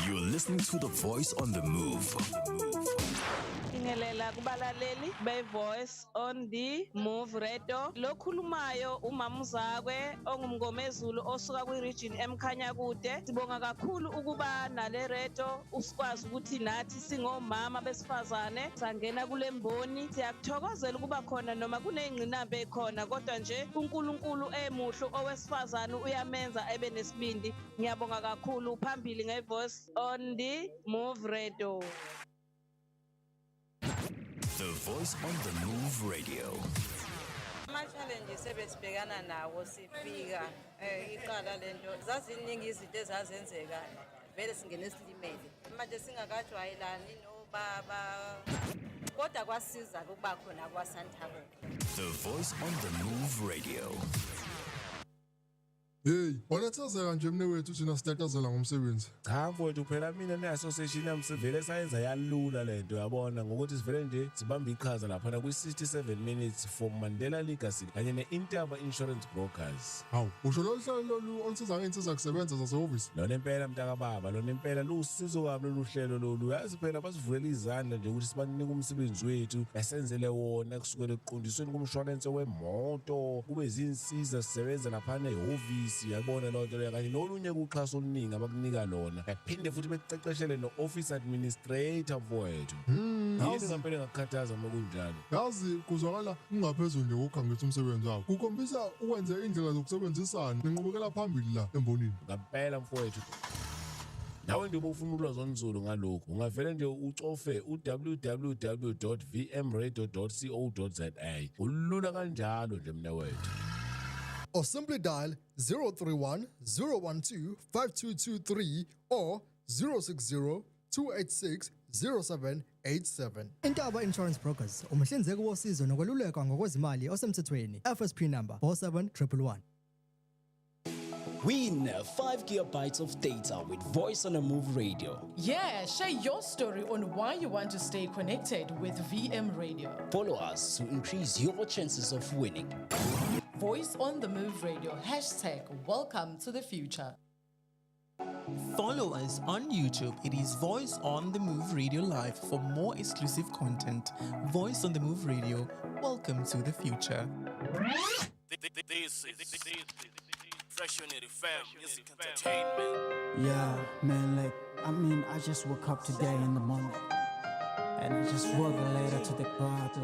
You're listening to The Voice on the Move.
Ingelela kubalaleli be Voice on the Move Radio lokhulumayo umamuzakwe ongumngomezulu osuka kwi-region emkhanya kude. Sibonga kakhulu ukuba nale radio usikwazi ukuthi nathi singomama besifazane sangena kule mboni. Siyakuthokozela ukuba khona noma kuneyingqinamba ekhona kodwa nje uNkulunkulu emuhlo owesifazane uyamenza ebe nesibindi. Ngiyabonga kakhulu phambili ngeVoice on the Move Radio.
The Voice on the Move Radio.
ama-challenges ebesibhekana nawo sifika iqala lento zaziningi izinto ezazenzeka vele singene silimele manje singakajwayelani nobaba kodwa kwasiza ukuba khona kwaSanthabo.
The Voice on the Move Radio.
Hey, walathazeka nje mnewethu thina sitatazela ngomsebenzi.
Cha mfowethu phela mina ne-association yami sivele sayenza yalula lento yabona ngokuthi sivele nje sibambe iqhaza laphana kwi-67 minutes for Mandela Legacy kanye ne-Intaba Insurance Brokers.
Hawu, usho lolu hlelo lolu olusiza ngey'nsiza kusebenza zasehhovisi?
Lona impela mntakababa, lona impela lusizo kabi lolu hlelo lolu. Yazi phela basivulela izandla nje ukuthi sibanike umsebenzi wethu basenzele wona kusukela ekuqondisweni kumshwalense wemoto kube zinsiza sisebenza laphana ehhovisi yabona lonto leyo kanye nolunye kuxhaso oluningi abakunika lona baphinde futhi bekuqeqeshele no-office administrator mfowethu. Yini ngampela ngakukhathaza uma kunjalo?
Yazi kuzwakala ungaphezulu nje kokukhangisa umsebenzi wakho. Kukhombisa ukwenze indlela zokusebenzisana nenqubekela phambili la embonini.
Ngampela mfowethu. Nawe nje ufuna ulwazi olunzulu ngalokho ungavele nje ucofe www.vmradio.co.za ulula kanjalo nje mna wethu.
Or simply dial 031 012 5223 or 060 286 0787.
Intaba Insurance Brokers umhlinzeki wosizo nokweluleka ngokwezimali osemthethweni. FSP number 47111.
Win 5 gigabytes of data with Voice on the Move Radio.
Yeah, share your story on why you want to stay connected with VM Radio.
Follow us to increase your chances of winning.
Voice on the Move Radio. #Welcome to the future.
Follow us on YouTube. It is Voice on the Move Radio Live for more exclusive content. Voice on the Move Radio. Welcome to the future.
This is Fresh Unity Fam Music Entertainment.
Yeah, man, I just woke up today in the morning and I just wrote a letter to the God,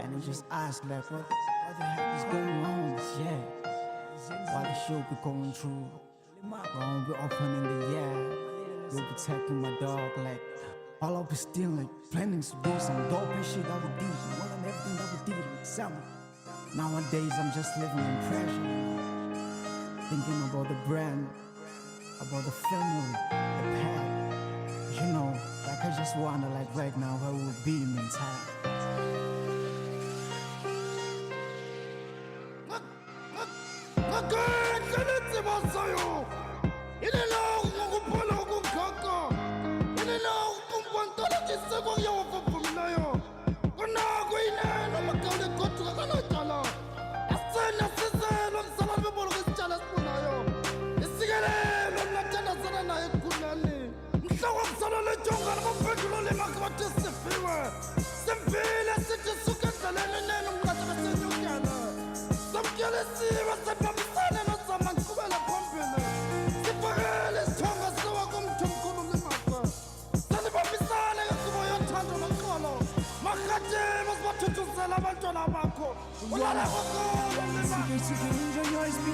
and I just asked, what the heck is going on? Yeah, why the show be going through? Won't be opening the year. You'll be taking my dog, all up is still planning to do some dope and shit that we did. One of everything that we did with Sam. Nowadays I'm just living in pressure, thinking about the brand, about the family, the pet. I just wonder right now where we would be in time.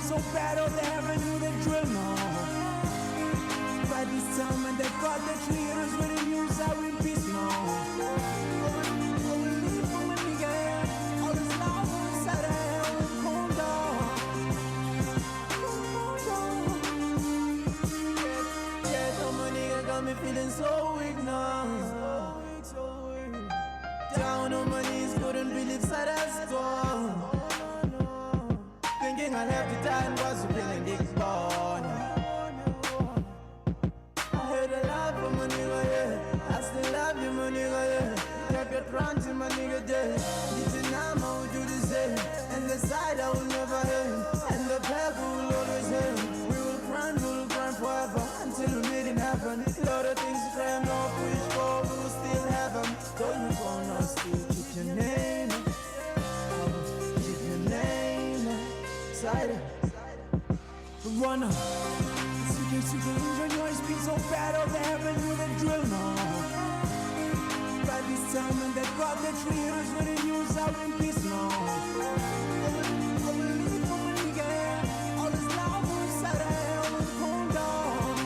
So bad, oh, they haven't knew the drill now. By this time, and they got the clearance with the news are in peace now. All this love inside of hell will calm down. Yeah, my nigga got me feeling so weak now. Down on my knees, couldn't believe that I gone. Thinking I'll have to die and was feeling big born. I heard a lot from my nigga, yeah. I still love you, my nigga, yeah. Kept your trance in my nigga, yeah. It's now I will do the same. And the side I will never end. And the path we will always end. We will grind forever until we meet in heaven. A lot of things to cry and not wish for, we will still have them. Don't you gonna still keep your name? Keep your name. Runner, you can your speed so bad, oh, they haven't knew the drill now. By this time, and they got the clearance with the news out in peace now. All this love inside of hell will calm down.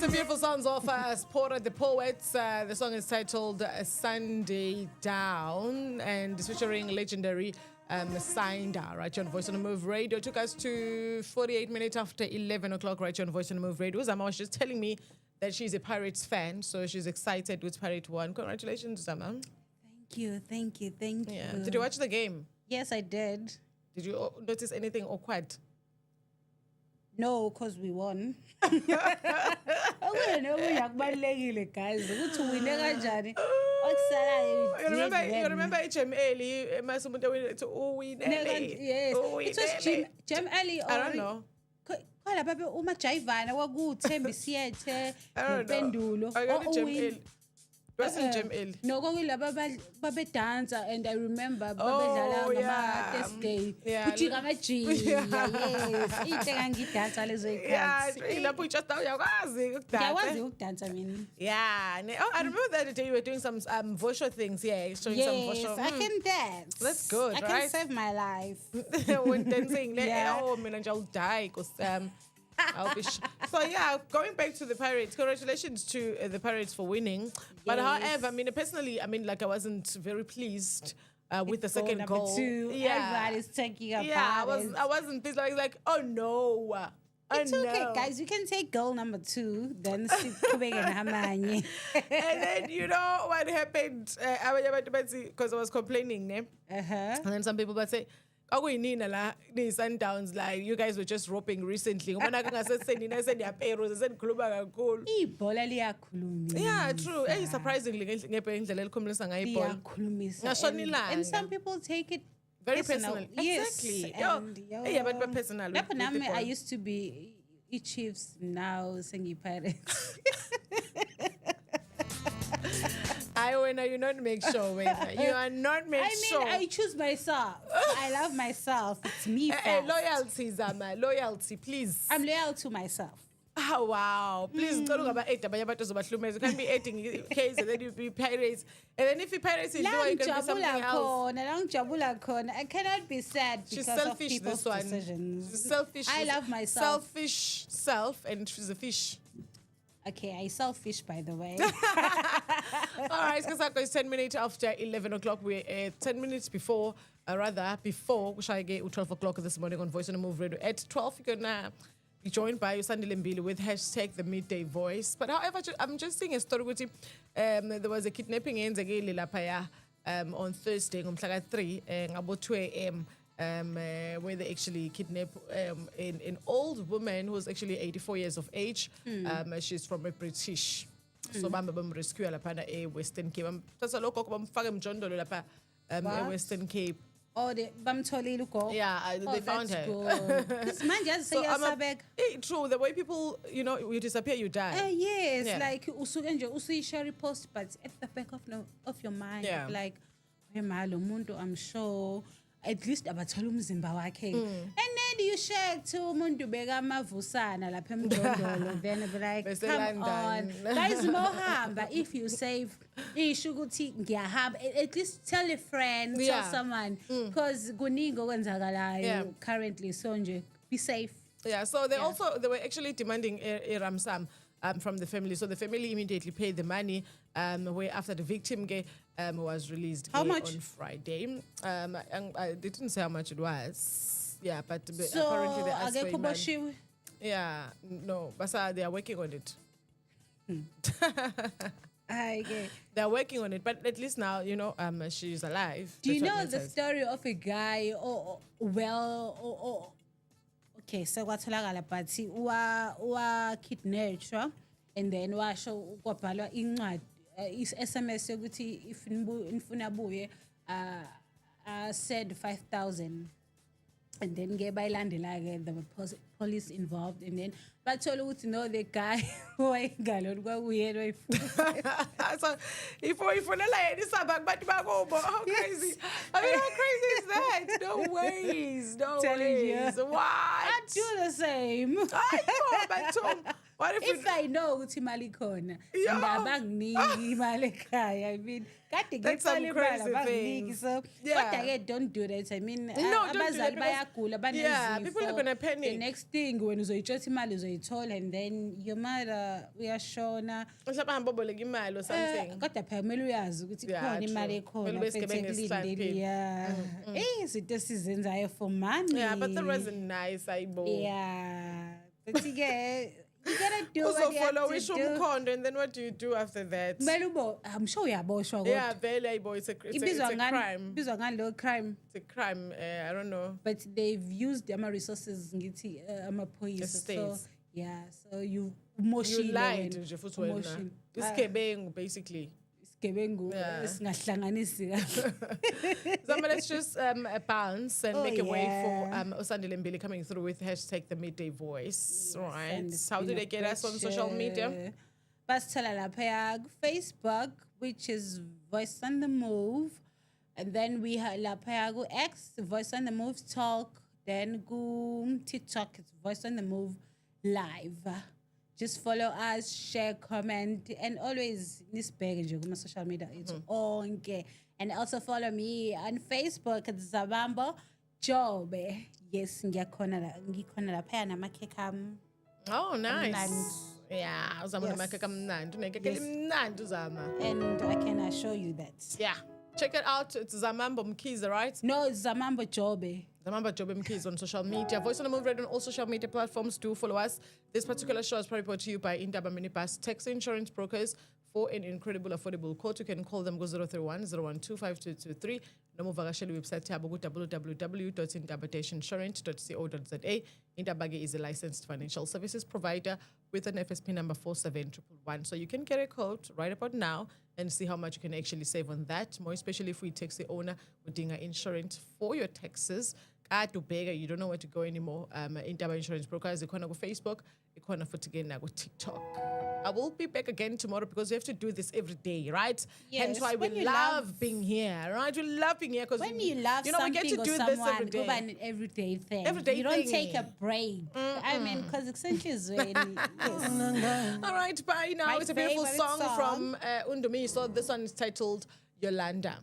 Some beautiful songs of Porter the Poets. The song is titled Sunday Down and it's featuring legendary Sinda, right here on Voice on the Move Radio. Took us to 48 minutes after 11 o'clock, right here on Voice on the Move Radio. Zama was just telling me that she's a Pirates fan, so she's excited with Pirate 1. Congratulations, Zama.
Thank you.
Yeah. Did you watch the game?
Yes, I did.
Did you notice anything awkward?
No, because we won. Guys,
You remember Jem Eli?
Yes, it was Jem Eli.
I don't know.
Kwala babe uma Jaivana wakuthembi siyethe nopendulo.
I got Jem Eli. Wasn't Jem Eli?
No, kwakuyilaba babe dancer and I remember babedlala ngama Thursday. Kujika amajika. Yes. Into engangidansa lezo ikhathi.
Yeah, lapho just uyakwazi ukudansa.
Ngiyakwazi ukudansa mina.
Yeah. Oh, I remember that day you were doing some vosho things. Yeah, showing some vosho.
I can dance.
That's good,
I
right?
can save my life.
When dancing,
Yeah.
oh, mina nje I'll die because I'll be so yeah, going back to the Pirates, congratulations to the Pirates for winning. But however, I mean, personally, like I wasn't very pleased with the second
number
goal.
2.
Yeah,
Everybody's talking about
it. I wasn't pleased. I was like, oh no.
It's okay, guys. You can take goal number 2, then and
then you know what happened? Because I was complaining, and then some people would say, Sundowns, like you guys were just roping recently. Yeah, true. Surprisingly,
and some people take it
very personal.
Yes,
exactly. But personal.
I used to be Chiefs, now singing Pirates.
You're not make sure. You are not make sure.
I choose myself. I love myself. It's me first.
Loyalty, Zama. Loyalty, please.
I'm loyal to myself.
Oh, wow. Please don't about 8. You can't be 8 in case and then you be Pirates. And then if you Pirates is doing, you can be something else.
I cannot be sad because of people's decisions.
She's selfish.
I love myself.
Selfish self and she's a fish.
Okay, I sell fish, by the way.
All right, it's 10 minutes after 11 o'clock. We're 10 minutes before, before, which I get 12 o'clock this morning on Voice on the Move Radio. At 12, you can be joined by Usandile Mbili with hashtag the Midday Voice. But however, I'm just seeing a story with you. There was a kidnapping in Lapaya on Thursday, on 3, about 2 a.m. Where they actually kidnapped an old woman who was actually 84 years of age. She's from a British. So bam rescue lapha e Western Cape. That's a local mfaka mjondolo lapha Western Cape.
Oh, bamtholile ugogo.
Yeah, they found her.
This man just say
true, the way people, you disappear, you die.
Yes, yeah. Like usuke nje usuyishare post, but at the back of your mind, like, I'm sure at least abathola umzimba wakhe. And then you share to umuntu beka amavusana lapha emjondolo, then be like, come on. Guys, mohamba if you save isho ukuthi ngiyahamba, at least tell a friend, tell someone, because kuningi okwenzakalayo currently, so nje be safe.
Yeah, so they were actually demanding a ransom from the family. So the family immediately paid the money where after the victim was released on Friday. They didn't say how much it was. Yeah, but
so
apparently they asked for money. Yeah, no, but they are working on it.
Okay.
They're working on it, but at least now, she's alive.
Do you know the story of a guy okay, so kwatholakala but wa kidnapped and then washo kwabhalwa incwadi SMS yokuthi if nifuna buye said 5,000 and then bayilandela the police involved and then bathola ukuthi no the guy wayengalo kwakuyena
so ifonela yena isaba kubantu bakubo. How crazy. I mean, how crazy is that? No ways. What?
I do the same.
I know, but what
if I know ukuthi imali khona and abanginiki imali ekhaya? I mean,
that's some crazy thing.
So what I don't do that. I mean, abazali bayagula,
yeah, people are gonna panic
the next thing when uzoyitshela imali uzoyithola and then your mother uyashona
mhlawumbe hamba boleka imali or something
kodwa phela kumele uyazi ukuthi
Yeah,
khona imali
true.
ekhona
Kumele besigebengu
ekulindele
esihlaphile.
yeah izinto esizenzayo for money
yeah but the wasn't nice ayibo
yeah but ke you gotta do what you
follow
have to do.
umkhondo and then what do you do after that
Kumele I'm sure uyaboshwa
yeah vele ayibo it's a crime
ibizwa ngani lo crime
it's a crime I don't know
but they've used ama resources ngithi amaphoyisa so
States.
yeah so you
lied nje futhi wena isigebengu basically
isigebengu singahlanganisi
so let's just bounce and make a way for Osandile Mbili coming through with hashtag the midday voice right how do they get us on social media
basithola lapha Facebook which is Voice on the Move and then we have lapha ku X Voice on the Move Talk then ku TikTok it's Voice on the Move Live. Just follow us, share, comment, and always nisibheke nje kuma social media it's onke. And also follow me on Facebook at Zabambo Jobe. Yes, ngikhona lapha namakhekhe ami.
Oh nice. Yeah, uzama namakhekhe amnandi, unekhekhe elimnandi uzama.
And I can assure you that.
Yeah. Check it out. It's Zamambo Mkiza, right?
No, it's Zamambo Jobe.
Zamambo Jobe Mkiza on social media. Voice on the Move Radio on all social media platforms. Do follow us. This particular show is probably brought to you by Indaba Minibus Tax Insurance Brokers. For an incredible affordable quote, you can call them go 031 012 5223. Noma uvakashele website yabo ku www.indaba-insurance.co.za. Indaba is a licensed financial services provider with an FSP number 47111. So you can get a quote right about now and see how much you can actually save on that. More especially if we taxi owner udinga insurance for your taxes. You don't know where to go anymore. Indaba Insurance Brokers, ikhona ku Facebook, ikhona futhi again na ku TikTok. I will be back again tomorrow because we have to do this every day, right?
Yes,
Hence why we
when you
love being here, right? We love being here because
when you love
we get to
something
do
or
this
someone,
every day.
go by an everyday thing.
Everyday
you don't
thing.
take a break. I mean, because essentially is when yes.
All right, bye now.
My
It's a beautiful
favorite
song
song.
from Undumi. So this one is titled Yolanda.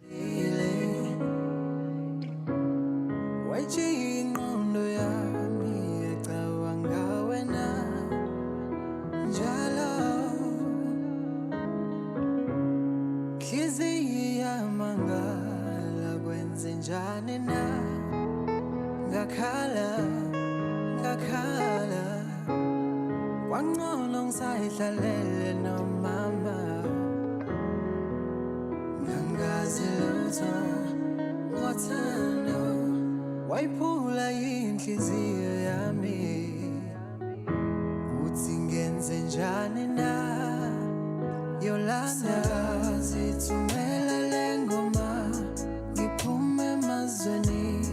Njani na ngakhala kwangcono ngisayidlalele nomama ngangazi lutho ngothando wayiphula inhliziyo yami uthi ngenze njani na Yolanda zithumela lengoma ngiphume mazweni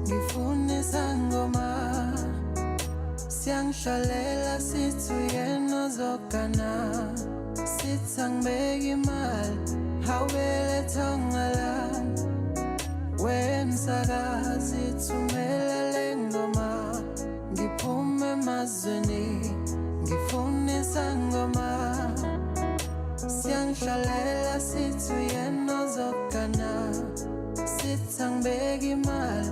ngifune sangoma siyangihlalela sithi uyena zokana sithi angibeki imali hawubeletha ngala wemsakazi thumela lengoma ngiphume mazweni ngifune sangoma siyangihlalela sithi uyena zokana sithi angibeki imali